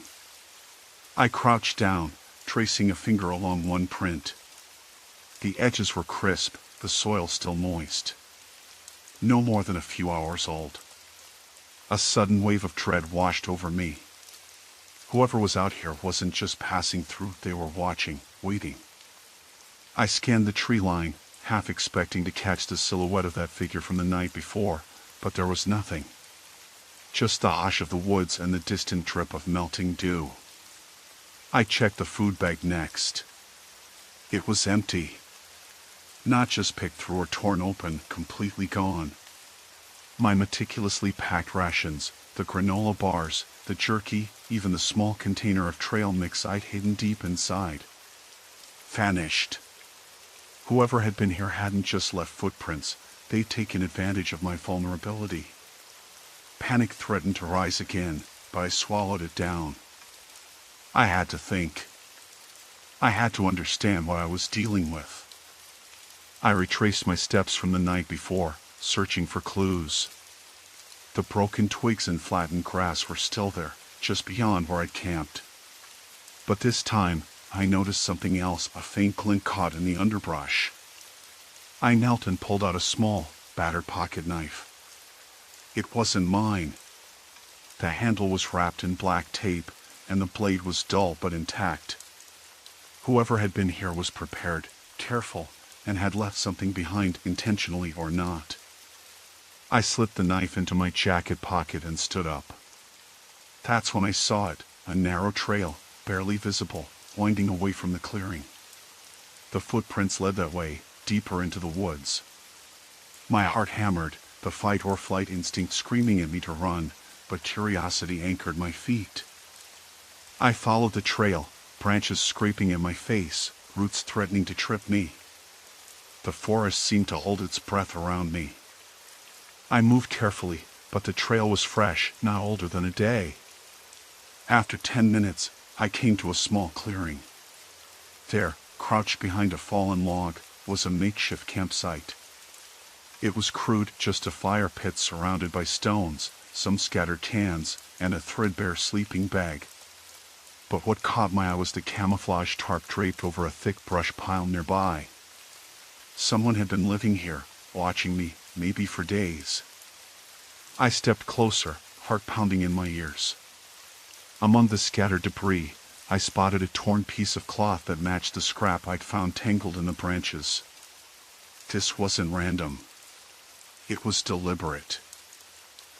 I crouched down, tracing a finger along one print. The edges were crisp, the soil still moist. No more than a few hours old. A sudden wave of dread washed over me. Whoever was out here wasn't just passing through, they were watching, waiting. I scanned the tree line, half expecting to catch the silhouette of that figure from the night before, but there was nothing. Just the hush of the woods and the distant drip of melting dew. I checked the food bag next. It was empty. Not just picked through or torn open, completely gone. My meticulously packed rations, the granola bars, the jerky, even the small container of trail mix I'd hidden deep inside. Vanished. Whoever had been here hadn't just left footprints, they'd taken advantage of my vulnerability. Panic threatened to rise again, but I swallowed it down. I had to think. I had to understand what I was dealing with. I retraced my steps from the night before, searching for clues. The broken twigs and flattened grass were still there, just beyond where I'd camped. But this time, I noticed something else, a faint glint caught in the underbrush. I knelt and pulled out a small, battered pocket knife. It wasn't mine. The handle was wrapped in black tape, and the blade was dull but intact. Whoever had been here was prepared, careful, and had left something behind, intentionally or not. I slipped the knife into my jacket pocket and stood up. That's when I saw it, a narrow trail, barely visible, winding away from the clearing. The footprints led that way, deeper into the woods. My heart hammered, the fight or flight instinct screaming at me to run, but curiosity anchored my feet. I followed the trail, branches scraping at my face, roots threatening to trip me. The forest seemed to hold its breath around me. I moved carefully, but the trail was fresh, not older than a day. After 10 minutes, I came to a small clearing. There, crouched behind a fallen log, was a makeshift campsite. It was crude, just a fire pit surrounded by stones, some scattered cans, and a threadbare sleeping bag. But what caught my eye was the camouflage tarp draped over a thick brush pile nearby. Someone had been living here, watching me, maybe for days. I stepped closer, heart pounding in my ears. Among the scattered debris, I spotted a torn piece of cloth that matched the scrap I'd found tangled in the branches. This wasn't random. It was deliberate.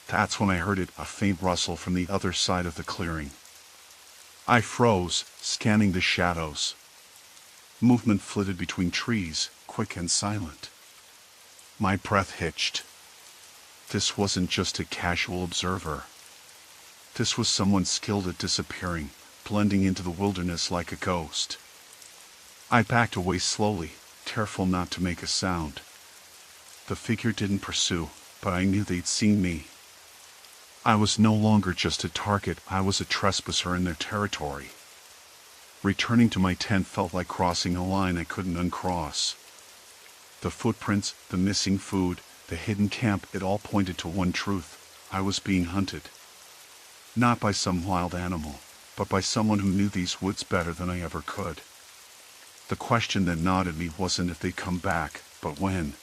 That's when I heard it, a faint rustle from the other side of the clearing. I froze, scanning the shadows. Movement flitted between trees, quick and silent. My breath hitched. This wasn't just a casual observer. This was someone skilled at disappearing, blending into the wilderness like a ghost. I backed away slowly, careful not to make a sound. The figure didn't pursue, but I knew they'd seen me. I was no longer just a target, I was a trespasser in their territory. Returning to my tent felt like crossing a line I couldn't uncross. The footprints, the missing food, the hidden camp, it all pointed to one truth. I was being hunted. Not by some wild animal, but by someone who knew these woods better than I ever could. The question that gnawed at me wasn't if they'd come back, but when.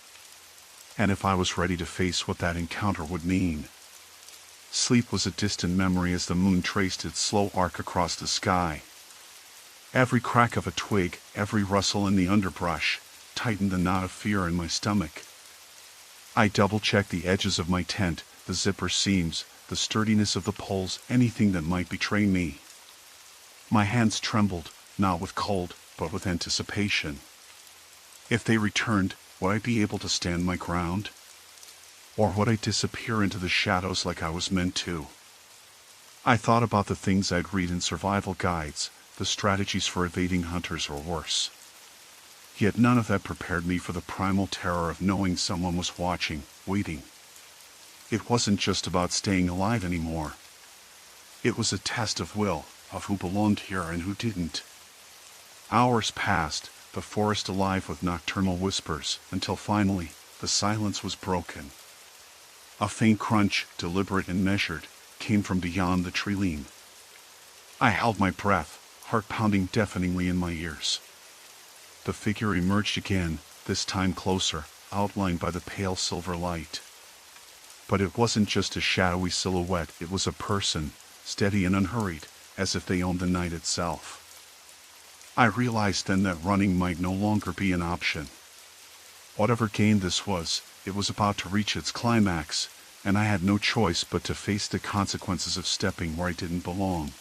And if I was ready to face what that encounter would mean. Sleep was a distant memory as the moon traced its slow arc across the sky. Every crack of a twig, every rustle in the underbrush, tightened the knot of fear in my stomach. I double-checked the edges of my tent, the zipper seams, the sturdiness of the poles, anything that might betray me. My hands trembled, not with cold, but with anticipation. If they returned, would I be able to stand my ground? Or would I disappear into the shadows like I was meant to? I thought about the things I'd read in survival guides, the strategies for evading hunters or worse. Yet none of that prepared me for the primal terror of knowing someone was watching, waiting. It wasn't just about staying alive anymore. It was a test of will, of who belonged here and who didn't. Hours passed, the forest alive with nocturnal whispers, until finally, the silence was broken. A faint crunch, deliberate and measured, came from beyond the tree line. I held my breath, heart pounding deafeningly in my ears. The figure emerged again, this time closer, outlined by the pale silver light. But it wasn't just a shadowy silhouette, it was a person, steady and unhurried, as if they owned the night itself. I realized then that running might no longer be an option. Whatever game this was, it was about to reach its climax, and I had no choice but to face the consequences of stepping where I didn't belong.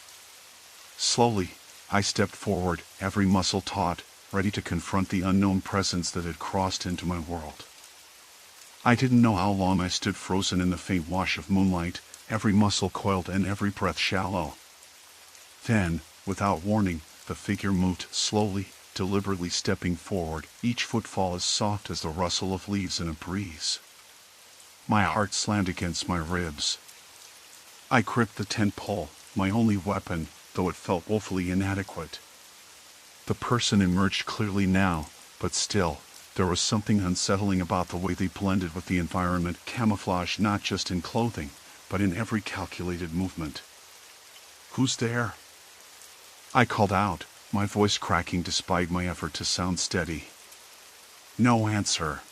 Slowly, I stepped forward, every muscle taut, ready to confront the unknown presence that had crossed into my world. I didn't know how long I stood frozen in the faint wash of moonlight, every muscle coiled and every breath shallow. Then, without warning, the figure moved slowly, deliberately stepping forward, each footfall as soft as the rustle of leaves in a breeze. My heart slammed against my ribs. I gripped the tent pole, my only weapon, though it felt woefully inadequate. The person emerged clearly now, but still, there was something unsettling about the way they blended with the environment, camouflage not just in clothing, but in every calculated movement. "Who's there?" I called out, my voice cracking despite my effort to sound steady. No answer.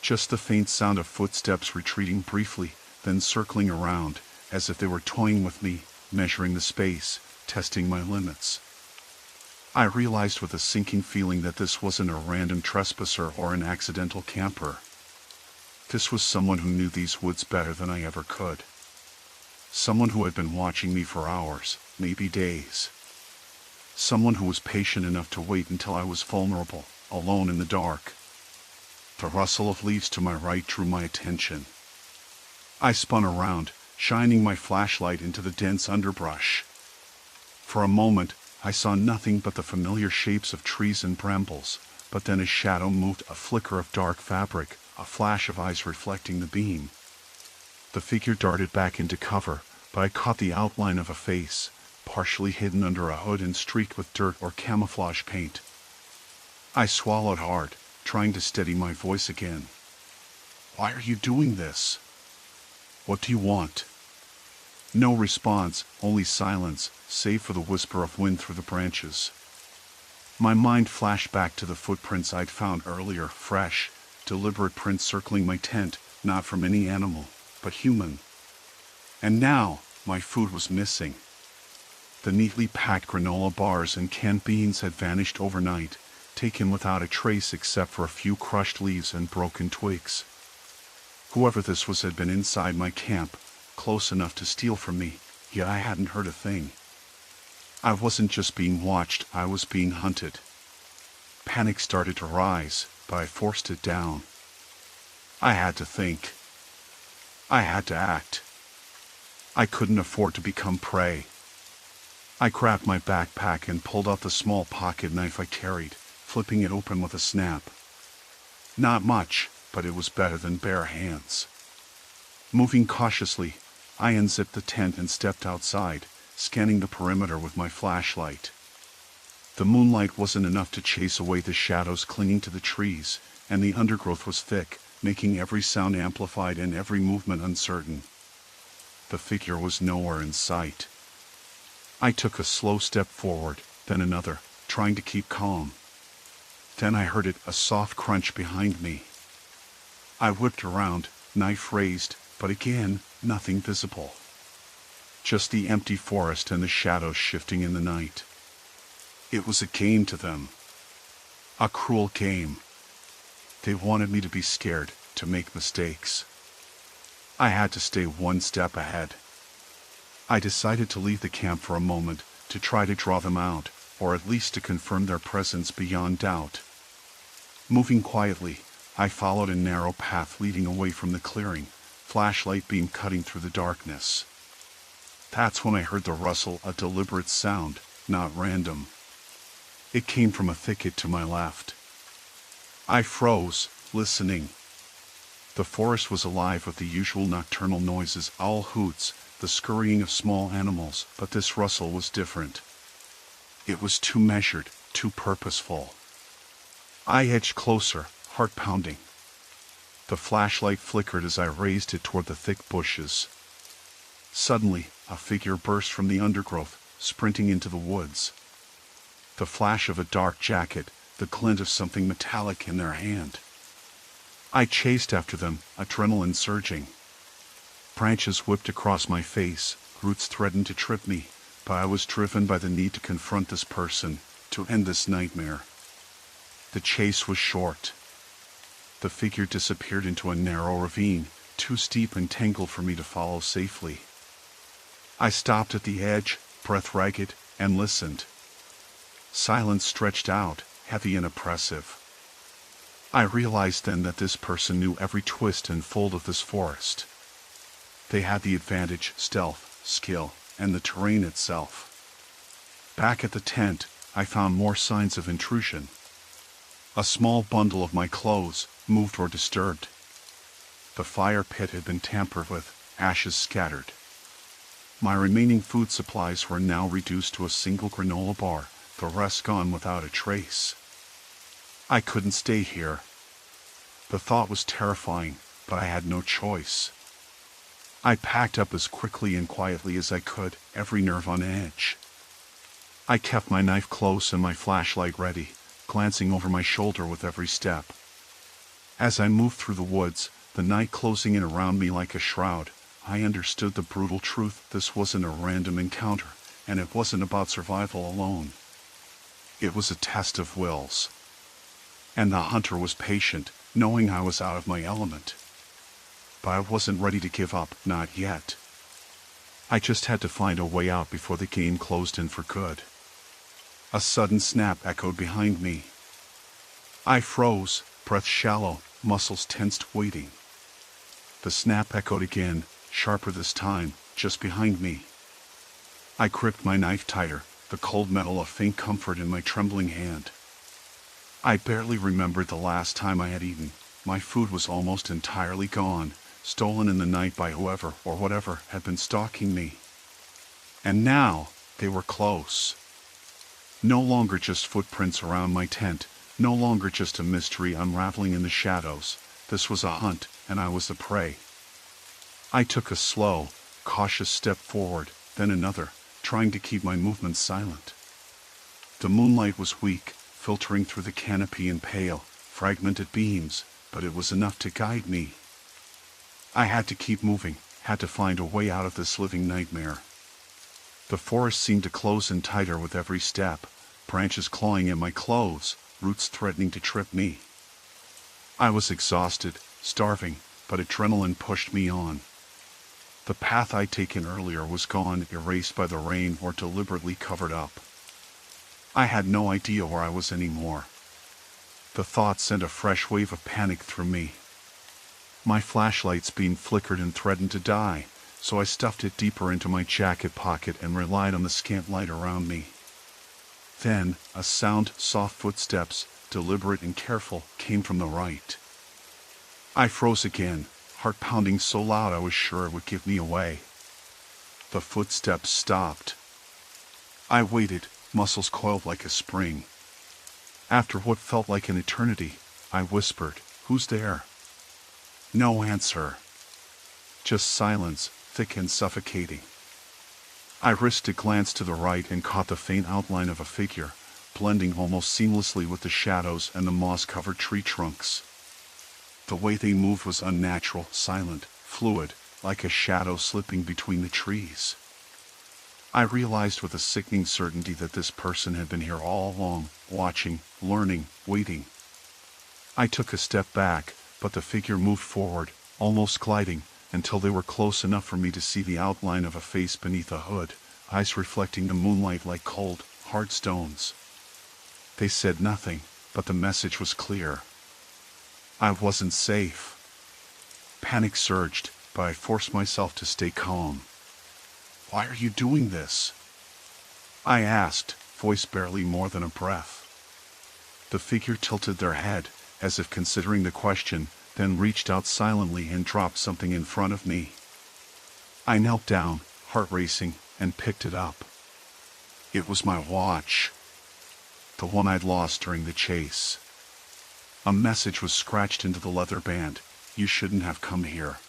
Just the faint sound of footsteps retreating briefly, then circling around, as if they were toying with me, measuring the space, testing my limits. I realized with a sinking feeling that this wasn't a random trespasser or an accidental camper. This was someone who knew these woods better than I ever could. Someone who had been watching me for hours, maybe days. Someone who was patient enough to wait until I was vulnerable, alone in the dark. The rustle of leaves to my right drew my attention. I spun around, shining my flashlight into the dense underbrush. For a moment, I saw nothing but the familiar shapes of trees and brambles, but then a shadow moved, a flicker of dark fabric, a flash of eyes reflecting the beam. The figure darted back into cover, but I caught the outline of a face, partially hidden under a hood and streaked with dirt or camouflage paint. I swallowed hard, trying to steady my voice again. "Why are you doing this? What do you want?" No response, only silence, save for the whisper of wind through the branches. My mind flashed back to the footprints I'd found earlier, fresh, deliberate prints circling my tent, not from any animal, but human. And now, my food was missing. The neatly packed granola bars and canned beans had vanished overnight, taken without a trace except for a few crushed leaves and broken twigs. Whoever this was had been inside my camp, close enough to steal from me, yet I hadn't heard a thing. I wasn't just being watched, I was being hunted. Panic started to rise, but I forced it down. I had to think. I had to act. I couldn't afford to become prey. I grabbed my backpack and pulled out the small pocket knife I carried, flipping it open with a snap. Not much, but it was better than bare hands. Moving cautiously, I unzipped the tent and stepped outside, scanning the perimeter with my flashlight. The moonlight wasn't enough to chase away the shadows clinging to the trees, and the undergrowth was thick, making every sound amplified and every movement uncertain. The figure was nowhere in sight. I took a slow step forward, then another, trying to keep calm. Then I heard a soft crunch behind me. I whipped around, knife raised, but again, nothing visible. Just the empty forest and the shadows shifting in the night. It was a game to them. A cruel game. They wanted me to be scared, to make mistakes. I had to stay one step ahead. I decided to leave the camp for a moment, to try to draw them out, or at least to confirm their presence beyond doubt. Moving quietly, I followed a narrow path leading away from the clearing, flashlight beam cutting through the darkness. That's when I heard the rustle, a deliberate sound, not random. It came from a thicket to my left. I froze, listening. The forest was alive with the usual nocturnal noises, owl hoots, the scurrying of small animals, but this rustle was different. It was too measured, too purposeful. I edged closer, heart pounding. The flashlight flickered as I raised it toward the thick bushes. Suddenly, a figure burst from the undergrowth, sprinting into the woods. The flash of a dark jacket, the glint of something metallic in their hand. I chased after them, adrenaline surging. Branches whipped across my face, roots threatened to trip me, but I was driven by the need to confront this person, to end this nightmare. The chase was short. The figure disappeared into a narrow ravine, too steep and tangled for me to follow safely. I stopped at the edge, breath ragged, and listened. Silence stretched out, heavy and oppressive. I realized then that this person knew every twist and fold of this forest. They had the advantage, stealth, skill, and the terrain itself. Back at the tent, I found more signs of intrusion. A small bundle of my clothes, moved or disturbed. The fire pit had been tampered with, ashes scattered. My remaining food supplies were now reduced to a single granola bar, the rest gone without a trace. I couldn't stay here. The thought was terrifying, but I had no choice. I packed up as quickly and quietly as I could, every nerve on edge. I kept my knife close and my flashlight ready, glancing over my shoulder with every step. As I moved through the woods, the night closing in around me like a shroud, I understood the brutal truth. This wasn't a random encounter, and it wasn't about survival alone. It was a test of wills. And the hunter was patient, knowing I was out of my element. But I wasn't ready to give up, not yet. I just had to find a way out before the game closed in for good. A sudden snap echoed behind me. I froze, breath shallow, muscles tensed, waiting. The snap echoed again, sharper this time, just behind me. I gripped my knife tighter, the cold metal a faint comfort in my trembling hand. I barely remembered the last time I had eaten. My food was almost entirely gone, stolen in the night by whoever or whatever had been stalking me. And now, they were close. No longer just footprints around my tent, no longer just a mystery unraveling in the shadows. This was a hunt, and I was the prey. I took a slow, cautious step forward, then another, trying to keep my movements silent. The moonlight was weak, filtering through the canopy in pale, fragmented beams, but it was enough to guide me. I had to keep moving, had to find a way out of this living nightmare. The forest seemed to close in tighter with every step, branches clawing at my clothes, roots threatening to trip me. I was exhausted, starving, but adrenaline pushed me on. The path I'd taken earlier was gone, erased by the rain or deliberately covered up. I had no idea where I was anymore. The thought sent a fresh wave of panic through me. My flashlight's beam flickered and threatened to die, so I stuffed it deeper into my jacket pocket and relied on the scant light around me. Then, a sound, soft footsteps, deliberate and careful, came from the right. I froze again, heart pounding so loud I was sure it would give me away. The footsteps stopped. I waited, muscles coiled like a spring. After what felt like an eternity, I whispered, "Who's there?" No answer. Just silence, thick and suffocating. I risked a glance to the right and caught the faint outline of a figure, blending almost seamlessly with the shadows and the moss-covered tree trunks. The way they moved was unnatural, silent, fluid, like a shadow slipping between the trees. I realized with a sickening certainty that this person had been here all along, watching, learning, waiting. I took a step back, but the figure moved forward, almost gliding, until they were close enough for me to see the outline of a face beneath a hood, eyes reflecting the moonlight like cold, hard stones. They said nothing, but the message was clear. I wasn't safe. Panic surged, but I forced myself to stay calm. "Why are you doing this?" I asked, voice barely more than a breath. The figure tilted their head, as if considering the question, then reached out silently and dropped something in front of me. I knelt down, heart racing, and picked it up. It was my watch. The one I'd lost during the chase. A message was scratched into the leather band: "You shouldn't have come here."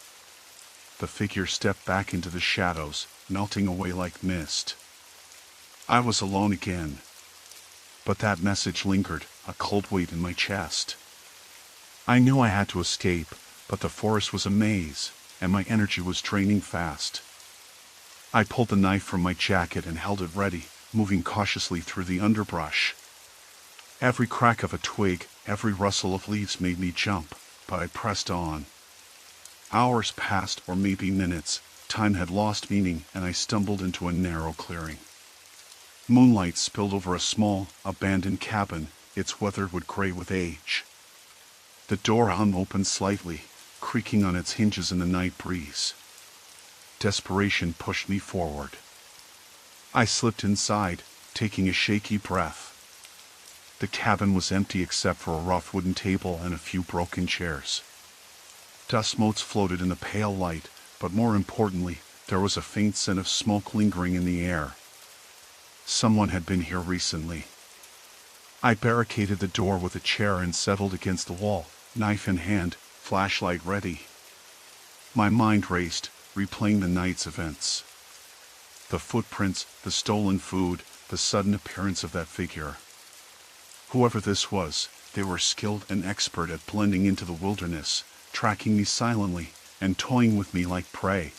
The figure stepped back into the shadows, melting away like mist. I was alone again. But that message lingered, a cold weight in my chest. I knew I had to escape, but the forest was a maze, and my energy was draining fast. I pulled the knife from my jacket and held it ready, moving cautiously through the underbrush. Every crack of a twig, every rustle of leaves made me jump, but I pressed on. Hours passed, or maybe minutes. Time had lost meaning, and I stumbled into a narrow clearing. Moonlight spilled over a small, abandoned cabin, its weatherwood gray with age. The door hung open slightly, creaking on its hinges in the night breeze. Desperation pushed me forward. I slipped inside, taking a shaky breath. The cabin was empty except for a rough wooden table and a few broken chairs. Dust motes floated in the pale light, but more importantly, there was a faint scent of smoke lingering in the air. Someone had been here recently. I barricaded the door with a chair and settled against the wall, knife in hand, flashlight ready. My mind raced, replaying the night's events. The footprints, the stolen food, the sudden appearance of that figure. Whoever this was, they were skilled and expert at blending into the wilderness, tracking me silently, and toying with me like prey.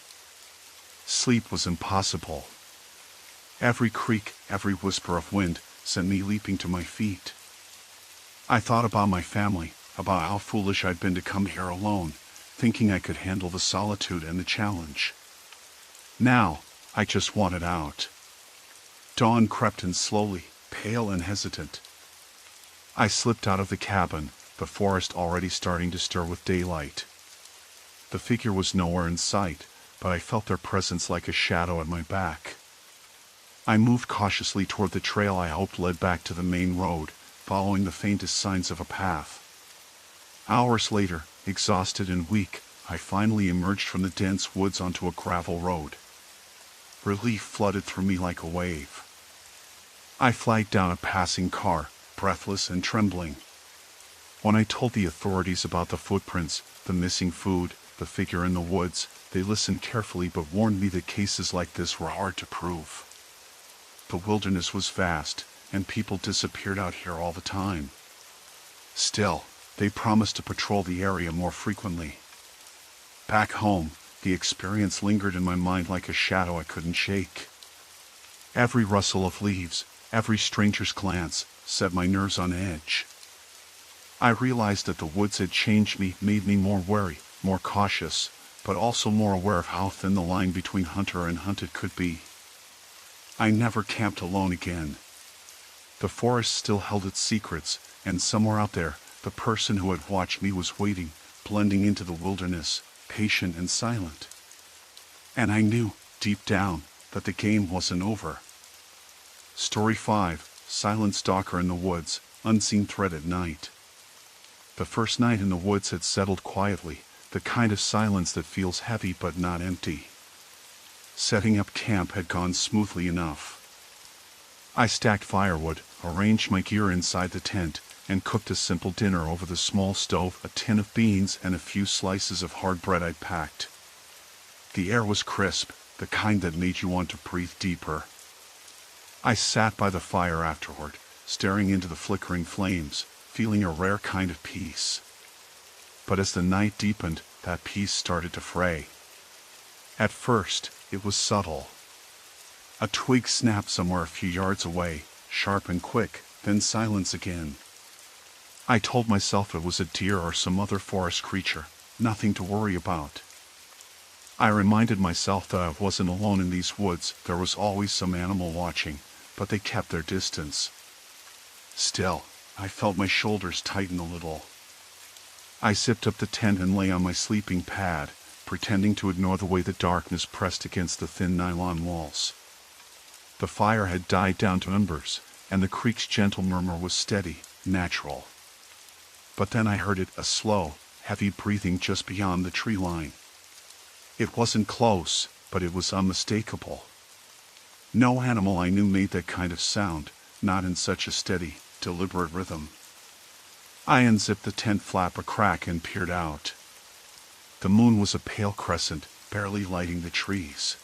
Sleep was impossible. Every creak, every whisper of wind, sent me leaping to my feet. I thought about my family, about how foolish I'd been to come here alone, thinking I could handle the solitude and the challenge. Now, I just wanted out. Dawn crept in slowly, pale and hesitant. I slipped out of the cabin, the forest already starting to stir with daylight. The figure was nowhere in sight, but I felt their presence like a shadow at my back. I moved cautiously toward the trail I hoped led back to the main road, following the faintest signs of a path. Hours later, exhausted and weak, I finally emerged from the dense woods onto a gravel road. Relief flooded through me like a wave. I flagged down a passing car, breathless and trembling. When I told the authorities about the footprints, the missing food, the figure in the woods, they listened carefully but warned me that cases like this were hard to prove. The wilderness was vast, and people disappeared out here all the time. Still, they promised to patrol the area more frequently. Back home, the experience lingered in my mind like a shadow I couldn't shake. Every rustle of leaves, every stranger's glance, set my nerves on edge. I realized that the woods had changed me, made me more wary, more cautious, but also more aware of how thin the line between hunter and hunted could be. I never camped alone again. The forest still held its secrets, and somewhere out there, the person who had watched me was waiting, blending into the wilderness, patient and silent. And I knew, deep down, that the game wasn't over. Story 5, Silent Stalker in the Woods, Unseen Threat at Night. The first night in the woods had settled quietly, the kind of silence that feels heavy but not empty. Setting up camp had gone smoothly enough. I stacked firewood, arranged my gear inside the tent, and cooked a simple dinner over the small stove, a tin of beans and a few slices of hard bread I'd packed. The air was crisp, the kind that made you want to breathe deeper. I sat by the fire afterward, staring into the flickering flames, feeling a rare kind of peace. But as the night deepened, that peace started to fray. At first, it was subtle. A twig snapped somewhere a few yards away, sharp and quick, then silence again. I told myself it was a deer or some other forest creature, nothing to worry about. I reminded myself that I wasn't alone in these woods, there was always some animal watching, but they kept their distance. Still, I felt my shoulders tighten a little. I zipped up the tent and lay on my sleeping pad, pretending to ignore the way the darkness pressed against the thin nylon walls. The fire had died down to embers, and the creek's gentle murmur was steady, natural. But then I heard it, a slow, heavy breathing just beyond the tree line. It wasn't close, but it was unmistakable. No animal I knew made that kind of sound, not in such a steady, deliberate rhythm. I unzipped the tent flap a crack and peered out. The moon was a pale crescent, barely lighting the trees.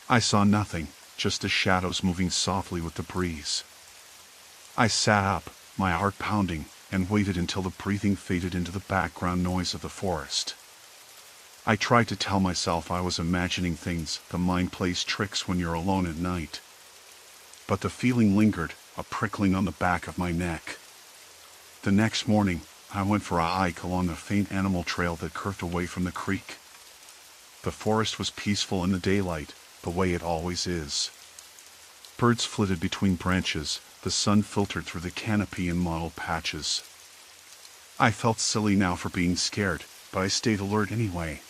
I saw nothing, just the shadows moving softly with the breeze. I sat up, my heart pounding, and waited until the breathing faded into the background noise of the forest. I tried to tell myself I was imagining things, the mind plays tricks when you're alone at night. But the feeling lingered, a prickling on the back of my neck. The next morning, I went for a hike along a faint animal trail that curved away from the creek. The forest was peaceful in the daylight, the way it always is. Birds flitted between branches, the sun filtered through the canopy in mottled patches. I felt silly now for being scared, but I stayed alert anyway.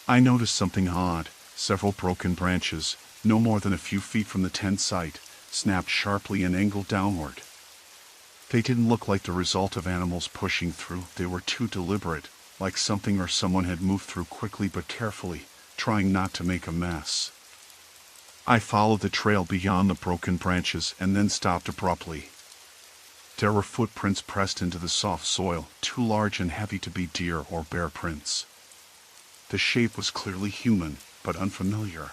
I noticed something odd. Several broken branches, no more than a few feet from the tent site, snapped sharply and angled downward. They didn't look like the result of animals pushing through, they were too deliberate, like something or someone had moved through quickly but carefully, trying not to make a mess. I followed the trail beyond the broken branches and then stopped abruptly. There were footprints pressed into the soft soil, too large and heavy to be deer or bear prints. The shape was clearly human, but unfamiliar.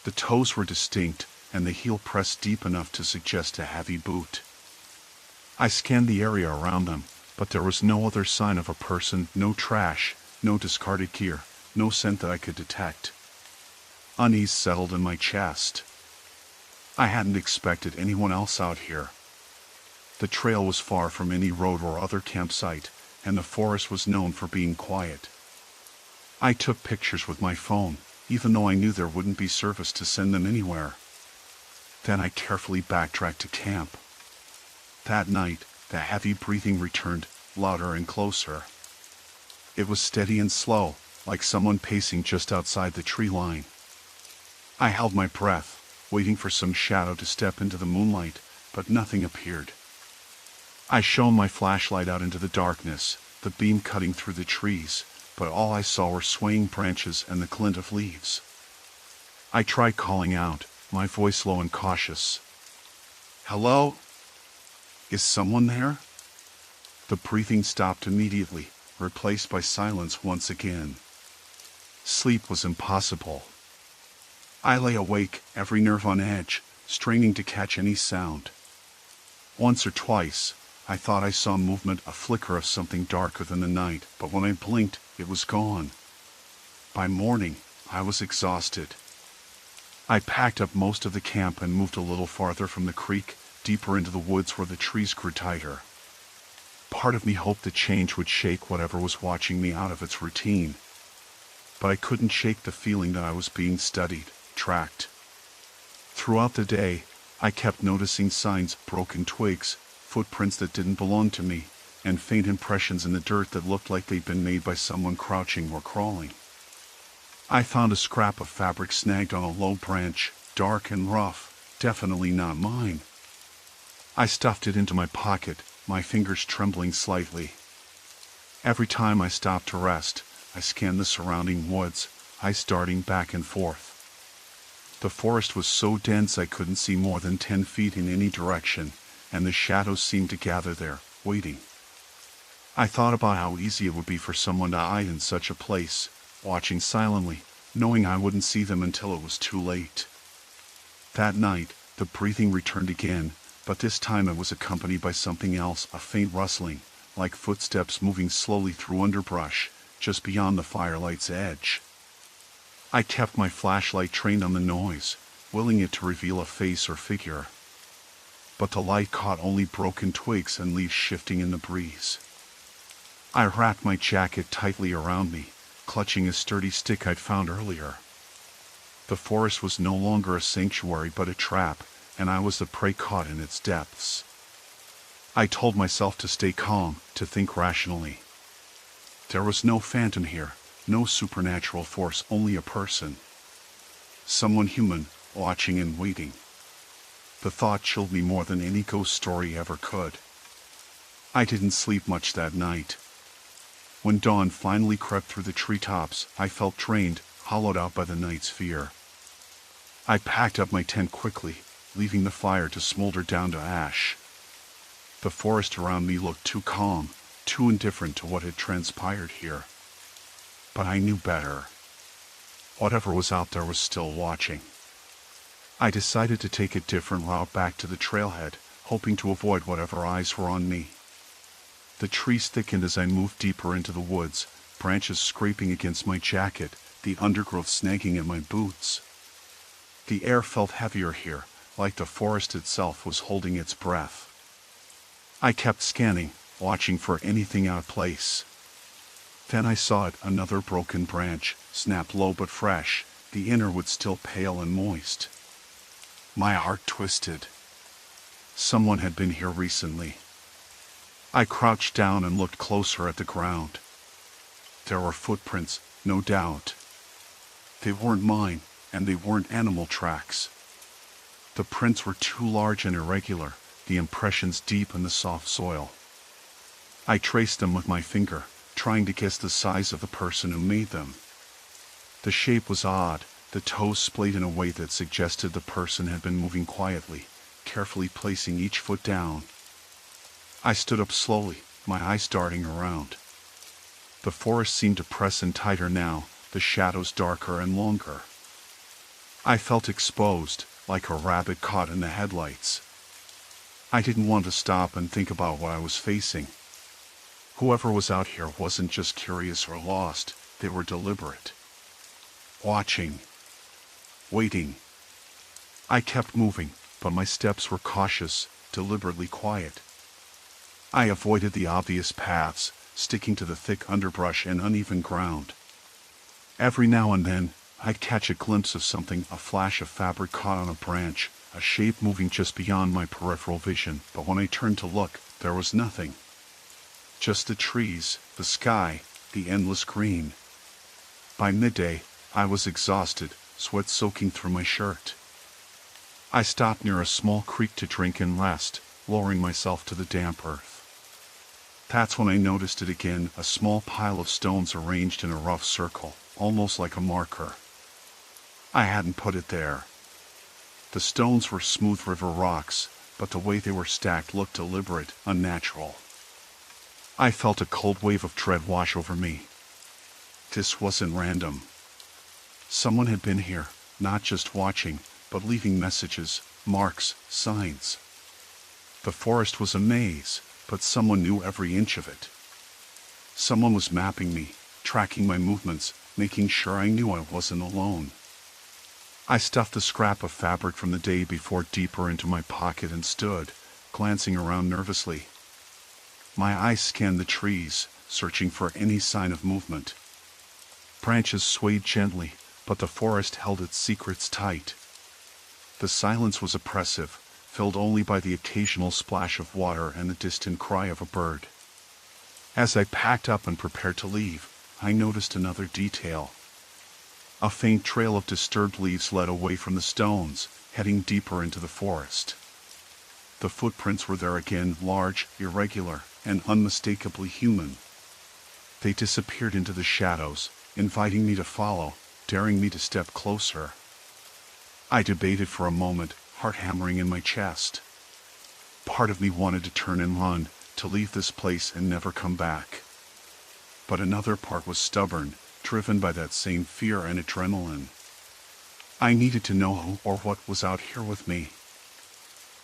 The toes were distinct, and the heel pressed deep enough to suggest a heavy boot. I scanned the area around them, but there was no other sign of a person, no trash, no discarded gear, no scent that I could detect. Unease settled in my chest. I hadn't expected anyone else out here. The trail was far from any road or other campsite, and the forest was known for being quiet. I took pictures with my phone, even though I knew there wouldn't be service to send them anywhere. Then I carefully backtracked to camp. That night, the heavy breathing returned, louder and closer. It was steady and slow, like someone pacing just outside the tree line. I held my breath, waiting for some shadow to step into the moonlight, but nothing appeared. I shone my flashlight out into the darkness, the beam cutting through the trees, but all I saw were swaying branches and the glint of leaves. I tried calling out, my voice low and cautious. "Hello? Is someone there?" The breathing stopped immediately, replaced by silence once again. Sleep was impossible. I lay awake, every nerve on edge, straining to catch any sound. Once or twice, I thought I saw movement, a flicker of something darker than the night, but when I blinked, it was gone. By morning, I was exhausted. I packed up most of the camp and moved a little farther from the creek, deeper into the woods where the trees grew tighter. Part of me hoped the change would shake whatever was watching me out of its routine. But I couldn't shake the feeling that I was being studied, tracked. Throughout the day, I kept noticing signs, broken twigs, footprints that didn't belong to me, and faint impressions in the dirt that looked like they'd been made by someone crouching or crawling. I found a scrap of fabric snagged on a low branch, dark and rough, definitely not mine. I stuffed it into my pocket, my fingers trembling slightly. Every time I stopped to rest, I scanned the surrounding woods, eyes darting back and forth. The forest was so dense I couldn't see more than 10 feet in any direction, and the shadows seemed to gather there, waiting. I thought about how easy it would be for someone to hide in such a place, watching silently, knowing I wouldn't see them until it was too late. That night, the breathing returned again, but this time it was accompanied by something else, a faint rustling, like footsteps moving slowly through underbrush, just beyond the firelight's edge. I kept my flashlight trained on the noise, willing it to reveal a face or figure. But the light caught only broken twigs and leaves shifting in the breeze. I wrapped my jacket tightly around me, clutching a sturdy stick I'd found earlier. The forest was no longer a sanctuary but a trap, and I was the prey caught in its depths. I told myself to stay calm, to think rationally. There was no phantom here, no supernatural force, only a person. Someone human, watching and waiting. The thought chilled me more than any ghost story ever could. I didn't sleep much that night. When dawn finally crept through the treetops, I felt drained, hollowed out by the night's fear. I packed up my tent quickly, leaving the fire to smolder down to ash. The forest around me looked too calm, too indifferent to what had transpired here. But I knew better. Whatever was out there was still watching. I decided to take a different route back to the trailhead, hoping to avoid whatever eyes were on me. The trees thickened as I moved deeper into the woods, branches scraping against my jacket, the undergrowth snagging at my boots. The air felt heavier here, like the forest itself was holding its breath. I kept scanning, watching for anything out of place. Then I saw it, another broken branch, snapped low but fresh, the inner wood still pale and moist. My heart twisted. Someone had been here recently. I crouched down and looked closer at the ground. There were footprints, no doubt. They weren't mine, and they weren't animal tracks. The prints were too large and irregular, the impressions deep in the soft soil. I traced them with my finger, trying to guess the size of the person who made them. The shape was odd, the toes splayed in a way that suggested the person had been moving quietly, carefully placing each foot down. I stood up slowly, my eyes darting around. The forest seemed to press in tighter now, the shadows darker and longer. I felt exposed, like a rabbit caught in the headlights. I didn't want to stop and think about what I was facing. Whoever was out here wasn't just curious or lost, they were deliberate. Watching. Waiting. I kept moving, but my steps were cautious, deliberately quiet. I avoided the obvious paths, sticking to the thick underbrush and uneven ground. Every now and then, I'd catch a glimpse of something, a flash of fabric caught on a branch, a shape moving just beyond my peripheral vision, but when I turned to look, there was nothing. Just the trees, the sky, the endless green. By midday, I was exhausted, sweat soaking through my shirt. I stopped near a small creek to drink and rest, lowering myself to the damp earth. That's when I noticed it again, a small pile of stones arranged in a rough circle, almost like a marker. I hadn't put it there. The stones were smooth river rocks, but the way they were stacked looked deliberate, unnatural. I felt a cold wave of dread wash over me. This wasn't random. Someone had been here, not just watching, but leaving messages, marks, signs. The forest was a maze, but someone knew every inch of it. Someone was mapping me, tracking my movements, making sure I knew I wasn't alone. I stuffed the scrap of fabric from the day before deeper into my pocket and stood, glancing around nervously. My eyes scanned the trees, searching for any sign of movement. Branches swayed gently, but the forest held its secrets tight. The silence was oppressive, filled only by the occasional splash of water and the distant cry of a bird. As I packed up and prepared to leave, I noticed another detail. A faint trail of disturbed leaves led away from the stones, heading deeper into the forest. The footprints were there again, large, irregular, and unmistakably human. They disappeared into the shadows, inviting me to follow, daring me to step closer. I debated for a moment, heart hammering in my chest. Part of me wanted to turn and run, to leave this place and never come back. But another part was stubborn, driven by that same fear and adrenaline. I needed to know who or what was out here with me.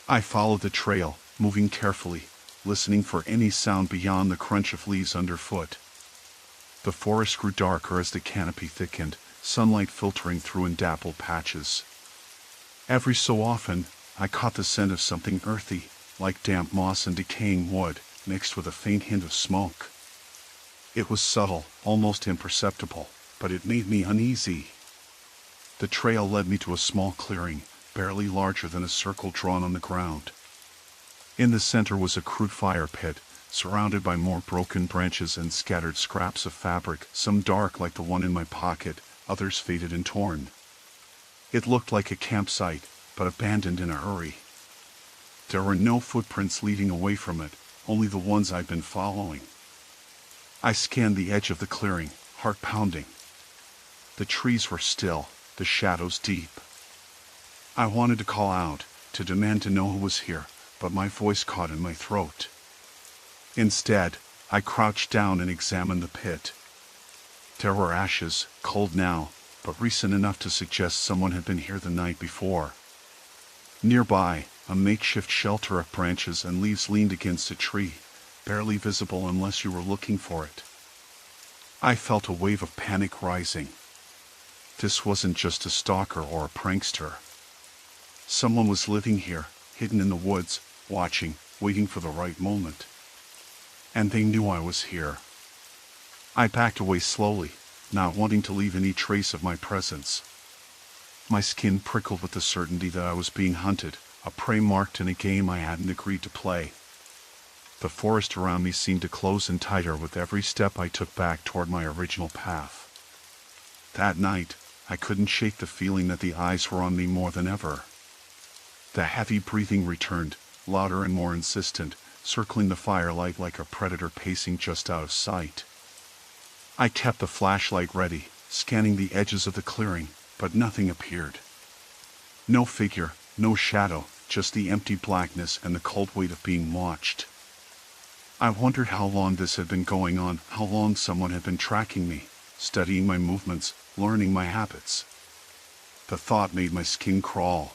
I followed the trail, moving carefully, listening for any sound beyond the crunch of leaves underfoot. The forest grew darker as the canopy thickened, sunlight filtering through in dappled patches. Every so often, I caught the scent of something earthy, like damp moss and decaying wood, mixed with a faint hint of smoke. It was subtle, almost imperceptible, but it made me uneasy. The trail led me to a small clearing, barely larger than a circle drawn on the ground. In the center was a crude fire pit, surrounded by more broken branches and scattered scraps of fabric, some dark like the one in my pocket, others faded and torn. It looked like a campsite, but abandoned in a hurry. There were no footprints leading away from it, only the ones I'd been following. I scanned the edge of the clearing, heart pounding. The trees were still, the shadows deep. I wanted to call out, to demand to know who was here, but my voice caught in my throat. Instead, I crouched down and examined the pit. There were ashes, cold now, but recent enough to suggest someone had been here the night before. Nearby, a makeshift shelter of branches and leaves leaned against a tree, barely visible unless you were looking for it. I felt a wave of panic rising. This wasn't just a stalker or a prankster. Someone was living here, hidden in the woods, watching, waiting for the right moment. And they knew I was here. I backed away slowly, not wanting to leave any trace of my presence. My skin prickled with the certainty that I was being hunted, a prey marked in a game I hadn't agreed to play. The forest around me seemed to close in tighter with every step I took back toward my original path. That night, I couldn't shake the feeling that the eyes were on me more than ever. The heavy breathing returned, louder and more insistent, circling the firelight like a predator pacing just out of sight. I kept the flashlight ready, scanning the edges of the clearing, but nothing appeared. No figure, no shadow, just the empty blackness and the cold weight of being watched. I wondered how long this had been going on, how long someone had been tracking me, studying my movements, learning my habits. The thought made my skin crawl.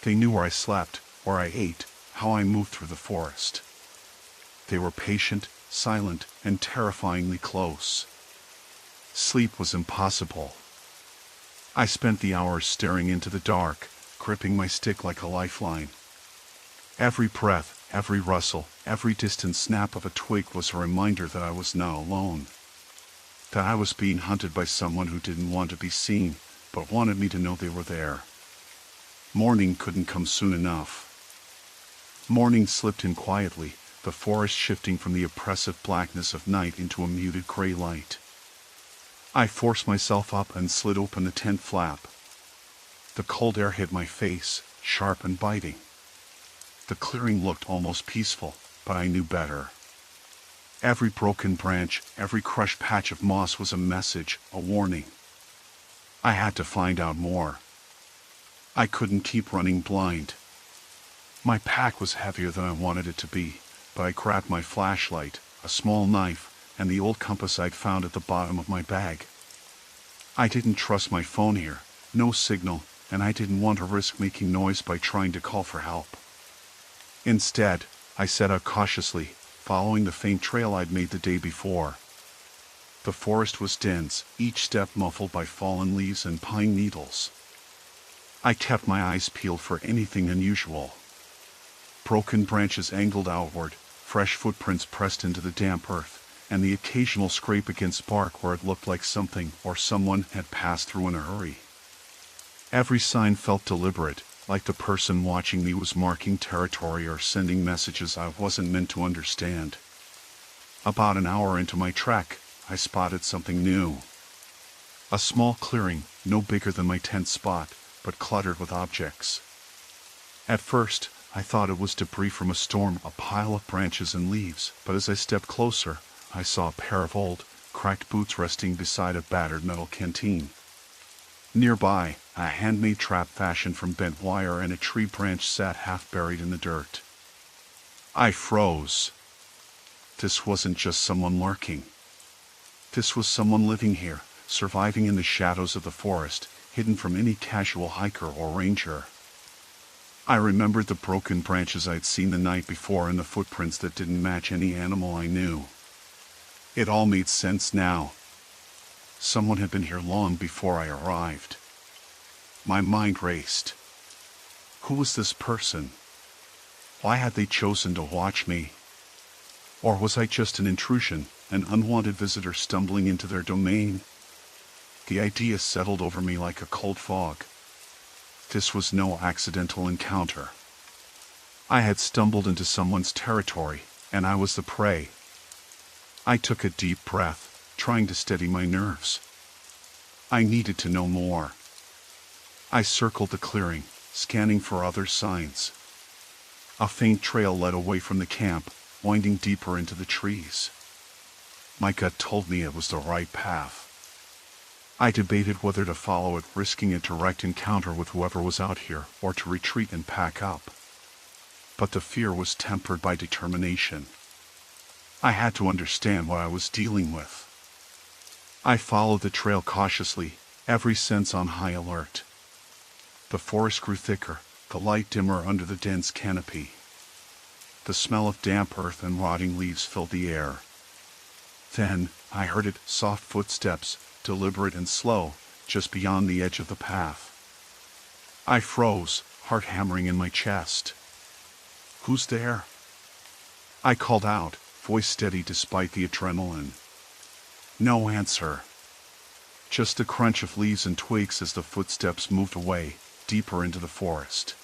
They knew where I slept, where I ate, how I moved through the forest. They were patient, silent, and terrifyingly close. Sleep was impossible. I spent the hours staring into the dark, gripping my stick like a lifeline. Every breath, every rustle, every distant snap of a twig was a reminder that I was not alone. That I was being hunted by someone who didn't want to be seen, but wanted me to know they were there. Morning couldn't come soon enough. Morning slipped in quietly, the forest shifting from the oppressive blackness of night into a muted gray light. I forced myself up and slid open the tent flap. The cold air hit my face, sharp and biting. The clearing looked almost peaceful, but I knew better. Every broken branch, every crushed patch of moss was a message, a warning. I had to find out more. I couldn't keep running blind. My pack was heavier than I wanted it to be, but I grabbed my flashlight, a small knife, and the old compass I'd found at the bottom of my bag. I didn't trust my phone here, no signal, and I didn't want to risk making noise by trying to call for help. Instead, I set out cautiously, following the faint trail I'd made the day before. The forest was dense, each step muffled by fallen leaves and pine needles. I kept my eyes peeled for anything unusual. Broken branches angled outward, fresh footprints pressed into the damp earth, and the occasional scrape against bark where it looked like something or someone had passed through in a hurry. Every sign felt deliberate, like the person watching me was marking territory or sending messages I wasn't meant to understand. About an hour into my trek, I spotted something new. A small clearing, no bigger than my tent spot, but cluttered with objects. At first, I thought it was debris from a storm, a pile of branches and leaves, but as I stepped closer, I saw a pair of old, cracked boots resting beside a battered metal canteen. Nearby, a handmade trap fashioned from bent wire and a tree branch sat half buried in the dirt. I froze. This wasn't just someone lurking. This was someone living here, surviving in the shadows of the forest, hidden from any casual hiker or ranger. I remembered the broken branches I'd seen the night before and the footprints that didn't match any animal I knew. It all made sense now. Someone had been here long before I arrived. My mind raced. Who was this person? Why had they chosen to watch me? Or was I just an intrusion, an unwanted visitor stumbling into their domain? The idea settled over me like a cold fog. This was no accidental encounter. I had stumbled into someone's territory, and I was the prey. I took a deep breath, trying to steady my nerves. I needed to know more. I circled the clearing, scanning for other signs. A faint trail led away from the camp, winding deeper into the trees. My gut told me it was the right path. I debated whether to follow it, risking a direct encounter with whoever was out here, or to retreat and pack up. But the fear was tempered by determination. I had to understand what I was dealing with. I followed the trail cautiously, every sense on high alert. The forest grew thicker, the light dimmer under the dense canopy. The smell of damp earth and rotting leaves filled the air. Then, I heard it, soft footsteps, deliberate and slow, just beyond the edge of the path. I froze, heart hammering in my chest. "Who's there?" I called out, voice steady despite the adrenaline. No answer. Just the crunch of leaves and twigs as the footsteps moved away, deeper into the forest.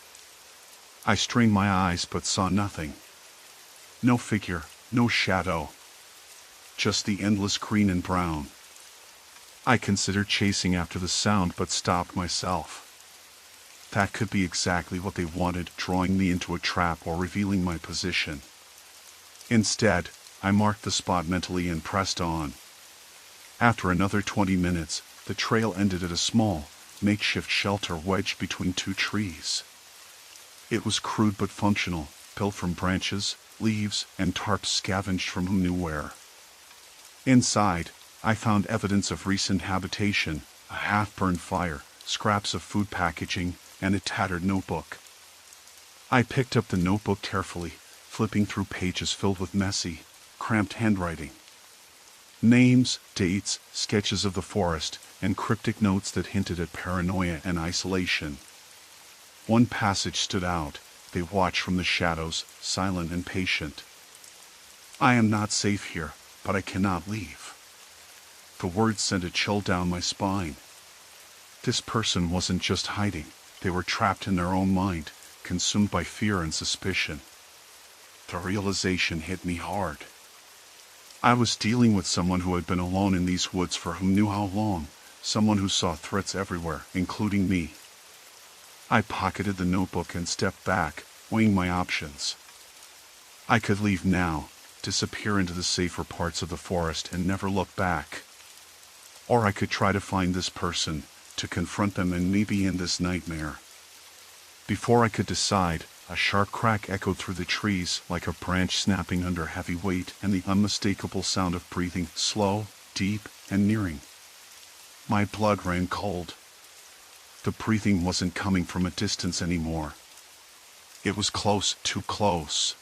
I strained my eyes but saw nothing. No figure, no shadow. Just the endless green and brown. I considered chasing after the sound but stopped myself. That could be exactly what they wanted, drawing me into a trap or revealing my position. Instead, I marked the spot mentally and pressed on. After another 20 minutes, the trail ended at a small, makeshift shelter wedged between two trees. It was crude but functional, built from branches, leaves, and tarps scavenged from who knew where. Inside, I found evidence of recent habitation, a half-burned fire, scraps of food packaging, and a tattered notebook. I picked up the notebook carefully, flipping through pages filled with messy, cramped handwriting. Names, dates, sketches of the forest, and cryptic notes that hinted at paranoia and isolation. One passage stood out. They watch from the shadows, silent and patient. I am not safe here, but I cannot leave. The words sent a chill down my spine. This person wasn't just hiding. They were trapped in their own mind, consumed by fear and suspicion. The realization hit me hard. I was dealing with someone who had been alone in these woods for who knew how long, someone who saw threats everywhere, including me. I pocketed the notebook and stepped back, weighing my options. I could leave now, disappear into the safer parts of the forest and never look back. Or I could try to find this person, to confront them and maybe end this nightmare. Before I could decide, a sharp crack echoed through the trees like a branch snapping under heavy weight and the unmistakable sound of breathing, slow, deep, and nearing. My blood ran cold. The breathing wasn't coming from a distance anymore. It was close, too close.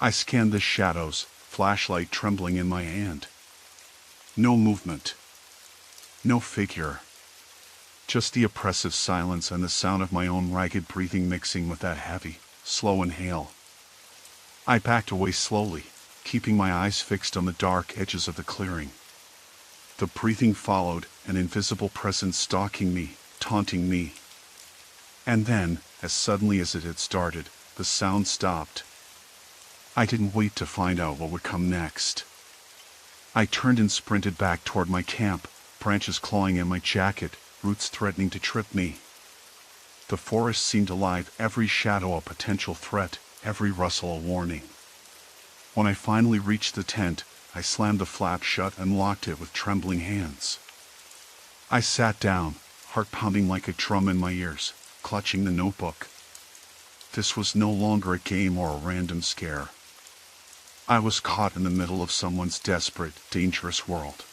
I scanned the shadows, flashlight trembling in my hand. No movement. No figure. Just the oppressive silence and the sound of my own ragged breathing mixing with that heavy, slow inhale. I backed away slowly, keeping my eyes fixed on the dark edges of the clearing. The breathing followed, an invisible presence stalking me, taunting me. And then, as suddenly as it had started, the sound stopped. I didn't wait to find out what would come next. I turned and sprinted back toward my camp, branches clawing at my jacket, roots threatening to trip me. The forest seemed alive, every shadow a potential threat, every rustle a warning. When I finally reached the tent, I slammed the flap shut and locked it with trembling hands. I sat down, heart pounding like a drum in my ears, clutching the notebook. This was no longer a game or a random scare. I was caught in the middle of someone's desperate, dangerous world.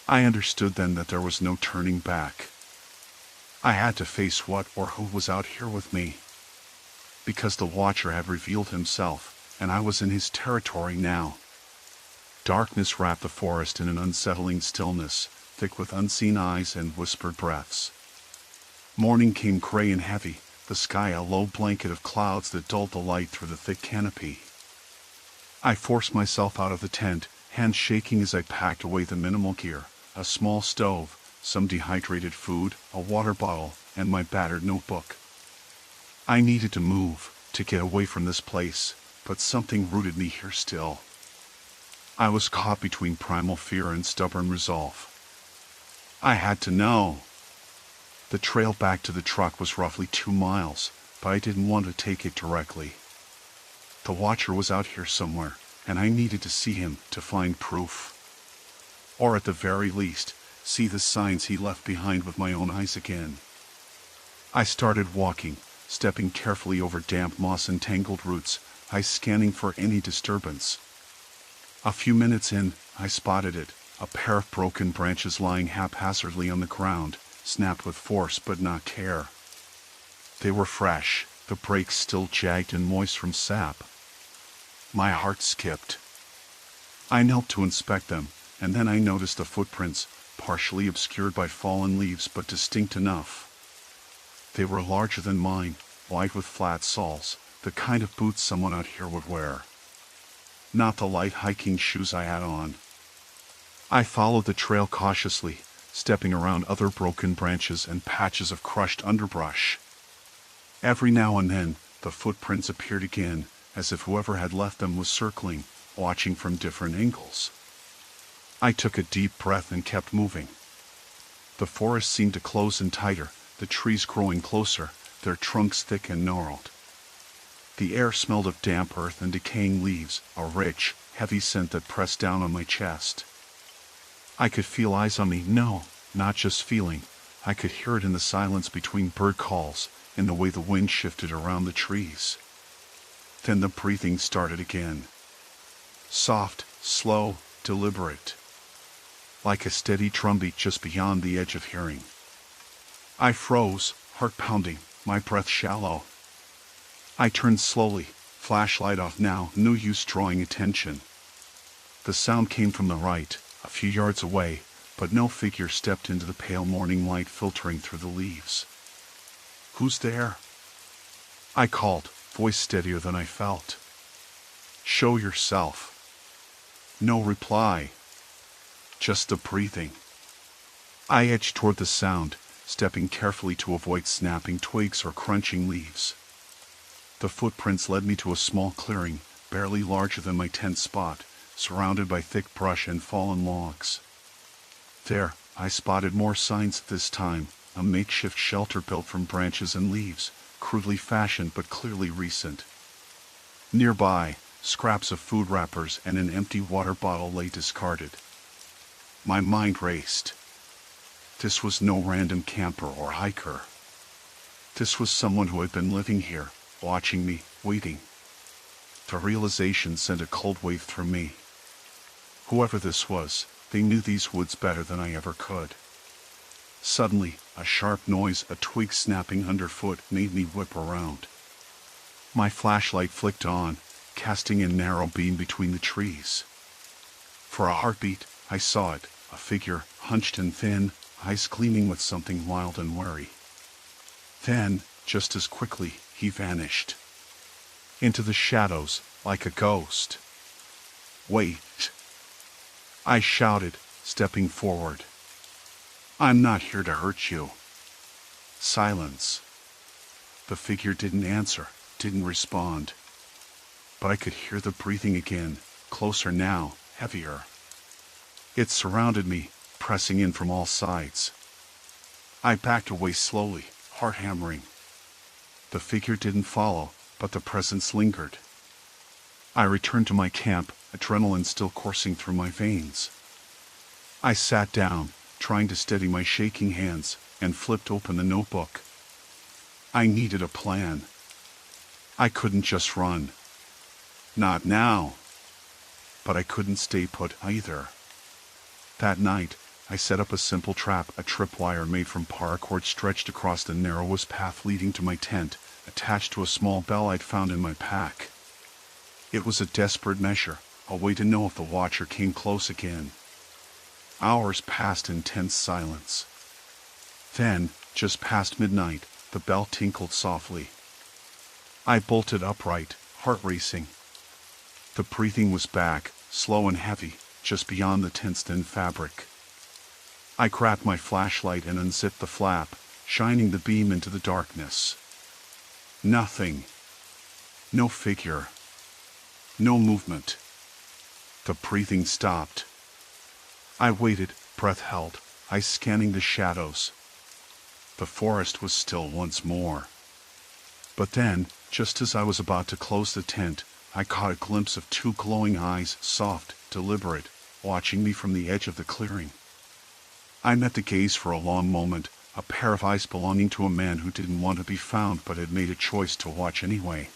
I understood then that there was no turning back. I had to face what or who was out here with me. Because the Watcher had revealed himself, and I was in his territory now. Darkness wrapped the forest in an unsettling stillness, thick with unseen eyes and whispered breaths. Morning came gray and heavy, the sky a low blanket of clouds that dulled the light through the thick canopy. I forced myself out of the tent, hands shaking as I packed away the minimal gear, a small stove, some dehydrated food, a water bottle, and my battered notebook. I needed to move, to get away from this place, but something rooted me here still. I was caught between primal fear and stubborn resolve. I had to know. The trail back to the truck was roughly 2 miles, but I didn't want to take it directly. The Watcher was out here somewhere, and I needed to see him to find proof. Or at the very least, see the signs he left behind with my own eyes again. I started walking, stepping carefully over damp moss and tangled roots, eyes scanning for any disturbance. A few minutes in, I spotted it, a pair of broken branches lying haphazardly on the ground, snapped with force but not care. They were fresh, the breaks still jagged and moist from sap. My heart skipped. I knelt to inspect them, and then I noticed the footprints, partially obscured by fallen leaves but distinct enough. They were larger than mine, wide with flat soles, the kind of boots someone out here would wear. Not the light hiking shoes I had on. I followed the trail cautiously, stepping around other broken branches and patches of crushed underbrush. Every now and then, the footprints appeared again, as if whoever had left them was circling, watching from different angles. I took a deep breath and kept moving. The forest seemed to close in tighter, the trees growing closer, their trunks thick and gnarled. The air smelled of damp earth and decaying leaves, a rich, heavy scent that pressed down on my chest. I could feel eyes on me, no, not just feeling. I could hear it in the silence between bird calls, in the way the wind shifted around the trees. Then the breathing started again. Soft, slow, deliberate. Like a steady drumbeat just beyond the edge of hearing. I froze, heart pounding, my breath shallow. I turned slowly, flashlight off now, no use drawing attention. The sound came from the right, a few yards away, but no figure stepped into the pale morning light filtering through the leaves. "Who's there?" I called, voice steadier than I felt. "Show yourself." No reply. Just the breathing. I edged toward the sound, stepping carefully to avoid snapping twigs or crunching leaves. The footprints led me to a small clearing, barely larger than my tent spot, surrounded by thick brush and fallen logs. There, I spotted more signs this time, a makeshift shelter built from branches and leaves, crudely fashioned but clearly recent. Nearby, scraps of food wrappers and an empty water bottle lay discarded. My mind raced. This was no random camper or hiker. This was someone who had been living here, watching me, waiting. The realization sent a cold wave through me. Whoever this was, they knew these woods better than I ever could. Suddenly, a sharp noise, a twig snapping underfoot, made me whip around. My flashlight flicked on, casting a narrow beam between the trees. For a heartbeat, I saw it, a figure, hunched and thin, eyes gleaming with something wild and wary. Then, just as quickly, he vanished. Into the shadows, like a ghost. "Wait!" I shouted, stepping forward. "I'm not here to hurt you." Silence. The figure didn't answer, didn't respond. But I could hear the breathing again, closer now, heavier. It surrounded me, pressing in from all sides. I backed away slowly, heart hammering. The figure didn't follow, but the presence lingered. I returned to my camp, adrenaline still coursing through my veins. I sat down, trying to steady my shaking hands, and flipped open the notebook. I needed a plan. I couldn't just run. Not now. But I couldn't stay put either. That night, I set up a simple trap, a tripwire made from paracord stretched across the narrowest path leading to my tent, attached to a small bell I'd found in my pack. It was a desperate measure, a way to know if the watcher came close again. Hours passed in tense silence. Then, just past midnight, the bell tinkled softly. I bolted upright, heart racing. The breathing was back, slow and heavy, just beyond the tent's thin fabric. I grabbed my flashlight and unzipped the flap, shining the beam into the darkness. Nothing. No figure. No movement. The breathing stopped. I waited, breath held, eyes scanning the shadows. The forest was still once more. But then, just as I was about to close the tent, I caught a glimpse of two glowing eyes, soft, deliberate, watching me from the edge of the clearing. I met the gaze for a long moment, a pair of eyes belonging to a man who didn't want to be found but had made a choice to watch anyway.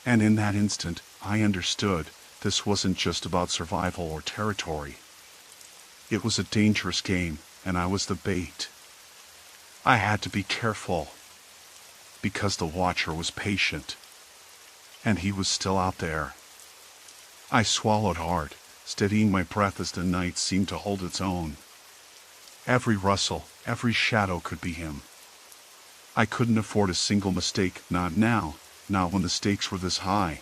And in that instant, I understood, this wasn't just about survival or territory. It was a dangerous game, and I was the bait. I had to be careful. Because the watcher was patient. And he was still out there. I swallowed hard, steadying my breath as the night seemed to hold its own. Every rustle, every shadow could be him. I couldn't afford a single mistake, not now, not when the stakes were this high.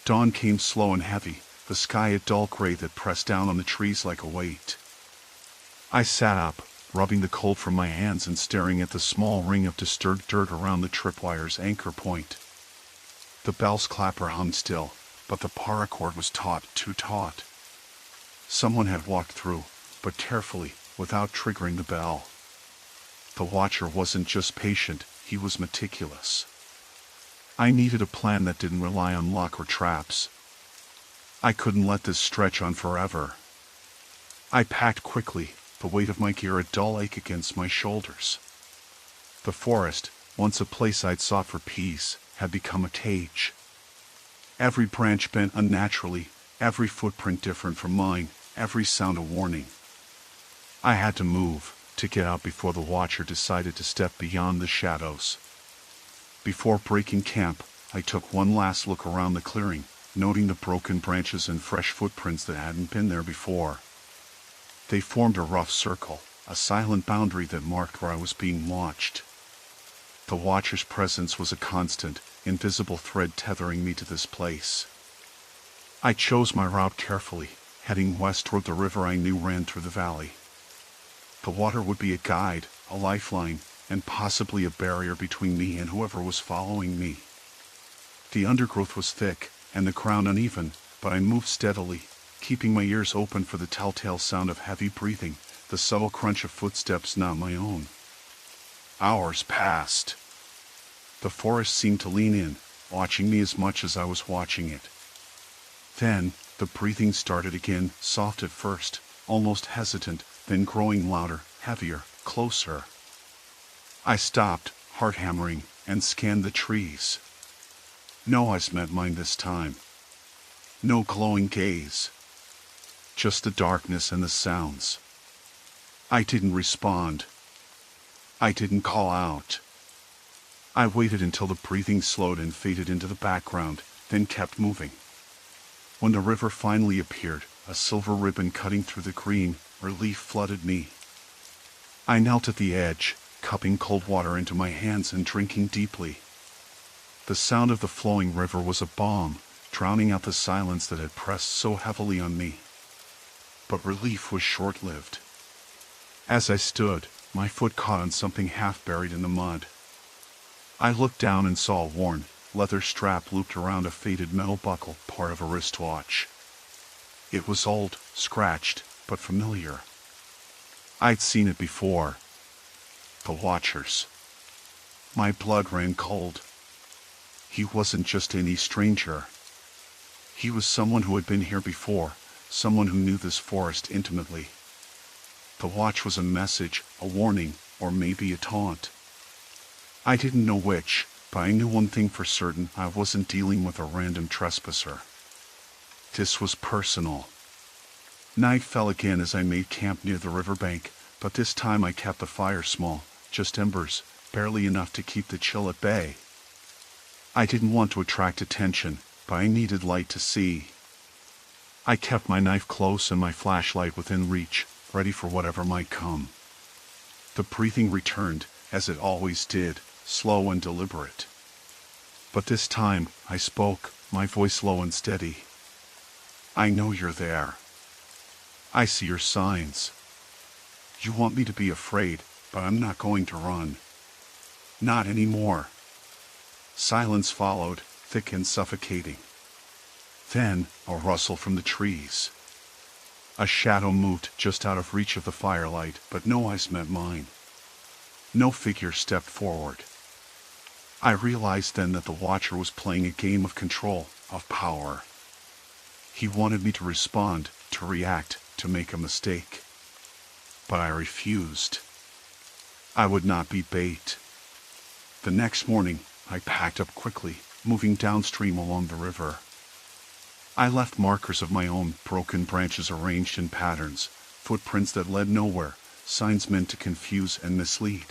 Dawn came slow and heavy, the sky a dull gray that pressed down on the trees like a weight. I sat up, rubbing the cold from my hands and staring at the small ring of disturbed dirt around the tripwire's anchor point. The bell's clapper hummed still, but the paracord was taut, too taut. Someone had walked through, but carefully, without triggering the bell. The watcher wasn't just patient, he was meticulous. I needed a plan that didn't rely on luck or traps. I couldn't let this stretch on forever. I packed quickly, the weight of my gear a dull ache against my shoulders. The forest, once a place I'd sought for peace, had become a cage. Every branch bent unnaturally, every footprint different from mine, every sound a warning. I had to move, to get out before the watcher decided to step beyond the shadows. Before breaking camp, I took one last look around the clearing, noting the broken branches and fresh footprints that hadn't been there before. They formed a rough circle, a silent boundary that marked where I was being watched. The watcher's presence was a constant, invisible thread tethering me to this place. I chose my route carefully, heading west toward the river I knew ran through the valley. The water would be a guide, a lifeline, and possibly a barrier between me and whoever was following me. The undergrowth was thick, and the ground uneven, but I moved steadily, keeping my ears open for the telltale sound of heavy breathing, the subtle crunch of footsteps not my own. Hours passed. The forest seemed to lean in, watching me as much as I was watching it. Then, the breathing started again, soft at first, almost hesitant, then growing louder, heavier, closer. I stopped, heart hammering, and scanned the trees. No eyes met mine this time. No glowing gaze. Just the darkness and the sounds. I didn't respond. I didn't call out. I waited until the breathing slowed and faded into the background, then kept moving. When the river finally appeared, a silver ribbon cutting through the green, relief flooded me. I knelt at the edge, cupping cold water into my hands and drinking deeply. The sound of the flowing river was a balm, drowning out the silence that had pressed so heavily on me. But relief was short-lived. As I stood, my foot caught on something half buried in the mud. I looked down and saw a worn, leather strap looped around a faded metal buckle, part of a wristwatch. It was old, scratched, but familiar. I'd seen it before. The Watcher's. My blood ran cold. He wasn't just any stranger. He was someone who had been here before, someone who knew this forest intimately. The watch was a message, a warning, or maybe a taunt. I didn't know which, but I knew one thing for certain: I wasn't dealing with a random trespasser. This was personal. Night fell again as I made camp near the riverbank, but this time I kept the fire small, just embers, barely enough to keep the chill at bay. I didn't want to attract attention, but I needed light to see. I kept my knife close and my flashlight within reach, ready for whatever might come. The breathing returned, as it always did, slow and deliberate. But this time, I spoke, my voice low and steady. I know you're there. I see your signs. You want me to be afraid, but I'm not going to run. Not anymore. Silence followed, thick and suffocating. Then, a rustle from the trees. A shadow moved just out of reach of the firelight, but no eyes met mine. No figure stepped forward. I realized then that the Watcher was playing a game of control, of power. He wanted me to respond, to react, to make a mistake. But I refused. I would not be bait. The next morning, I packed up quickly, moving downstream along the river. I left markers of my own, broken branches arranged in patterns, footprints that led nowhere, signs meant to confuse and mislead.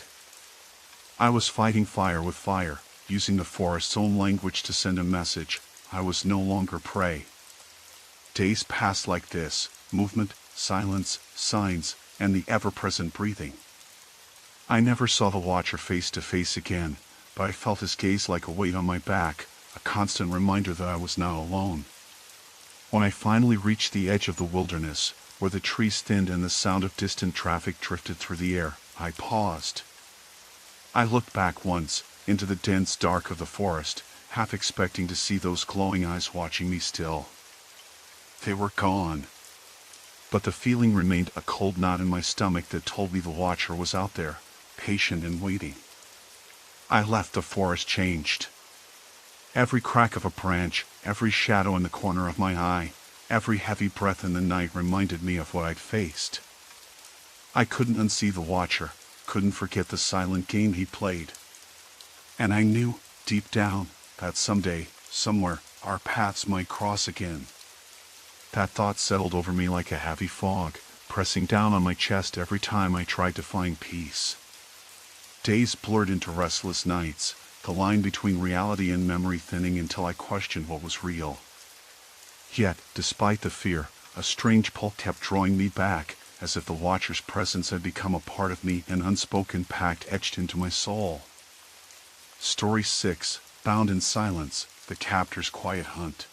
I was fighting fire with fire, using the forest's own language to send a message. I was no longer prey. Days passed like this: movement, silence, signs, and the ever-present breathing. I never saw the Watcher face to face again, but I felt his gaze like a weight on my back, a constant reminder that I was not alone. When I finally reached the edge of the wilderness, where the trees thinned and the sound of distant traffic drifted through the air, I paused. I looked back once, into the dense dark of the forest, half expecting to see those glowing eyes watching me still. They were gone. But the feeling remained, a cold knot in my stomach that told me the Watcher was out there, patient and waiting. I left the forest changed. Every crack of a branch, every shadow in the corner of my eye, every heavy breath in the night reminded me of what I'd faced. I couldn't unsee the Watcher, couldn't forget the silent game he played. And I knew, deep down, that someday, somewhere, our paths might cross again. That thought settled over me like a heavy fog, pressing down on my chest every time I tried to find peace. Days blurred into restless nights, the line between reality and memory thinning until I questioned what was real. Yet, despite the fear, a strange pull kept drawing me back, as if the Watcher's presence had become a part of me, an unspoken pact etched into my soul. Story 6, Bound in Silence, The Captor's Quiet Hunt.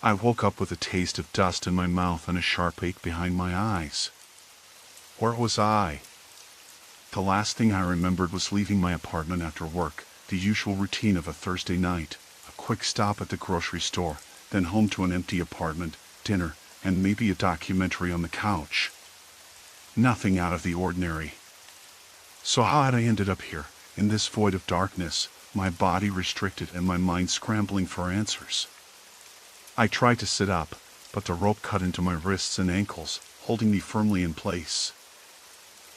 I woke up with a taste of dust in my mouth and a sharp ache behind my eyes. Where was I? The last thing I remembered was leaving my apartment after work, the usual routine of a Thursday night, a quick stop at the grocery store, then home to an empty apartment, dinner, and maybe a documentary on the couch. Nothing out of the ordinary. So how had I ended up here, in this void of darkness, my body restricted and my mind scrambling for answers? I tried to sit up, but the rope cut into my wrists and ankles, holding me firmly in place.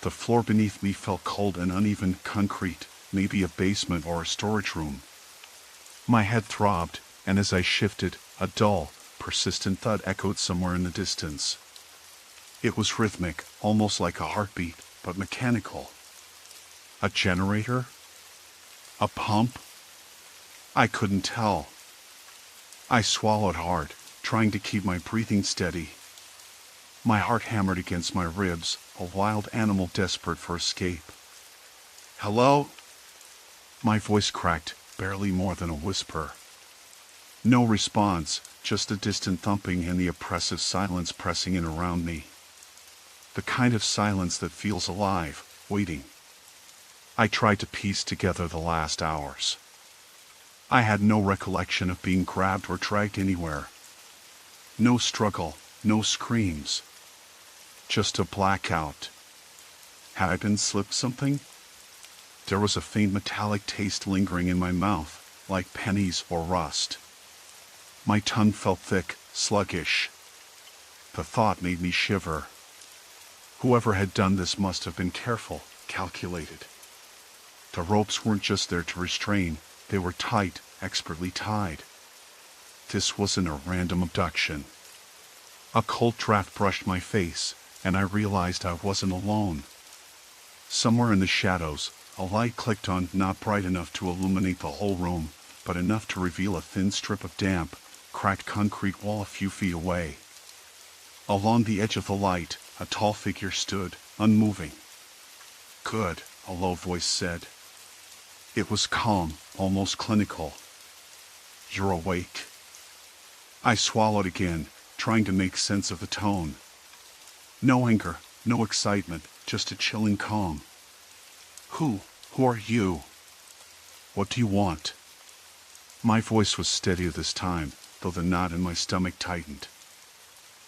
The floor beneath me felt cold and uneven, concrete, maybe a basement or a storage room. My head throbbed, and as I shifted, a dull, persistent thud echoed somewhere in the distance. It was rhythmic, almost like a heartbeat, but mechanical. A generator? A pump? I couldn't tell. I swallowed hard, trying to keep my breathing steady. My heart hammered against my ribs, a wild animal desperate for escape. Hello? My voice cracked, barely more than a whisper. No response, just a distant thumping and the oppressive silence pressing in around me. The kind of silence that feels alive, waiting. I tried to piece together the last hours. I had no recollection of being grabbed or dragged anywhere. No struggle, no screams. Just a blackout. Had I been slipped something? There was a faint metallic taste lingering in my mouth, like pennies or rust. My tongue felt thick, sluggish. The thought made me shiver. Whoever had done this must have been careful, calculated. The ropes weren't just there to restrain, they were tight, expertly tied. This wasn't a random abduction. A cold draft brushed my face, and I realized I wasn't alone. Somewhere in the shadows, a light clicked on, not bright enough to illuminate the whole room, but enough to reveal a thin strip of damp, cracked concrete wall a few feet away. Along the edge of the light, a tall figure stood, unmoving. "Good," a low voice said. It was calm, almost clinical. "You're awake." I swallowed again, trying to make sense of the tone. No anger, no excitement, just a chilling calm. Who are you? What do you want?" My voice was steadier this time, though the knot in my stomach tightened.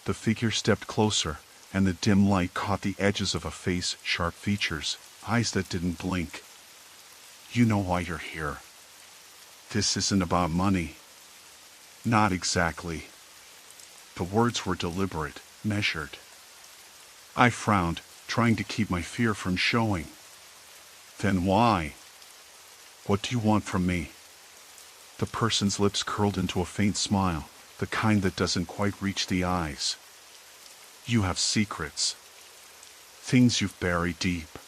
The figure stepped closer, and the dim light caught the edges of a face, sharp features, eyes that didn't blink. "You know why you're here. This isn't about money." "Not exactly." The words were deliberate, measured. I frowned, trying to keep my fear from showing. "Then why? What do you want from me?" The person's lips curled into a faint smile, the kind that doesn't quite reach the eyes. "You have secrets. Things you've buried deep.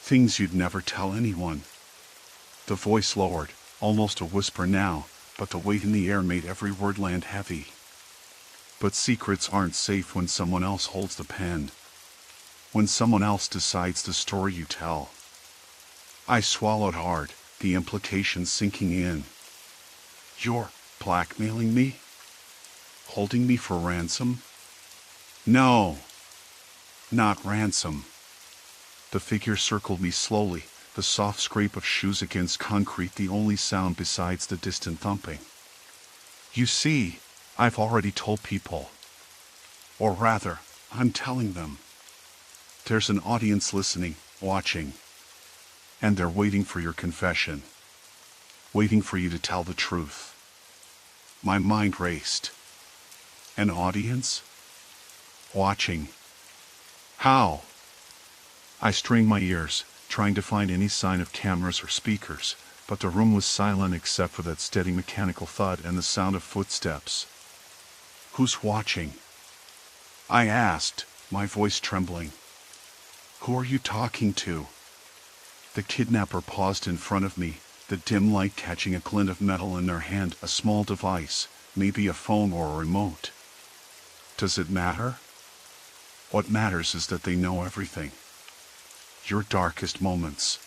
Things you'd never tell anyone." The voice lowered, almost a whisper now, but the weight in the air made every word land heavy. "But secrets aren't safe when someone else holds the pen. When someone else decides the story you tell." I swallowed hard, the implication sinking in. "You're blackmailing me? Holding me for ransom?" "No, not ransom." The figure circled me slowly, the soft scrape of shoes against concrete the only sound besides the distant thumping. "You see, I've already told people. Or rather, I'm telling them. There's an audience listening, watching. And they're waiting for your confession. Waiting for you to tell the truth." My mind raced. An audience? Watching. How? I strained my ears, trying to find any sign of cameras or speakers, but the room was silent except for that steady mechanical thud and the sound of footsteps. "Who's watching?" I asked, my voice trembling. "Who are you talking to?" The kidnapper paused in front of me, the dim light catching a glint of metal in their hand, a small device, maybe a phone or a remote. Does it matter? What matters is that they know everything. Your darkest moments.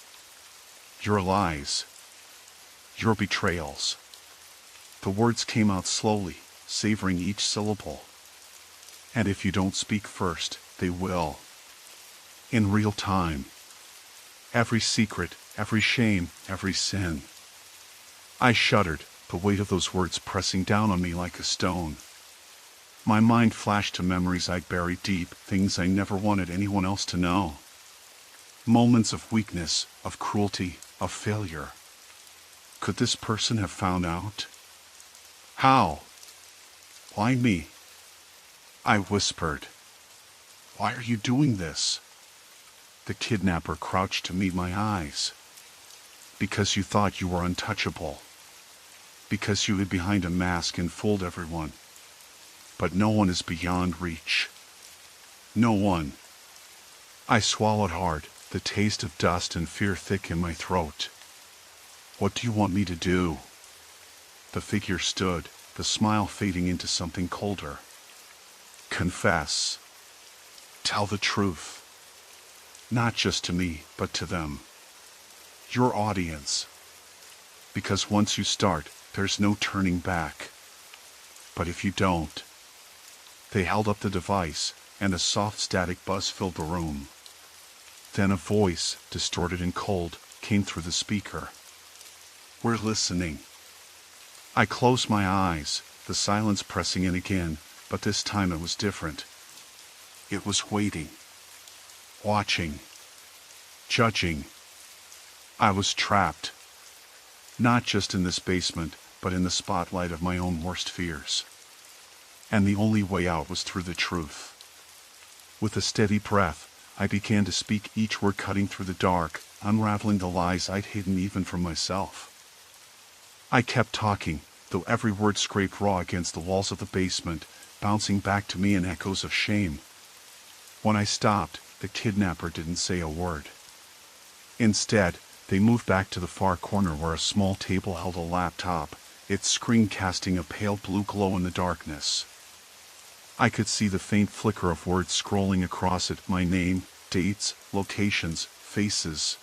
Your lies. Your betrayals. The words came out slowly, savoring each syllable. And if you don't speak first, they will. In real time. Every secret, every shame, every sin. I shuddered, the weight of those words pressing down on me like a stone. My mind flashed to memories I'd buried deep, things I never wanted anyone else to know. Moments of weakness, of cruelty, of failure. Could this person have found out? How? Why me? I whispered. "Why are you doing this?" The kidnapper crouched to meet my eyes. "Because you thought you were untouchable. Because you hid behind a mask and fooled everyone. But no one is beyond reach. No one." I swallowed hard, the taste of dust and fear thick in my throat. "What do you want me to do?" The figure stood, the smile fading into something colder. "Confess. Tell the truth. Not just to me, but to them. Your audience. Because once you start, there's no turning back. But if you don't..." They held up the device, and a soft static buzz filled the room. Then a voice, distorted and cold, came through the speaker. "We're listening." I closed my eyes, the silence pressing in again, but this time it was different. It was waiting. Watching. Judging. I was trapped. Not just in this basement, but in the spotlight of my own worst fears. And the only way out was through the truth. With a steady breath, I began to speak, each word cutting through the dark, unraveling the lies I'd hidden even from myself. I kept talking, though every word scraped raw against the walls of the basement, bouncing back to me in echoes of shame. When I stopped, the kidnapper didn't say a word. Instead, they moved back to the far corner where a small table held a laptop, its screen casting a pale blue glow in the darkness. I could see the faint flicker of words scrolling across it, my name, dates, locations, faces.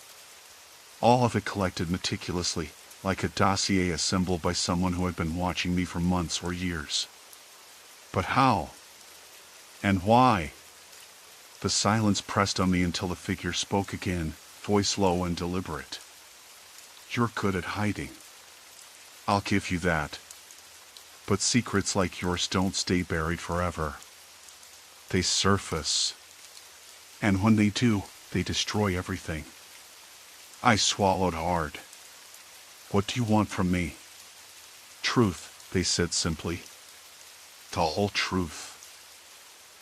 All of it collected meticulously, like a dossier assembled by someone who had been watching me for months or years. But how? And why? The silence pressed on me until the figure spoke again, voice low and deliberate. You're good at hiding. I'll give you that. But secrets like yours don't stay buried forever. They surface. And when they do, they destroy everything. I swallowed hard. What do you want from me? Truth, they said simply. The whole truth.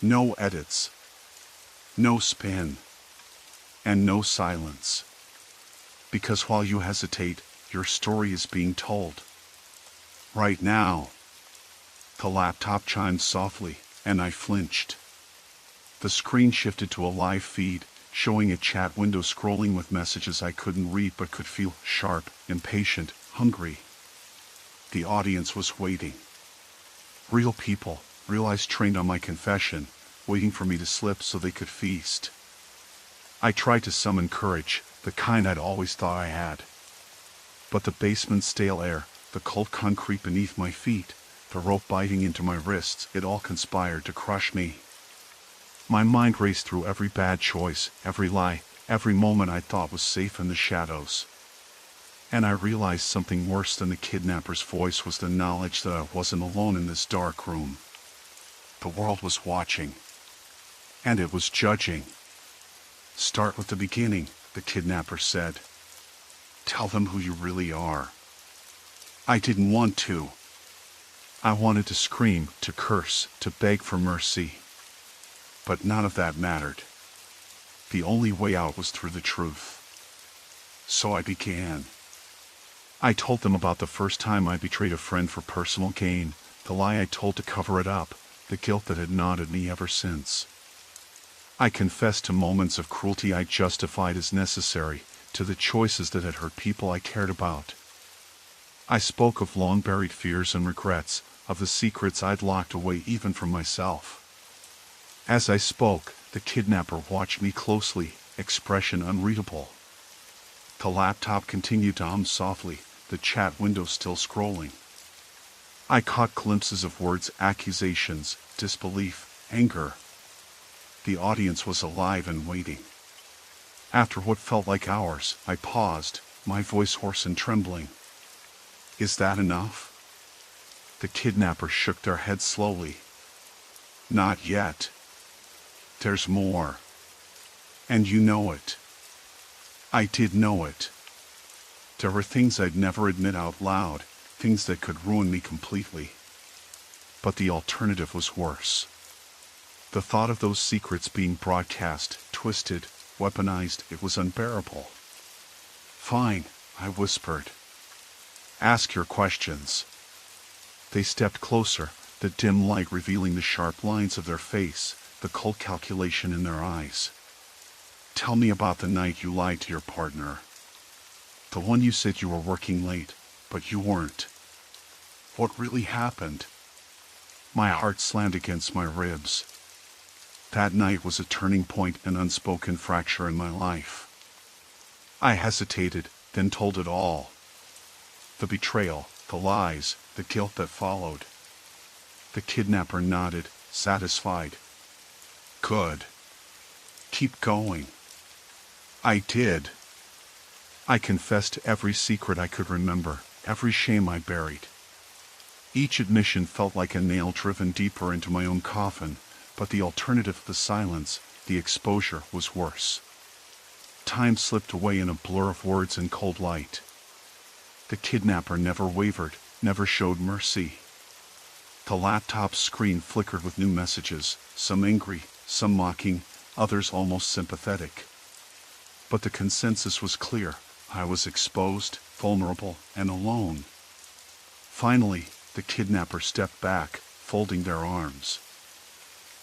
No edits. No spin. And no silence. Because while you hesitate, your story is being told. Right now. The laptop chimed softly, and I flinched. The screen shifted to a live feed, showing a chat window scrolling with messages I couldn't read but could feel: sharp, impatient, hungry. The audience was waiting. Real people, real eyes trained on my confession, waiting for me to slip so they could feast. I tried to summon courage, the kind I'd always thought I had. But the basement's stale air, the cold concrete beneath my feet, the rope biting into my wrists, it all conspired to crush me. My mind raced through every bad choice, every lie, every moment I thought was safe in the shadows. And I realized something worse than the kidnapper's voice was the knowledge that I wasn't alone in this dark room. The world was watching. And it was judging. Start with the beginning, the kidnapper said. Tell them who you really are. I didn't want to. I wanted to scream, to curse, to beg for mercy. But none of that mattered. The only way out was through the truth. So I began. I told them about the first time I betrayed a friend for personal gain, the lie I told to cover it up, the guilt that had gnawed at me ever since. I confessed to moments of cruelty I justified as necessary, to the choices that had hurt people I cared about. I spoke of long-buried fears and regrets, of the secrets I'd locked away even from myself. As I spoke, the kidnapper watched me closely, expression unreadable. The laptop continued to hum softly, the chat window still scrolling. I caught glimpses of words: accusations, disbelief, anger. The audience was alive and waiting. After what felt like hours, I paused, my voice hoarse and trembling. Is that enough? The kidnappers shook their heads slowly. Not yet. There's more. And you know it. I did know it. There were things I'd never admit out loud, things that could ruin me completely. But the alternative was worse. The thought of those secrets being broadcast, twisted, weaponized, it was unbearable. Fine, I whispered. Ask your questions. They stepped closer, the dim light revealing the sharp lines of their face, the cold calculation in their eyes. Tell me about the night you lied to your partner. The one you said you were working late, but you weren't. What really happened? My heart slammed against my ribs. That night was a turning point, an unspoken fracture in my life. I hesitated, then told it all. The betrayal, the lies, the guilt that followed. The kidnapper nodded, satisfied. Good. Keep going. I did. I confessed every secret I could remember, every shame I buried. Each admission felt like a nail driven deeper into my own coffin, but the alternative, the silence, the exposure, was worse. Time slipped away in a blur of words and cold light. The kidnapper never wavered, never showed mercy. The laptop screen flickered with new messages, some angry, some mocking, others almost sympathetic. But the consensus was clear. I was exposed, vulnerable, and alone. Finally, the kidnapper stepped back, folding their arms.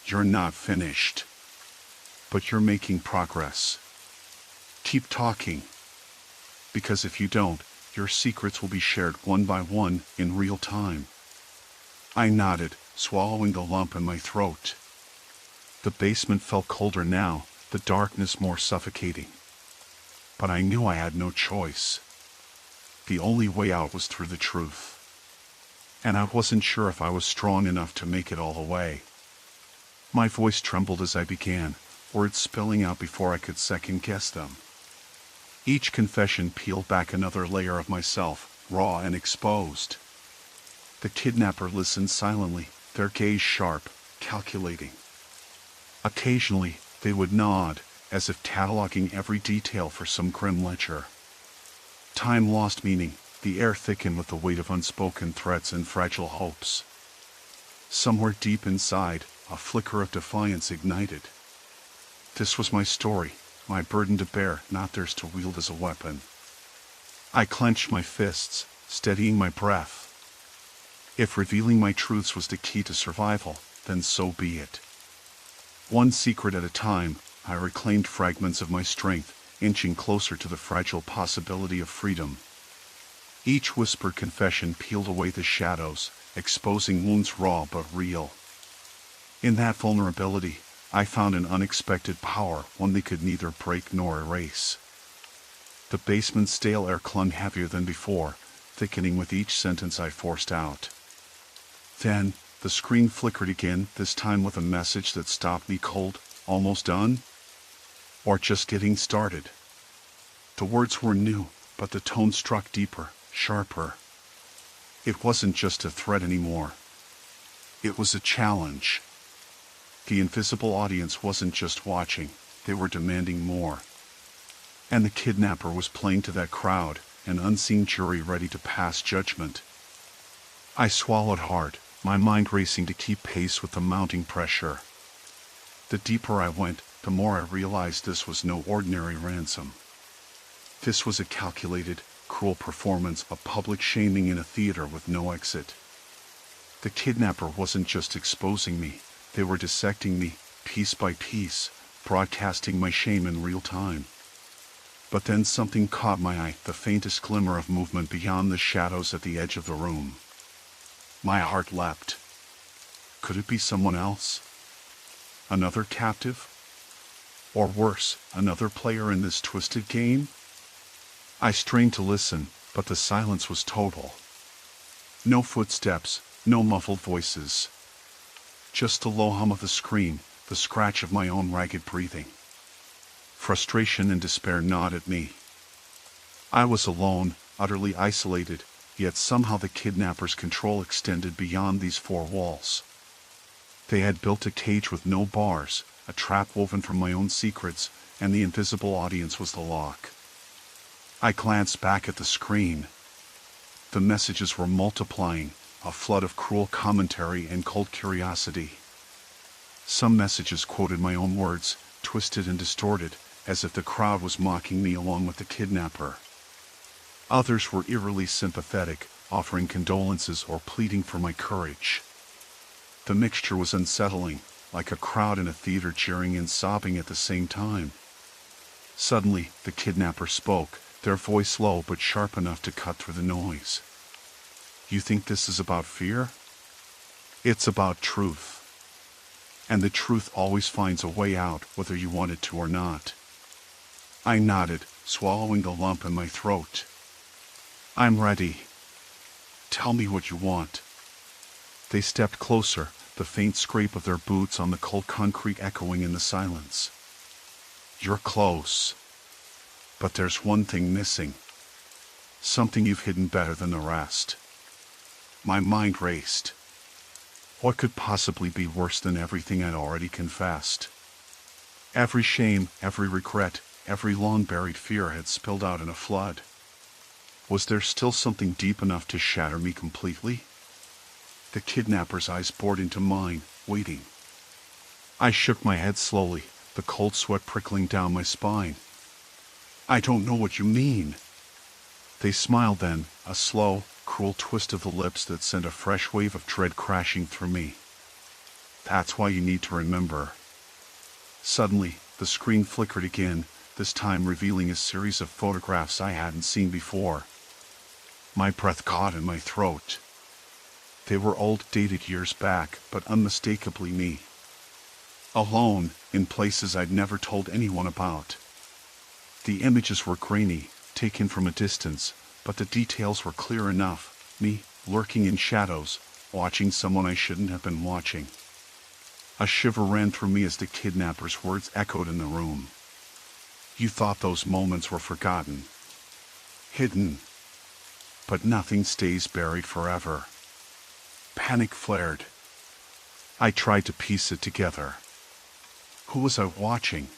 "You're not finished. But you're making progress. Keep talking. Because if you don't, your secrets will be shared one by one in real time." I nodded, swallowing the lump in my throat. The basement felt colder now, the darkness more suffocating. But I knew I had no choice. The only way out was through the truth. And I wasn't sure if I was strong enough to make it all away. My voice trembled as I began, words spilling out before I could second-guess them. Each confession peeled back another layer of myself, raw and exposed. The kidnapper listened silently, their gaze sharp, calculating. Occasionally, they would nod, as if cataloging every detail for some grim ledger. Time lost meaning, the air thickened with the weight of unspoken threats and fragile hopes. Somewhere deep inside, a flicker of defiance ignited. This was my story, my burden to bear, not theirs to wield as a weapon. I clenched my fists, steadying my breath. If revealing my truths was the key to survival, then so be it. One secret at a time, I reclaimed fragments of my strength, inching closer to the fragile possibility of freedom. Each whispered confession peeled away the shadows, exposing wounds raw but real. In that vulnerability, I found an unexpected power, one they could neither break nor erase. The basement's stale air clung heavier than before, thickening with each sentence I forced out. Then, the screen flickered again, this time with a message that stopped me cold. "Almost done? Or just getting started?" The words were new, but the tone struck deeper, sharper. It wasn't just a threat anymore. It was a challenge. The invisible audience wasn't just watching, they were demanding more. And the kidnapper was playing to that crowd, an unseen jury ready to pass judgment. I swallowed hard, my mind racing to keep pace with the mounting pressure. The deeper I went, the more I realized this was no ordinary ransom. This was a calculated, cruel performance, a public shaming in a theater with no exit. The kidnapper wasn't just exposing me, they were dissecting me, piece by piece, broadcasting my shame in real time. But then something caught my eye, the faintest glimmer of movement beyond the shadows at the edge of the room. My heart leapt. Could it be someone else? Another captive? Or worse, another player in this twisted game? I strained to listen, but the silence was total. No footsteps, no muffled voices. Just the low hum of the screen, the scratch of my own ragged breathing. Frustration and despair gnawed at me. I was alone, utterly isolated, yet somehow the kidnapper's control extended beyond these four walls. They had built a cage with no bars, a trap woven from my own secrets, and the invisible audience was the lock. I glanced back at the screen. The messages were multiplying, a flood of cruel commentary and cold curiosity. Some messages quoted my own words, twisted and distorted, as if the crowd was mocking me along with the kidnapper. Others were eerily sympathetic, offering condolences or pleading for my courage. The mixture was unsettling, like a crowd in a theater cheering and sobbing at the same time. Suddenly, the kidnapper spoke, their voice low but sharp enough to cut through the noise. "You think this is about fear? It's about truth. And the truth always finds a way out, whether you want it to or not." I nodded, swallowing the lump in my throat. "I'm ready. Tell me what you want." They stepped closer, the faint scrape of their boots on the cold concrete echoing in the silence. "You're close. But there's one thing missing. Something you've hidden better than the rest." My mind raced. What could possibly be worse than everything I'd already confessed? Every shame, every regret, every long-buried fear had spilled out in a flood. Was there still something deep enough to shatter me completely? The kidnapper's eyes bored into mine, waiting. I shook my head slowly, the cold sweat prickling down my spine. I don't know what you mean. They smiled then, a slow, cruel twist of the lips that sent a fresh wave of dread crashing through me. That's why you need to remember. Suddenly, the screen flickered again, this time revealing a series of photographs I hadn't seen before. My breath caught in my throat. They were old, dated years back, but unmistakably me. Alone, in places I'd never told anyone about. The images were grainy, taken from a distance, but the details were clear enough, me, lurking in shadows, watching someone I shouldn't have been watching. A shiver ran through me as the kidnapper's words echoed in the room. You thought those moments were forgotten, hidden, but nothing stays buried forever. Panic flared. I tried to piece it together. Who was I watching?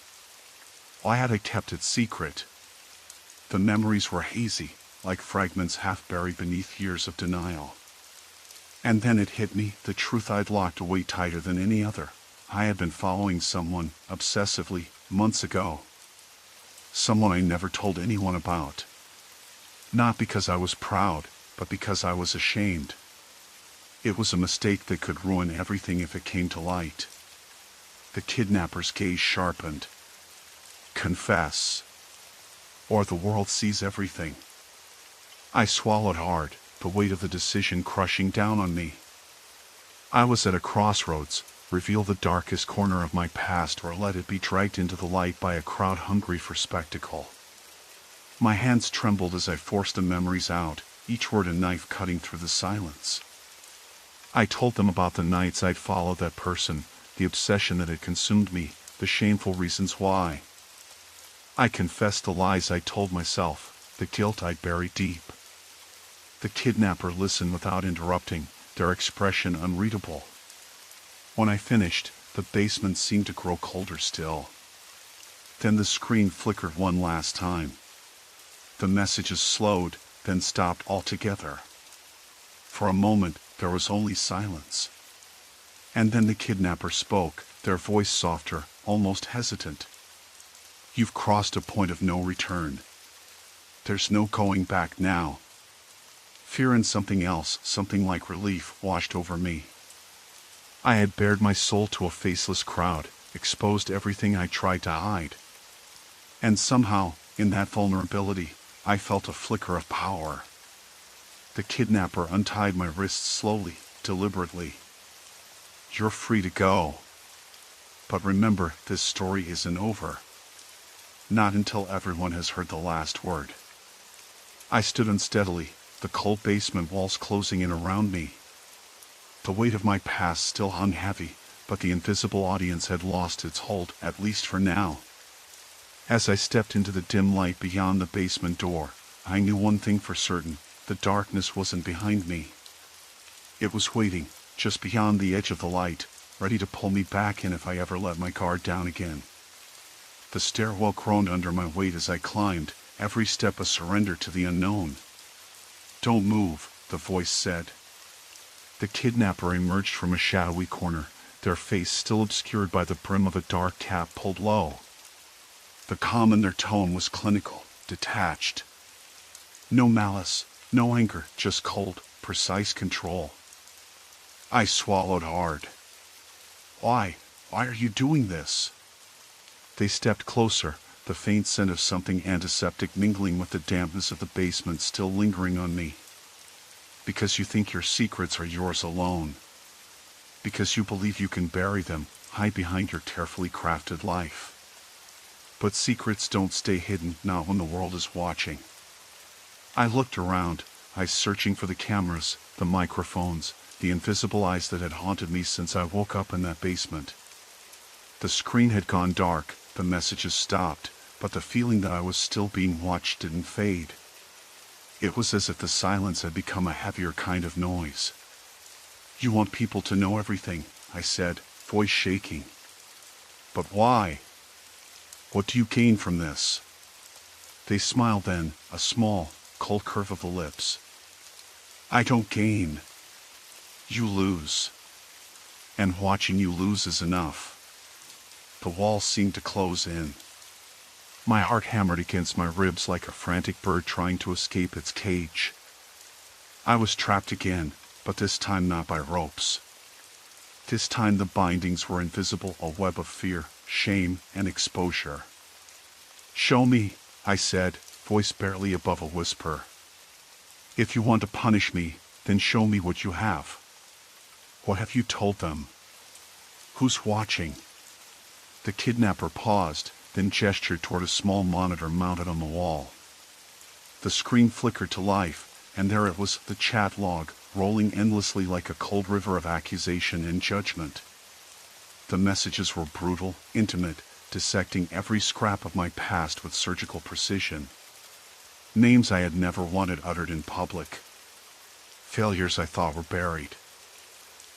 Why had I kept it secret? The memories were hazy, like fragments half buried beneath years of denial. And then it hit me, the truth I'd locked away tighter than any other. I had been following someone, obsessively, months ago. Someone I never told anyone about. Not because I was proud, but because I was ashamed. It was a mistake that could ruin everything if it came to light. The kidnapper's gaze sharpened. Confess, or the world sees everything. I swallowed hard, the weight of the decision crushing down on me. I was at a crossroads, reveal the darkest corner of my past or let it be dragged into the light by a crowd hungry for spectacle. My hands trembled as I forced the memories out, each word a knife cutting through the silence. I told them about the nights I'd followed that person, the obsession that had consumed me, the shameful reasons why. I confessed the lies I told myself, the guilt I'd buried deep. The kidnapper listened without interrupting, their expression unreadable. When I finished, the basement seemed to grow colder still. Then the screen flickered one last time. The messages slowed, then stopped altogether. For a moment, there was only silence. And then the kidnapper spoke, their voice softer, almost hesitant. You've crossed a point of no return. There's no going back now. Fear and something else, something like relief, washed over me. I had bared my soul to a faceless crowd, exposed everything I tried to hide. And somehow, in that vulnerability, I felt a flicker of power. The kidnapper untied my wrists slowly, deliberately. You're free to go. But remember, this story isn't over. Not until everyone has heard the last word. I stood unsteadily, the cold basement walls closing in around me. The weight of my past still hung heavy, but the invisible audience had lost its hold, at least for now. As I stepped into the dim light beyond the basement door, I knew one thing for certain, the darkness wasn't behind me. It was waiting, just beyond the edge of the light, ready to pull me back in if I ever let my guard down again. The stairwell groaned under my weight as I climbed, every step a surrender to the unknown. Don't move, the voice said. The kidnapper emerged from a shadowy corner, their face still obscured by the brim of a dark cap pulled low. The calm in their tone was clinical, detached. No malice, no anger, just cold, precise control. I swallowed hard. Why? Why are you doing this? They stepped closer, the faint scent of something antiseptic mingling with the dampness of the basement still lingering on me. Because you think your secrets are yours alone. Because you believe you can bury them, hide behind your carefully crafted life. But secrets don't stay hidden, not when the world is watching. I looked around, eyes searching for the cameras, the microphones, the invisible eyes that had haunted me since I woke up in that basement. The screen had gone dark, the messages stopped, but the feeling that I was still being watched didn't fade. It was as if the silence had become a heavier kind of noise. You want people to know everything, I said, voice shaking. But why? What do you gain from this? They smiled then, a small, cold curve of the lips. I don't gain. You lose. And watching you lose is enough. The walls seemed to close in. My heart hammered against my ribs like a frantic bird trying to escape its cage. I was trapped again, but this time not by ropes. This time the bindings were invisible, a web of fear, shame, and exposure. "Show me," I said, voice barely above a whisper. "If you want to punish me, then show me what you have. What have you told them? Who's watching?" The kidnapper paused, then gestured toward a small monitor mounted on the wall. The screen flickered to life, and there it was, the chat log, rolling endlessly like a cold river of accusation and judgment. The messages were brutal, intimate, dissecting every scrap of my past with surgical precision. Names I had never wanted uttered in public. Failures I thought were buried.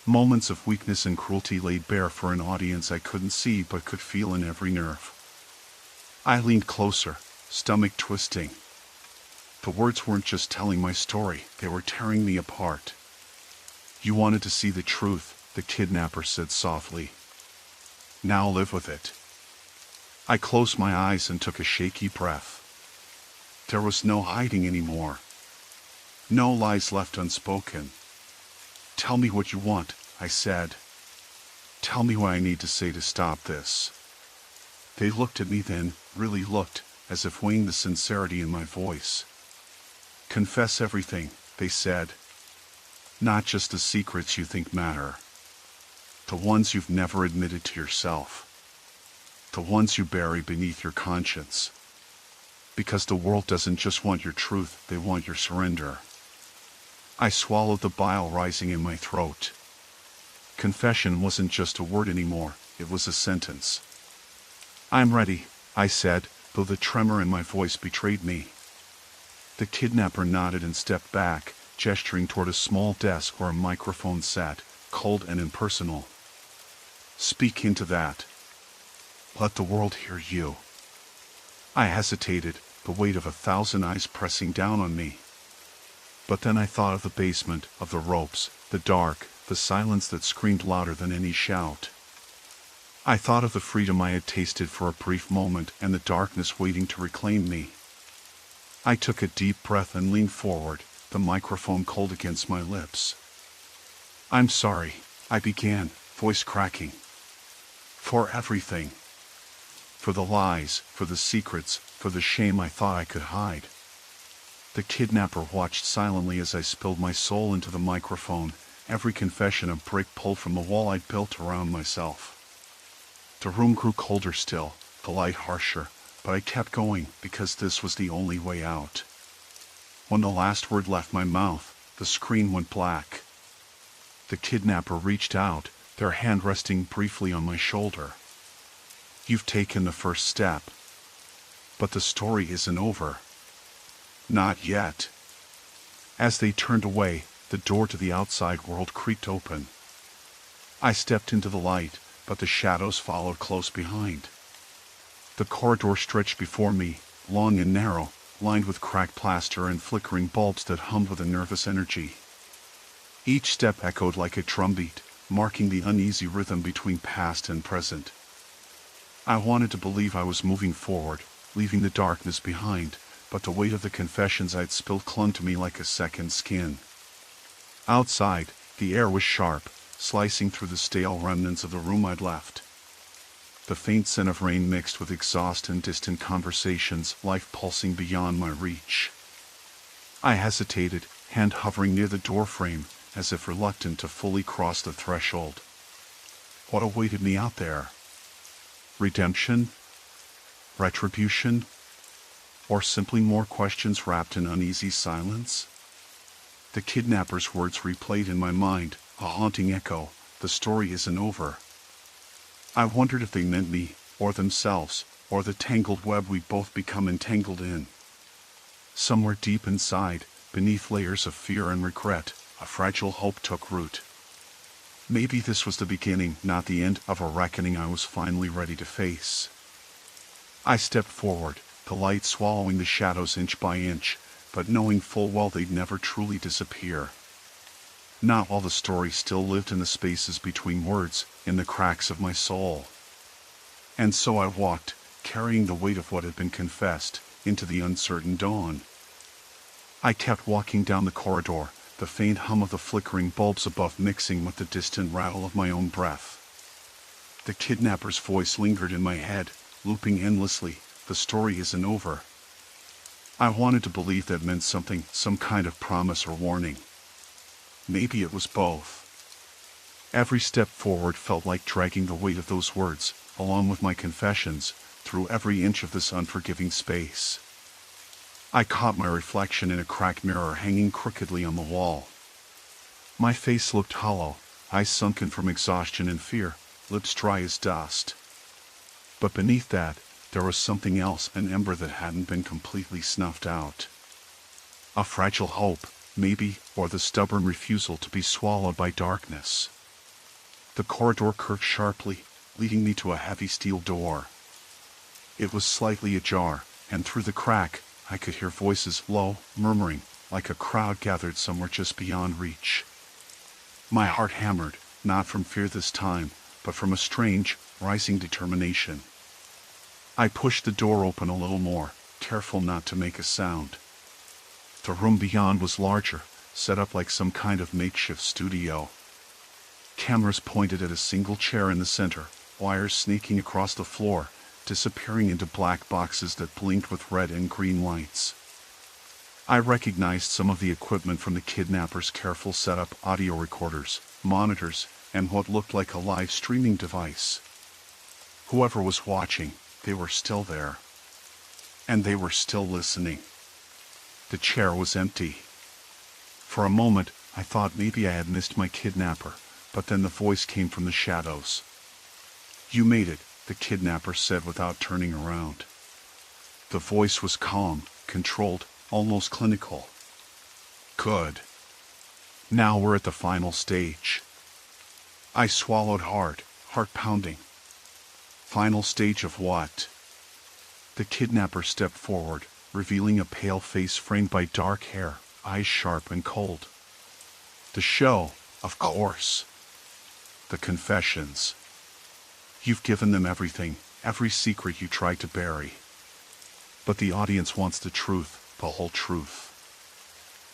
Moments of weakness and cruelty laid bare for an audience I couldn't see but could feel in every nerve. I leaned closer, stomach twisting. The words weren't just telling my story, they were tearing me apart. "You wanted to see the truth," the kidnapper said softly. "Now live with it." I closed my eyes and took a shaky breath. There was no hiding anymore. No lies left unspoken. "Tell me what you want," I said. "Tell me what I need to say to stop this." They looked at me then, really looked, as if weighing the sincerity in my voice. "Confess everything," they said. "Not just the secrets you think matter. The ones you've never admitted to yourself. The ones you bury beneath your conscience. Because the world doesn't just want your truth, they want your surrender." I swallowed the bile rising in my throat. Confession wasn't just a word anymore, it was a sentence. "I'm ready," I said, though the tremor in my voice betrayed me. The kidnapper nodded and stepped back, gesturing toward a small desk where a microphone sat, cold and impersonal. "Speak into that. Let the world hear you." I hesitated, the weight of 1,000 eyes pressing down on me. But then I thought of the basement, of the ropes, the dark, the silence that screamed louder than any shout. I thought of the freedom I had tasted for a brief moment and the darkness waiting to reclaim me. I took a deep breath and leaned forward, the microphone cold against my lips. "I'm sorry," I began, voice cracking. "For everything. For the lies, for the secrets, for the shame I thought I could hide." The kidnapper watched silently as I spilled my soul into the microphone, every confession a brick pulled from the wall I'd built around myself. The room grew colder still, the light harsher, but I kept going because this was the only way out. When the last word left my mouth, the screen went black. The kidnapper reached out, their hand resting briefly on my shoulder. "You've taken the first step. But the story isn't over." "Not yet." As they turned away, the door to the outside world creaked open. I stepped into the light, but the shadows followed close behind. The corridor stretched before me, long and narrow, lined with cracked plaster and flickering bulbs that hummed with a nervous energy. Each step echoed like a drumbeat, marking the uneasy rhythm between past and present. I wanted to believe I was moving forward, leaving the darkness behind, but the weight of the confessions I'd spilled clung to me like a second skin. Outside, the air was sharp, slicing through the stale remnants of the room I'd left. The faint scent of rain mixed with exhaust and distant conversations, life pulsing beyond my reach. I hesitated, hand hovering near the doorframe, as if reluctant to fully cross the threshold. What awaited me out there? Redemption? Retribution? Or simply more questions wrapped in uneasy silence? The kidnapper's words replayed in my mind, a haunting echo. The story isn't over. I wondered if they meant me, or themselves, or the tangled web we'd both become entangled in. Somewhere deep inside, beneath layers of fear and regret, a fragile hope took root. Maybe this was the beginning, not the end, of a reckoning I was finally ready to face. I stepped forward, the light swallowing the shadows inch by inch, but knowing full well they'd never truly disappear. Not while the story still lived in the spaces between words, in the cracks of my soul. And so I walked, carrying the weight of what had been confessed, into the uncertain dawn. I kept walking down the corridor, the faint hum of the flickering bulbs above mixing with the distant rattle of my own breath. The kidnapper's voice lingered in my head, looping endlessly. The story isn't over. I wanted to believe that meant something, some kind of promise or warning. Maybe it was both. Every step forward felt like dragging the weight of those words, along with my confessions, through every inch of this unforgiving space. I caught my reflection in a cracked mirror hanging crookedly on the wall. My face looked hollow, eyes sunken from exhaustion and fear, lips dry as dust. But beneath that, there was something else, an ember that hadn't been completely snuffed out. A fragile hope, maybe, or the stubborn refusal to be swallowed by darkness. The corridor curved sharply, leading me to a heavy steel door. It was slightly ajar, and through the crack, I could hear voices, low, murmuring, like a crowd gathered somewhere just beyond reach. My heart hammered, not from fear this time, but from a strange, rising determination. I pushed the door open a little more, careful not to make a sound. The room beyond was larger, set up like some kind of makeshift studio. Cameras pointed at a single chair in the center, wires snaking across the floor, disappearing into black boxes that blinked with red and green lights. I recognized some of the equipment from the kidnapper's careful setup: audio recorders, monitors, and what looked like a live streaming device. Whoever was watching, they were still there. And they were still listening. The chair was empty. For a moment, I thought maybe I had missed my kidnapper, but then the voice came from the shadows. "You made it," the kidnapper said without turning around. The voice was calm, controlled, almost clinical. "Good. Now we're at the final stage." I swallowed hard, heart pounding. Final stage of what? The kidnapper stepped forward, revealing a pale face framed by dark hair, eyes sharp and cold. "The show, of course. The confessions. You've given them everything, every secret you tried to bury. But the audience wants the truth, the whole truth.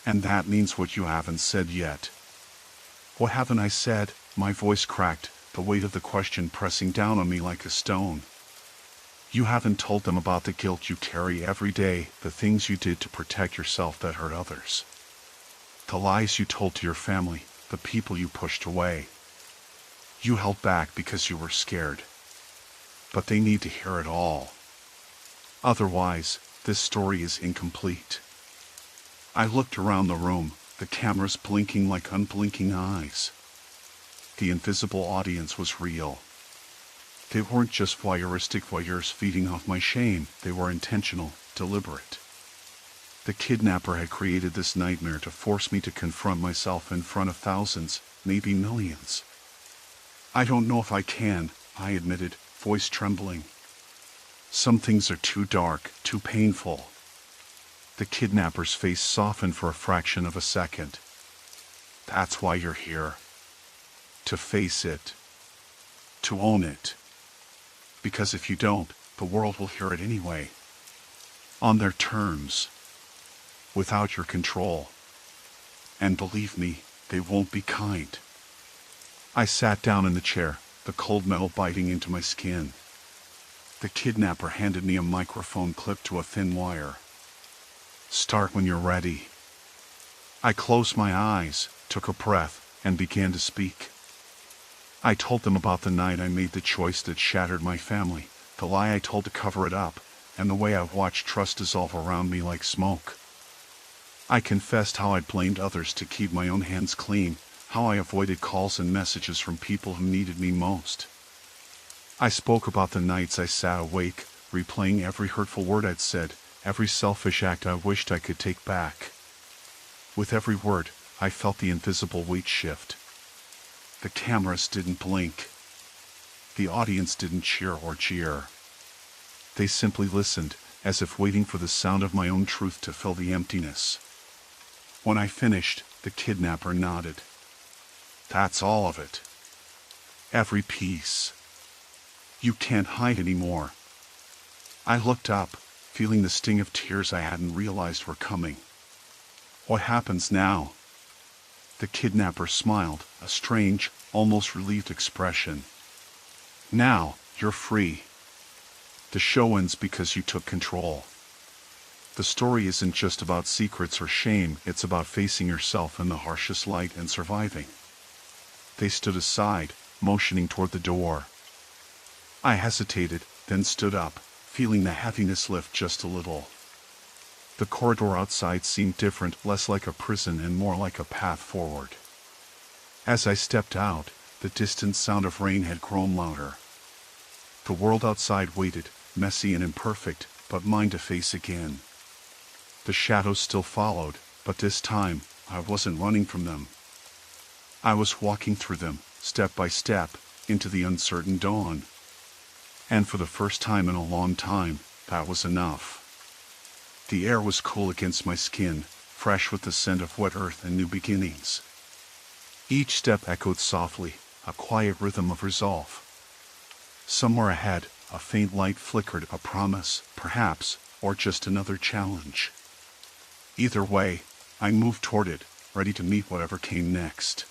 And that means what you haven't said yet." "What haven't I said?" My voice cracked, the weight of the question pressing down on me like a stone. "You haven't told them about the guilt you carry every day, the things you did to protect yourself that hurt others. The lies you told to your family, the people you pushed away. You held back because you were scared. But they need to hear it all. Otherwise, this story is incomplete." I looked around the room, the cameras blinking like unblinking eyes. The invisible audience was real. They weren't just voyeuristic voyeurs feeding off my shame, they were intentional, deliberate. The kidnapper had created this nightmare to force me to confront myself in front of thousands, maybe millions. "I don't know if I can," I admitted, voice trembling. "Some things are too dark, too painful." The kidnapper's face softened for a fraction of a second. "That's why you're here. To face it. To own it. Because if you don't, the world will hear it anyway. On their terms. Without your control. And believe me, they won't be kind." I sat down in the chair, the cold metal biting into my skin. The kidnapper handed me a microphone clipped to a thin wire. "Start when you're ready." I closed my eyes, took a breath, and began to speak. I told them about the night I made the choice that shattered my family, the lie I told to cover it up, and the way I watched trust dissolve around me like smoke. I confessed how I'd blamed others to keep my own hands clean, how I avoided calls and messages from people who needed me most. I spoke about the nights I sat awake, replaying every hurtful word I'd said, every selfish act I wished I could take back. With every word, I felt the invisible weight shift. The cameras didn't blink. The audience didn't cheer or jeer. They simply listened, as if waiting for the sound of my own truth to fill the emptiness. When I finished, the kidnapper nodded. "That's all of it. Every piece." You can't hide anymore. I looked up, feeling the sting of tears I hadn't realized were coming. What happens now? The kidnapper smiled, a strange, almost relieved expression. Now, you're free. The show ends because you took control. The story isn't just about secrets or shame, it's about facing yourself in the harshest light and surviving. They stood aside, motioning toward the door. I hesitated, then stood up, feeling the heaviness lift just a little. The corridor outside seemed different, less like a prison and more like a path forward. As I stepped out, the distant sound of rain had grown louder. The world outside waited, messy and imperfect, but mine to face again. The shadows still followed, but this time, I wasn't running from them. I was walking through them, step by step, into the uncertain dawn. And for the first time in a long time, that was enough. The air was cool against my skin, fresh with the scent of wet earth and new beginnings. Each step echoed softly, a quiet rhythm of resolve. Somewhere ahead, a faint light flickered, a promise, perhaps, or just another challenge. Either way, I moved toward it, ready to meet whatever came next.